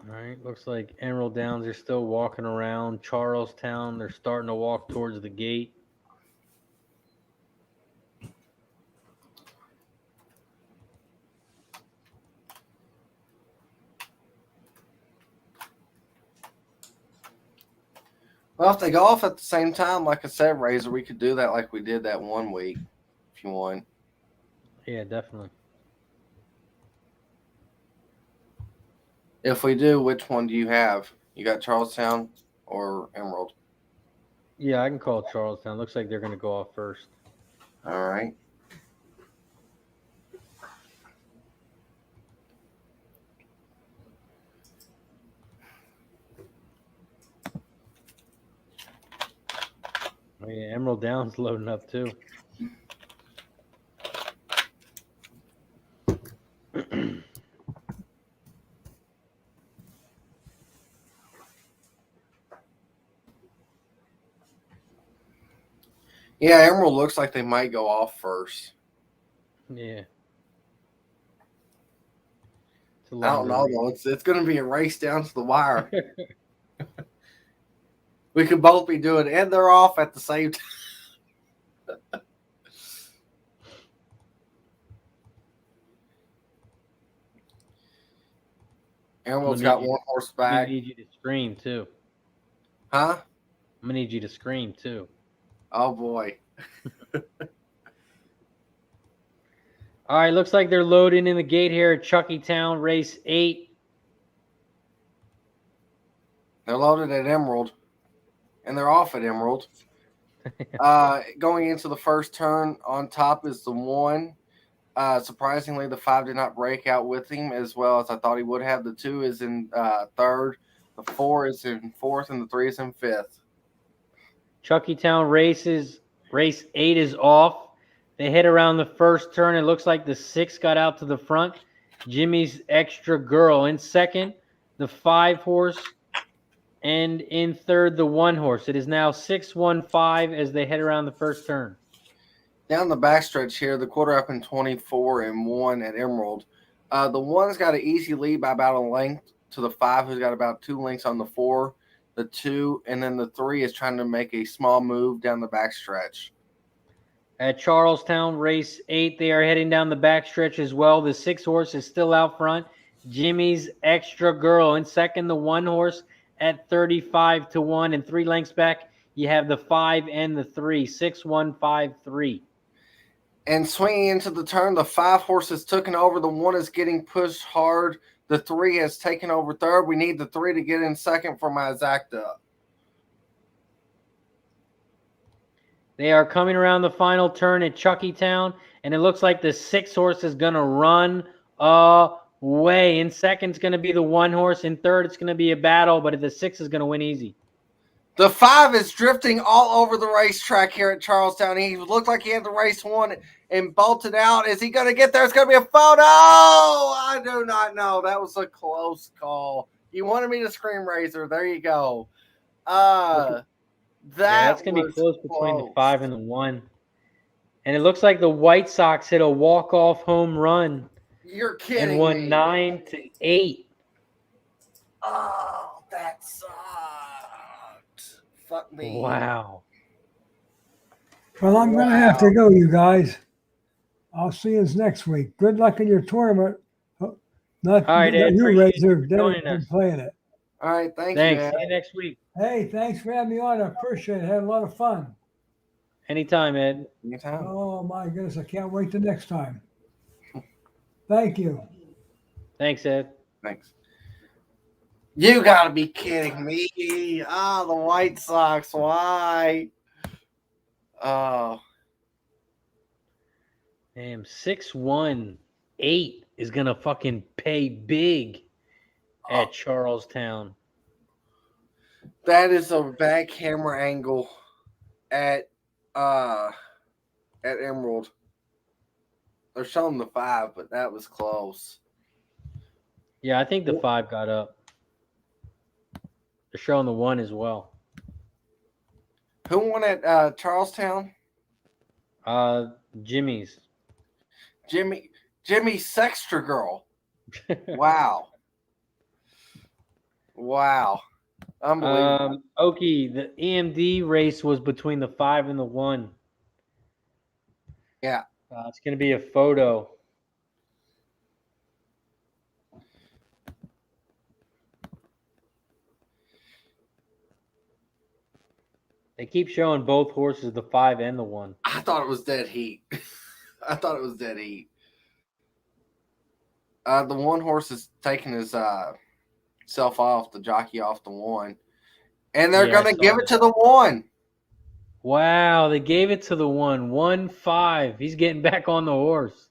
All right, looks like Emerald Downs are still walking around. Charlestown, they're starting to walk towards the gate. Well, if they go off at the same time, like I said, Razor, we could do that like we did that one week if you want. Yeah, definitely. If we do, which one do you have? You got Charlestown or Emerald? Yeah, I can call Charlestown. Looks like they're going to go off first. All right. Oh, yeah, Emerald Downs loading up too. Yeah, Emerald looks like they might go off first. Yeah. It's a I don't longer know race. though. It's going to be a race down to the wire. We could both be doing it, and they're off at the same time. Emerald's got one horse I'm back. gonna need you to scream too. Huh? I'm gonna need you to scream too. Oh boy. All right, looks like they're loading in the gate here at Chuckytown, race 8. They're loaded at Emerald, and they're off at Emerald. Going into the first turn, on top is the 1. Surprisingly, the 5 did not break out with him as well as I thought he would have. The 2 is in third, the 4 is in fourth, and the 3 is in fifth. Chuckytown race 8 is off. They hit around the first turn. It looks like the 6 got out to the front. Jimmy's Extra Girl in second, the 5 horse, and in third, the 1 horse. It is now 6-1-5 as they head around the first turn. Down the backstretch here, the quarter up in 24-1 at Emerald. The 1's got an easy lead by about a length to the 5, who's got about 2 lengths on the 4, the 2, and then the 3 is trying to make a small move down the backstretch. At Charlestown, race 8, they are heading down the backstretch as well. The 6 horse is still out front. Jimmy's Extra Girl in second, the 1 horse at 35-1, and 3 lengths back, you have the 5 and the 3, 6-1-5-3. And swinging into the turn, the 5 horse is taken over. The 1 is getting pushed hard. The 3 has taken over third. We need the 3 to get in second for my exacta. They are coming around the final turn at Chuckytown, and it looks like the 6 horse is going to run away. In second, it's going to be the 1 horse. In third, it's going to be a battle, but the 6 is going to win easy. The 5 is drifting all over the racetrack here at Charlestown. He looked like he had the race won and bolted out. Is he going to get there? It's going to be a photo. I do not know. That was a close call. You wanted me to scream Razor. There you go. That's going to be close between the 5 and the 1. And it looks like the White Sox hit a walk-off home run. You're kidding and won me. 9-8. Oh, that sucked. Fuck me. Wow. Well, I'm going to have to go, you guys. I'll see you next week. Good luck in your tournament. Not All right, Ed, you, appreciate Razor. you joining us. Playing it. All right, thanks. Thanks. Man. See you next week. Hey, thanks for having me on. I appreciate it. Had a lot of fun. Anytime, Ed. Anytime. Oh, my goodness. I can't wait till next time. Thank you. Thanks, Ed. Thanks. You got to be kidding me. The White Sox. Why? Oh. Damn, 6-1-8 is going to fucking pay big at Charlestown. That is a bad camera angle at Emerald. They're showing the 5, but that was close. Yeah, I think the 5 got up. They're showing the 1 as well. Who won at Charlestown? Jimmy's. Jimmy's Sextra Girl. Wow. Wow. Unbelievable. Okie, the EMD race was between the 5 and the 1. Yeah. It's going to be a photo. They keep showing both horses, the 5 and the 1. I thought it was dead heat. The 1 horse is taking his self off, the jockey off the 1. And they're going to give it to the 1. Wow, they gave it to the 1-5. He's getting back on the horse.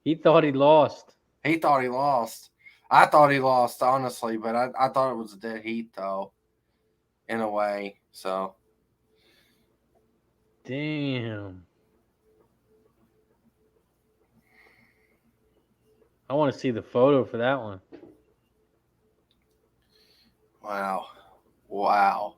He thought he lost. He thought he lost. I thought he lost, honestly, but I thought it was a dead heat, though, in a way. So, Damn. I want to see the photo for that one. wow. Wow.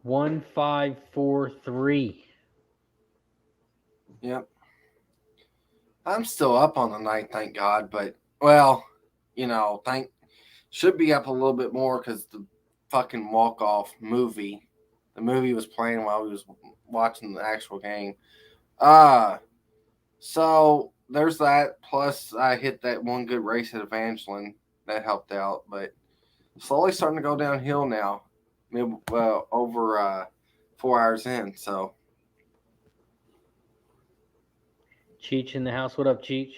One, 5, 4, 3. Yep. I'm still up on the night, thank God. But, well, should be up a little bit more because the fucking walk-off movie, the movie was playing while we was watching the actual game. So there's that. Plus, I hit that one good race at Evangeline. That helped out. But slowly starting to go downhill now. Over 4 hours in. So, Cheech in the house. What up, Cheech?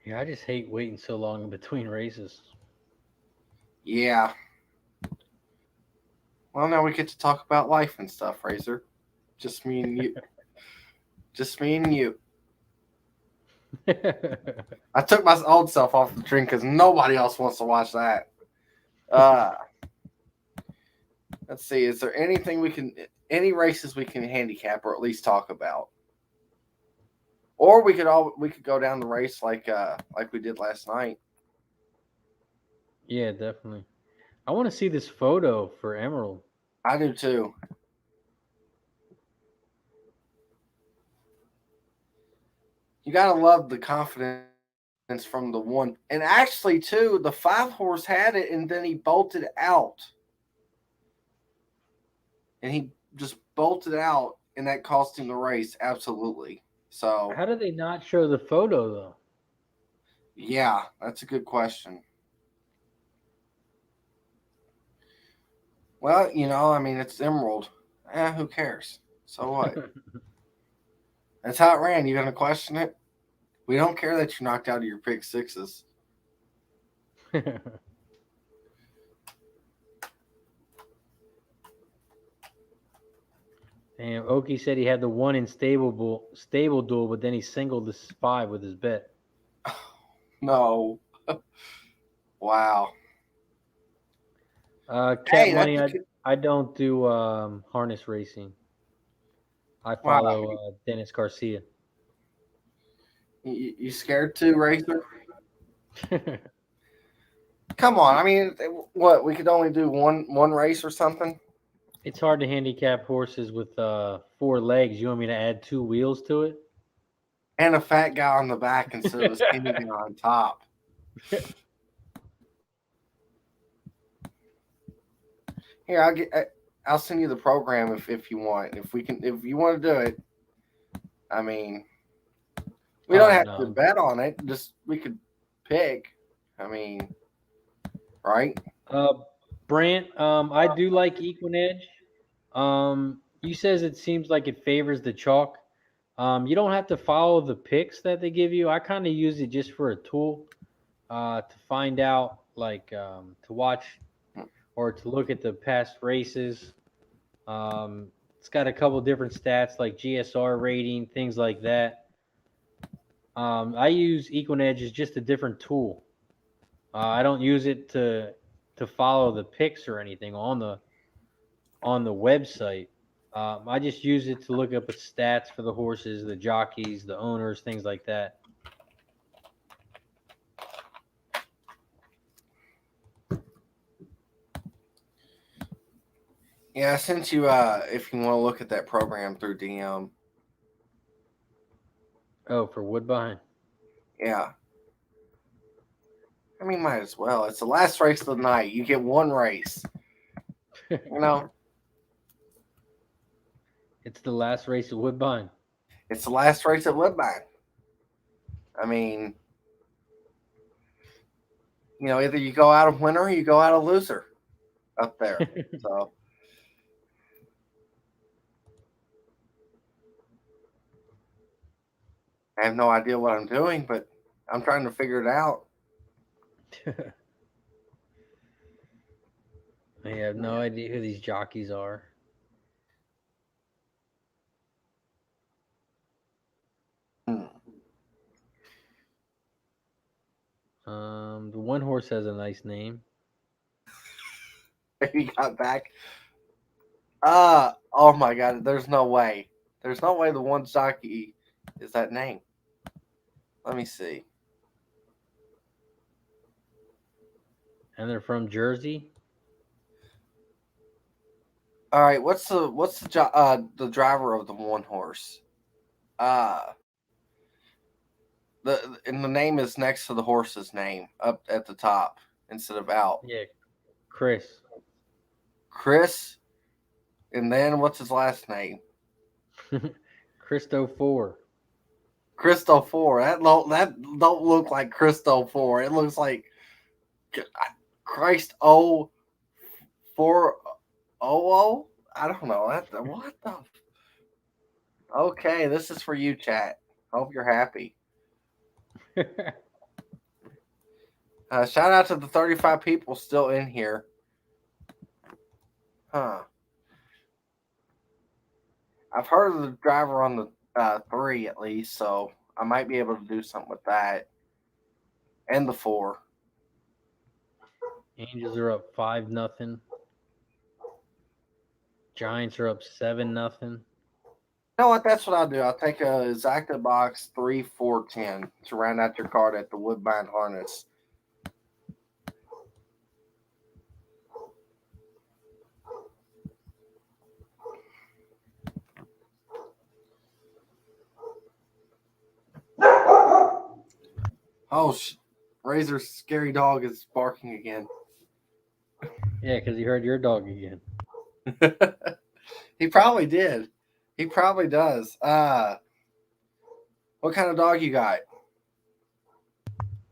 Yeah, I just hate waiting so long in between races. yeah. Well, now we get to talk about life and stuff, Razor. Just me and you. Just me and you. I took my old self off the drink because nobody else wants to watch that. Let's see. Is there any races we can handicap or at least talk about? Or we could go down the race like we did last night. Yeah, definitely. I want to see this photo for Emerald. I do too. You gotta love the confidence from the one. And actually, too, the 5-horse had it and then he bolted out. And he just bolted out and that cost him the race. Absolutely. So, How did they not show the photo, though? yeah, that's a good question. Well, it's Emerald. Who cares? So what? That's how it ran. You gonna question it? We don't care that you knocked out of your pick sixes. Damn, Oki said he had the 1 in Stableduel, but then he singled the 5 with his bet. No. Wow. Cat Money, I don't do harness racing. I follow Dennis Garcia. You scared too, Razor? Come on. I mean, what? We could only do one race or something? It's hard to handicap horses with 4 legs. You want me to add 2 wheels to it? And a fat guy on the back instead of a skinny guy on top. Here, I'll send you the program if you want. If you want to do it. I mean, we don't have to bet on it. Just we could pick. I mean, right? Brant, I do like Equinedge. You says it seems like it favors the chalk. You don't have to follow the picks that they give you. I kind of use it just for a tool to find out, to watch or to look at the past races. It's got a couple different stats like GSR rating, things like that. I use Equinedge as just a different tool. I don't use it to follow the picks or anything on the website. I just use it to look up the stats for the horses, the jockeys, the owners, things like that. Yeah, I sent you if you want to look at that program through DM. Oh, for Woodbine? Yeah. I mean, might as well. It's the last race of the night. You get one race. It's the last race at Woodbine. It's the last race at Woodbine. I mean, either you go out a winner or you go out a loser up there. So, I have no idea what I'm doing, but I'm trying to figure it out. I have no idea who these jockeys are. Hmm. The one horse has a nice name. He got back. Oh my God! There's no way. There's no way the one jockey is that name. Let me see. And they're from Jersey. All right, what's the driver of the one horse? Uh and the name is next to the horse's name up at the top instead of out. Yeah, Chris. Chris, and then what's his last name? Christo 4. Christo Four. That don't look like Christo Four. It looks like Christ O 400. I don't know. What the. Okay, this is for you, chat. Hope you're happy. Shout out to the 35 people still in here. Huh. I've heard of the driver on the 3 at least, so I might be able to do something with that. And the 4. Angels are up 5-0. Giants are up 7-0. You know what? That's what I'll do. I'll take a Exacta box 3, 4, 10 to round out your card at the Woodbine Harness. Oh, Razor's scary dog is barking again. Yeah, because he heard your dog again. He probably did. He probably does. What kind of dog you got?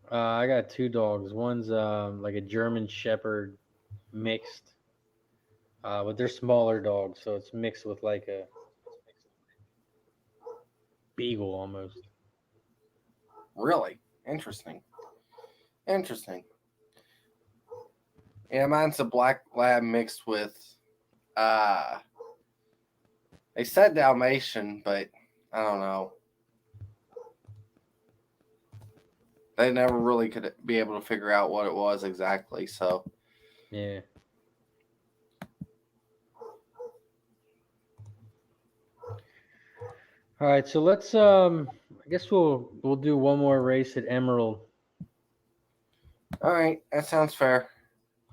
I got 2 dogs. One's like a German Shepherd mixed, but they're smaller dogs, so it's mixed with like a beagle almost. Really? Interesting. Yeah, mine's a black lab mixed with they said Dalmatian, but I don't know. They never really could be able to figure out what it was exactly, so Yeah. All right, so let's I guess we'll do one more race at Emerald, all right, that sounds fair.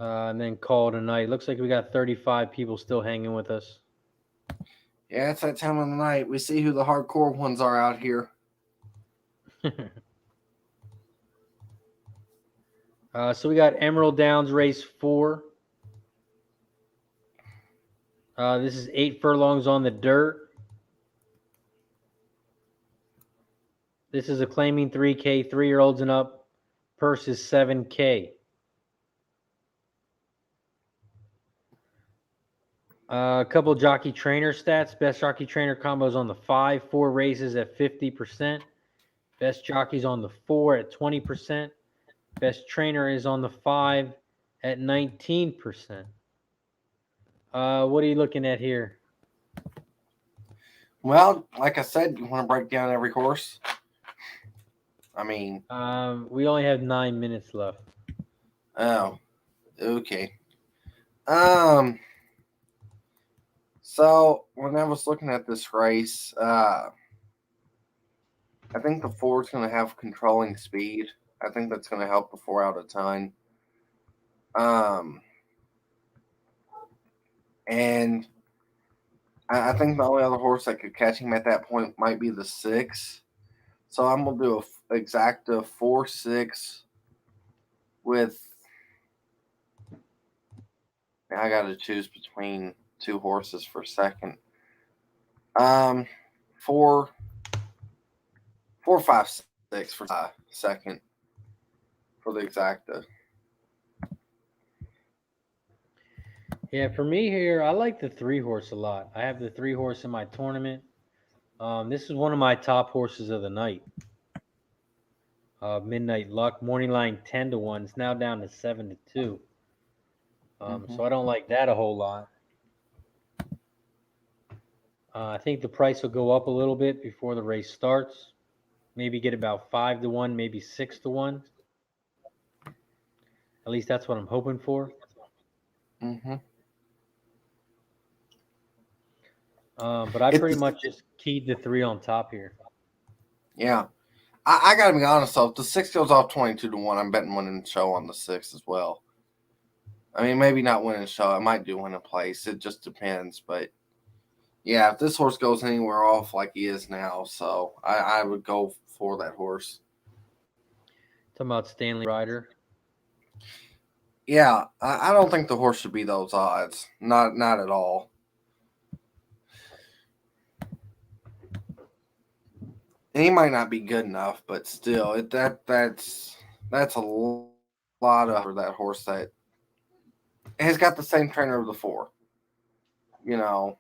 and then call it a night. Looks like we got 35 people still hanging with us. Yeah, it's that time of the night. We see who the hardcore ones are out here. So we got Emerald Downs race 4. This is 8 furlongs on the dirt. This is a claiming 3K, 3-year-olds and up. Purse is 7K. A couple jockey trainer stats. Best jockey trainer combos on the 5, 4 races at 50%. Best jockeys on the 4 at 20%. Best trainer is on the 5 at 19%. What are you looking at here? Well, like I said, you want to break down every horse? I mean, We only have 9 minutes left. oh, okay. So when I was looking at this race, I think the 4 is going to have controlling speed. I think that's going to help the 4 out a ton. And I think the only other horse that could catch him at that point might be the 6. So I'm going to do a exacta 4-6 with. I got to choose between 2 horses for second. 4, 5, 6 for second for the exacta. Yeah, for me here, I like the 3 horse a lot. I have the 3 horse in my tournament. This is one of my top horses of the night. Midnight Luck, morning line 10-1. It's now down to 7-2. So I don't like that a whole lot. I think the price will go up a little bit before the race starts. Maybe get about 5-1, maybe 6-1. At least that's what I'm hoping for. But I pretty much just keyed the 3 on top here. Yeah. I got to be honest, though. If the 6 goes off 22-1, I'm betting winning the show on the 6 as well. I mean, maybe not winning the show. I might do win a place. It just depends. But, yeah, if this horse goes anywhere off like he is now, so I would go for that horse. Talking about Stanley Ryder. Yeah, I don't think the horse should be those odds. Not at all. He might not be good enough, but still, that's a lot of for that horse that has got the same trainer of the 4. You know.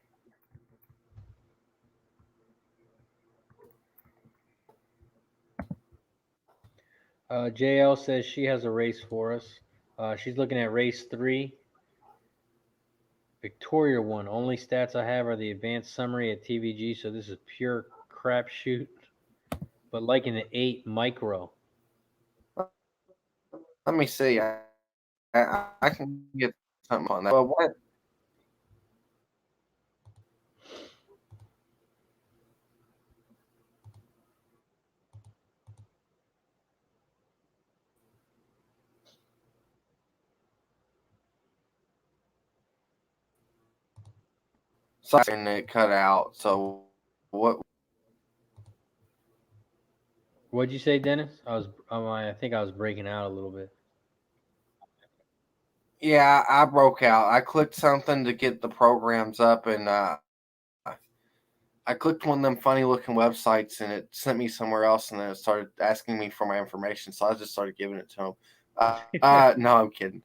JL says she has a race for us. She's looking at race 3. Victoria won. Only stats I have are the advanced summary at TVG, so this is pure crapshoot. But liking the 8 micro. Let me see. I can get something on that. Well, what? Sorry, and it cut out. So what? What'd you say, Dennis? I think I was breaking out a little bit. Yeah, I broke out. I clicked something to get the programs up, and I clicked one of them funny looking websites, and it sent me somewhere else, and then it started asking me for my information. So I just started giving it to him. No, I'm kidding.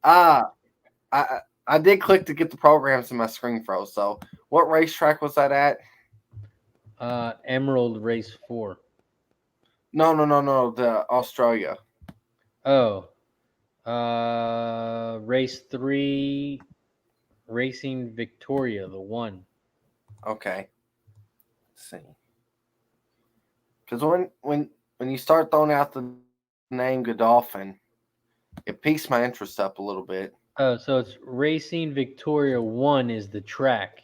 I did click to get the programs, and my screen froze. So what racetrack was that at? Emerald race 4. No. The Australia. Oh. Race 3. Racing Victoria, the 1. Okay. Let's see. Because when you start throwing out the name Godolphin, it piques my interest up a little bit. Oh, so it's Racing Victoria 1 is the track.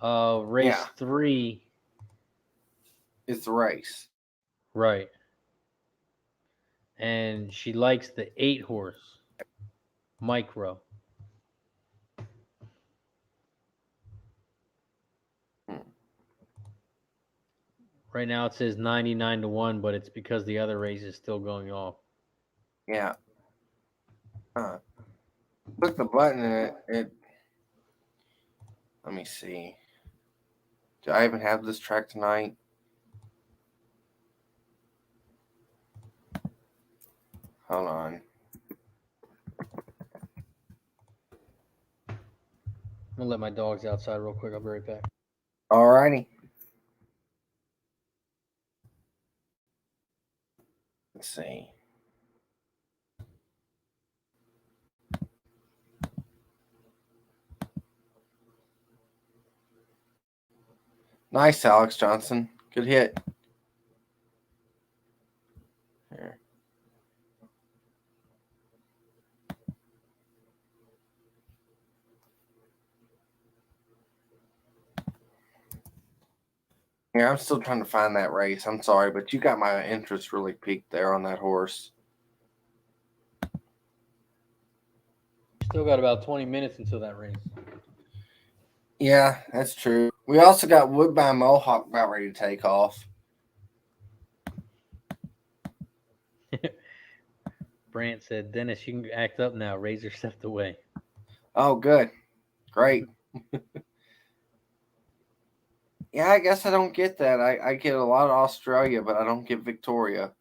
Race 3 is the race. Right. And she likes the 8 horse micro. Right now it says 99-1, but it's because the other race is still going off. Yeah. Click the button and it. Let me see. Do I even have this track tonight? Hold on. I'm gonna let my dogs outside real quick. I'll be right back. Alrighty. Let's see. Nice, Alex Johnson. Good hit. Here. Yeah, I'm still trying to find that race. I'm sorry, but you got my interest really peaked there on that horse. Still got about 20 minutes until that race. Yeah, that's true. We also got Woodbine Mohawk about ready to take off. Brant said, Dennis, you can act up now. Razor stepped away. Oh, good. Great. Yeah, I guess I don't get that. I get a lot of Australia, but I don't get Victoria.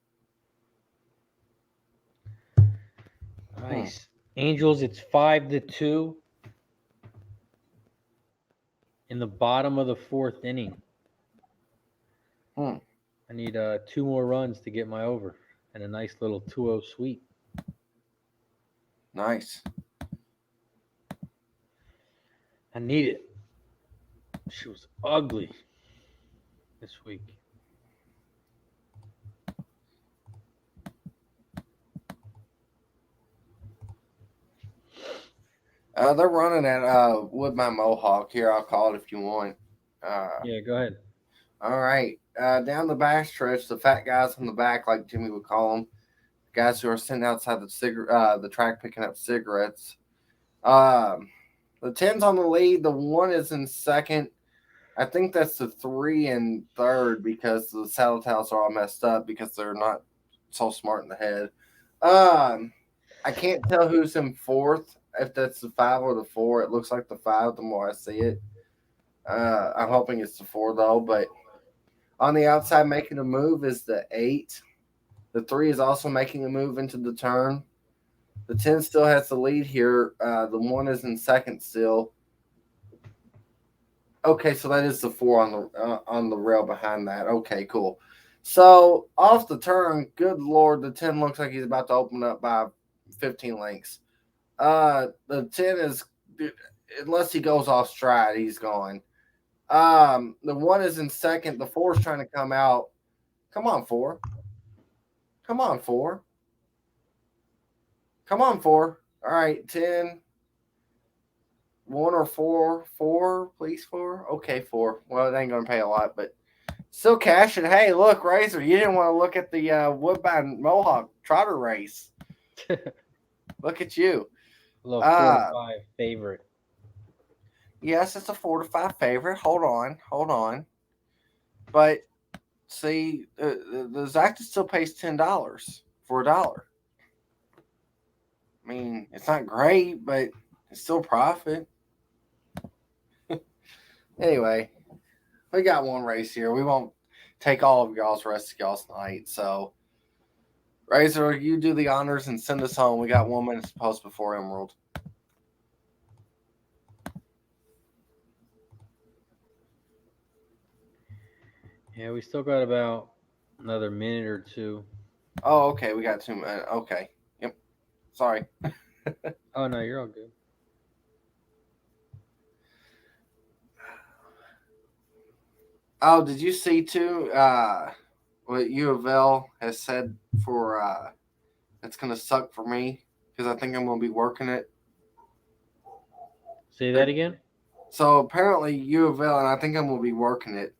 Nice. Angels, it's 5-2 in the bottom of the 4th inning. I need 2 more runs to get my over and a nice little 2-0 sweep. Nice. I need it. She was ugly this week. They're running at Woodbine Mohawk here. I'll call it if you want. Yeah, go ahead. All right. Down the back stretch, the fat guys in the back, like Jimmy would call them, guys who are sitting outside the track picking up cigarettes. The 10's on the lead. The 1 is in second. I think that's the 3 and third because the saddle tails are all messed up because they're not so smart in the head. I can't tell who's in fourth, if that's the 5 or the 4. It looks like the 5 the more I see it. I'm hoping it's the 4 though, but on the outside making a move is the 8. The 3 is also making a move into the turn. The 10 still has the lead here. The 1 is in second still. Okay, so that is the 4 on the rail behind that. Okay, cool. So off the turn, good Lord, the 10 looks like he's about to open up by 15 lengths. The 10 is, unless he goes off stride, he's gone. The 1 is in second. The 4 is trying to come out. Come on, 4. Come on, 4. Come on, 4. All right, 10. 1 or 4. 4, please, 4. Okay, 4. Well, it ain't going to pay a lot, but still cashing. Hey, look, Razor, you didn't want to look at the Woodbine Mohawk Trotter race. Look at you. A little 4 to 5 favorite. Yes, it's a 4 to 5 favorite. Hold on. But see, the Zacta still pays $10 for $1. I mean, it's not great, but it's still profit. Anyway, we got one race here. We won't take all of y'all's rest of y'all's night. So, Razor, you do the honors and send us home. We got 1 minute to post before Emerald. Yeah, we still got about another minute or 2. Oh, okay. We got 2 minutes. Okay. Yep. Sorry. Oh, no, you're all good. Oh, did you see too what U of L has said for it's going to suck for me because I think I'm going to be working it. Say that again? So apparently U of L, and I think I'm going to be working it.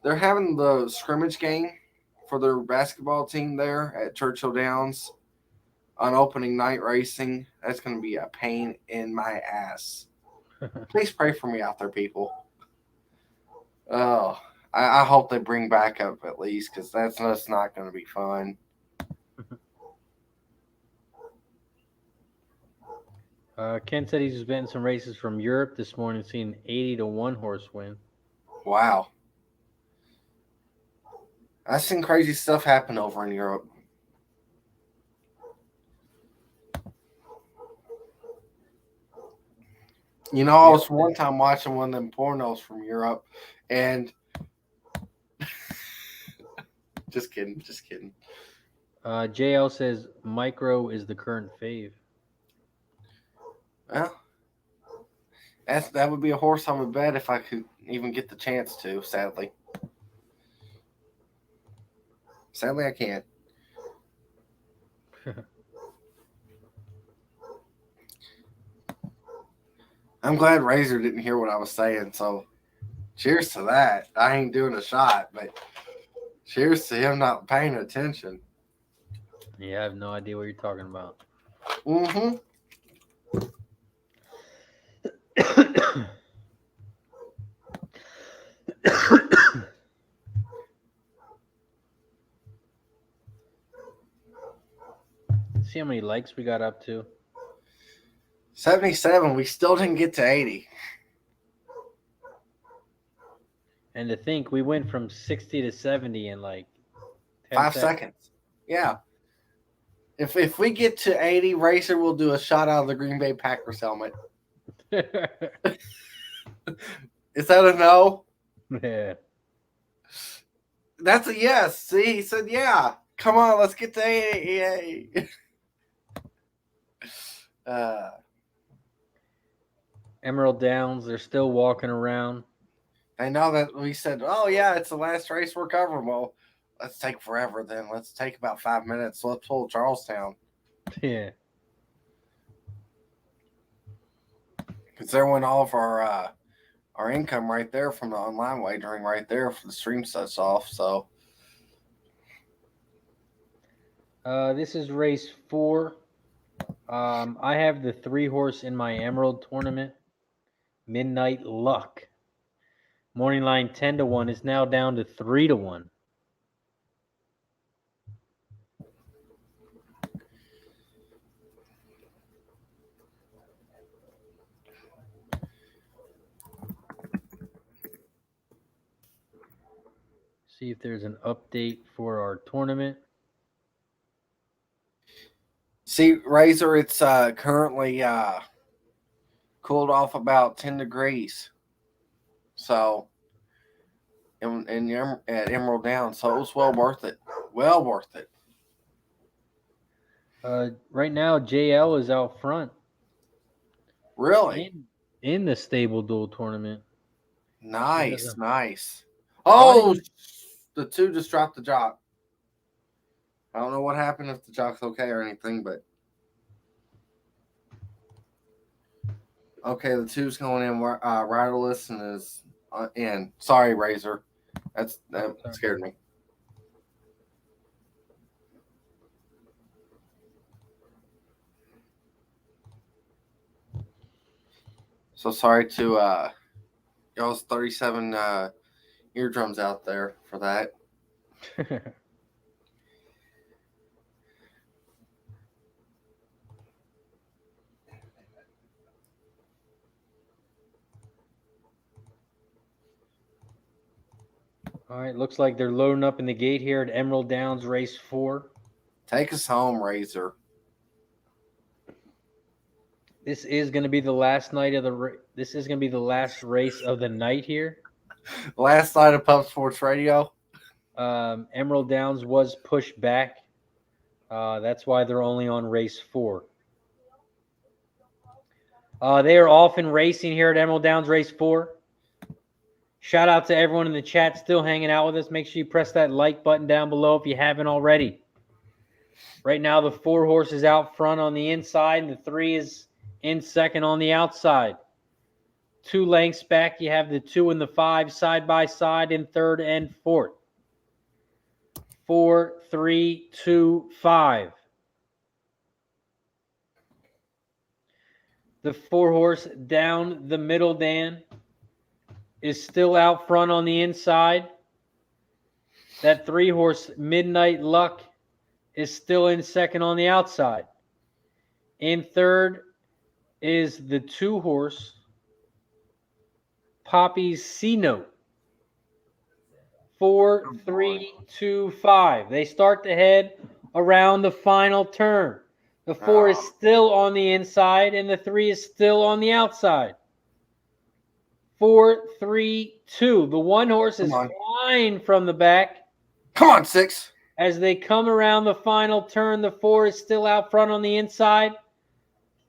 They're having the scrimmage game for their basketball team there at Churchill Downs on opening night racing. That's going to be a pain in my ass. Please pray for me out there, people. Oh, I hope they bring back up at least because that's not going to be fun. Ken said he's just betting some races from Europe this morning, seeing 80 to 1 horse win. Wow. I've seen crazy stuff happen over in Europe. You know, I was one time watching one of them pornos from Europe, and just kidding. JL says Micro is the current fave. Well, that would be a horse I would bet if I could even get the chance to, sadly. Sadly, I can't. I'm glad Razor didn't hear what I was saying, so cheers to that. I ain't doing a shot, but cheers to him not paying attention. Yeah, I have no idea what you're talking about. Mm-hmm. See how many likes we got up to? 77. We still didn't get to 80. And to think we went from 60 to 70 in like 5 seconds. Yeah. If we get to 80, Racer will do a shot out of the Green Bay Packers helmet. Is that a no? Yeah. That's a yes. See, he said, yeah. Come on, let's get to AAA. Emerald Downs, they're still walking around. I know that we said, oh, yeah, it's the last race we're covering. Well, let's take forever then. Let's take about 5 minutes. Let's pull Charlestown. Yeah. Because there went all of our income right there from the online wagering right there for the stream sets off. So This is race 4. I have the 3-horse in my Emerald tournament. Midnight Luck. Morning line 10-1 is now down to 3-1. See if there's an update for our tournament. see, Razor, it's currently cooled off about 10 degrees. So at Emerald Downs, so it was well worth it. Well worth it. Right now, JL is out front. Really? In the Stableduel tournament. Nice, nice. Oh, the 2 just dropped the jock. I don't know what happened, if the jock's okay or anything, but okay, the 2's going in riderless and is in. Sorry, Razor. That scared me. So sorry to y'all's 37 eardrums out there for that. All right, looks like they're loading up in the gate here at Emerald Downs race 4. Take us home, Razor. This is going to be the last night of this is going to be the last race of the night here. Last night of Pub Sports Radio. Emerald Downs was pushed back. That's why they're only on race 4. They are off and racing here at Emerald Downs race 4. Shout out to everyone in the chat still hanging out with us. Make sure you press that like button down below if you haven't already. Right now, the 4-horse is out front on the inside, and the 3 is in second on the outside. 2 lengths back, you have the 2 and the 5 side by side in third and fourth. 4, 3, 2, 5. The 4-horse down the middle, Dan, is still out front on the inside. That 3-horse, Midnight Luck, is still in second on the outside. In third is the 2-horse, Poppy's C-Note. 4, 3, 2, 5. They start to head around the final turn. The 4 is still on the inside, and the 3 is still on the outside. 4, 3, 2. The 1-horse is flying from the back. Come on, 6. As they come around the final turn, the 4 is still out front on the inside.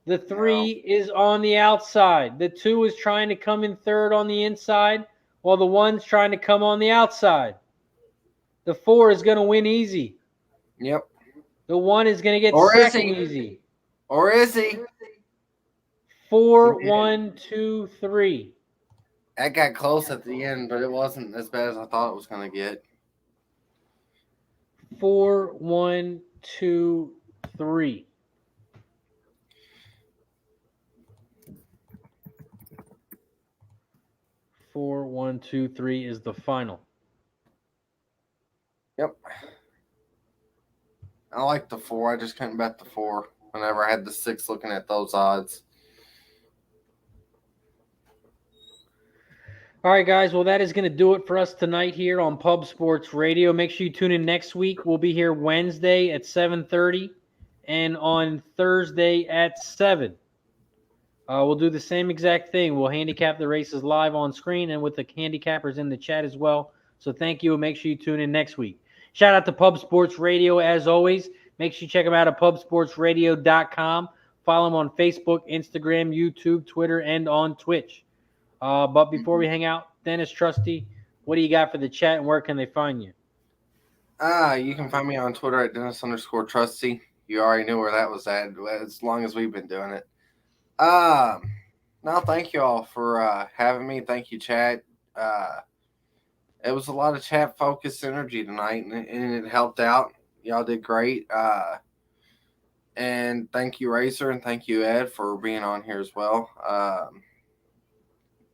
The 3 is on the outside. The 2 is trying to come in third on the inside, while the 1's trying to come on the outside. The 4 is going to win easy. Yep. The 1 is going to get second easy. Or is he? 4, 1, 2, 3. That got close at the end, but it wasn't as bad as I thought it was going to get. 4, 1, 2, 3. Four, 1, 2, 3 is the final. Yep. I like the 4. I just couldn't bet the 4 whenever I had the 6 looking at those odds. All right, guys. Well, that is going to do it for us tonight here on Pub Sports Radio. Make sure you tune in next week. We'll be here Wednesday at 7:30 and on Thursday at 7. We'll do the same exact thing. We'll handicap the races live on screen and with the handicappers in the chat as well. So thank you, and make sure you tune in next week. Shout out to Pub Sports Radio as always. Make sure you check them out at pubsportsradio.com. Follow them on Facebook, Instagram, YouTube, Twitter, and on Twitch. But before we hang out, Dennis Trusty, what do you got for the chat, and where can they find you? You can find me on Twitter at Dennis_Trusty. You already knew where that was at as long as we've been doing it. No, thank you all for having me. Thank you, chat. It was a lot of chat-focused energy tonight, and it helped out. Y'all did great. And thank you, Racer, and thank you, Ed, for being on here as well.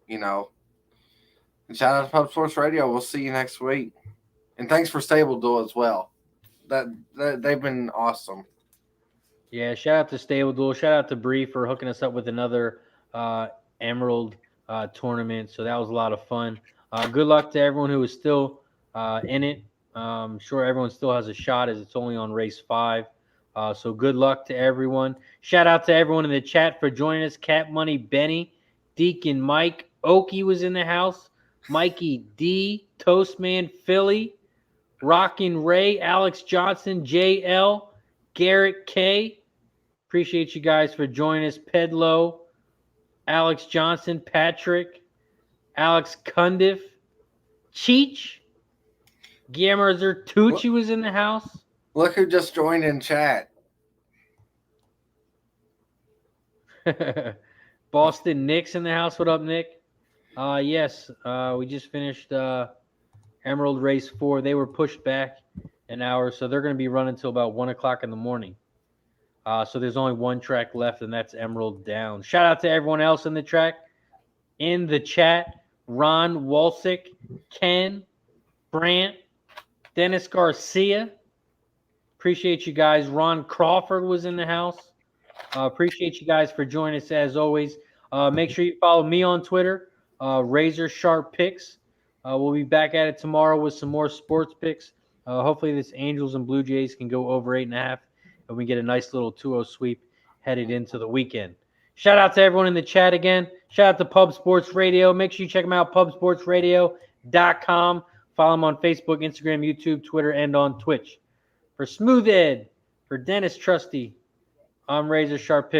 And shout out to Pub Sports Radio. We'll see you next week. And thanks for Stableduel as well. That they've been awesome. Yeah, shout out to Stableduel. Shout out to Bri for hooking us up with another Emerald tournament. So that was a lot of fun. Good luck to everyone who is still in it. I'm sure everyone still has a shot as it's only on race 5. So good luck to everyone. Shout out to everyone in the chat for joining us. Cat Money, Benny, Deacon Mike, Okie was in the house. Mikey D, Toastman Philly, Rockin' Ray, Alex Johnson, JL, Garrett K. Appreciate you guys for joining us. Pedlo, Alex Johnson, Patrick, Alex Cundiff, Cheech, Guillermo Zertucci was in the house. Look who just joined in chat. Boston Nick's in the house. What up, Nick? Yes, we just finished Emerald Race 4. They were pushed back an hour, so they're going to be running until about 1 o'clock in the morning. So there's only one track left, and that's Emerald Downs. Shout out to everyone else in the chat. Ron Walsick, Ken, Brant, Dennis Garcia. Appreciate you guys. Ron Crawford was in the house. Appreciate you guys for joining us as always. Make sure you follow me on Twitter, Razor Sharp Picks. We'll be back at it tomorrow with some more sports picks. Hopefully this Angels and Blue Jays can go over 8.5, and we get a nice little 2-0 sweep headed into the weekend. Shout out to everyone in the chat again. Shout out to Pub Sports Radio. Make sure you check them out, pubsportsradio.com. Follow them on Facebook, Instagram, YouTube, Twitter, and on Twitch. For Smooth Ed, for Dennis Trusty, I'm Razor Sharp Picks.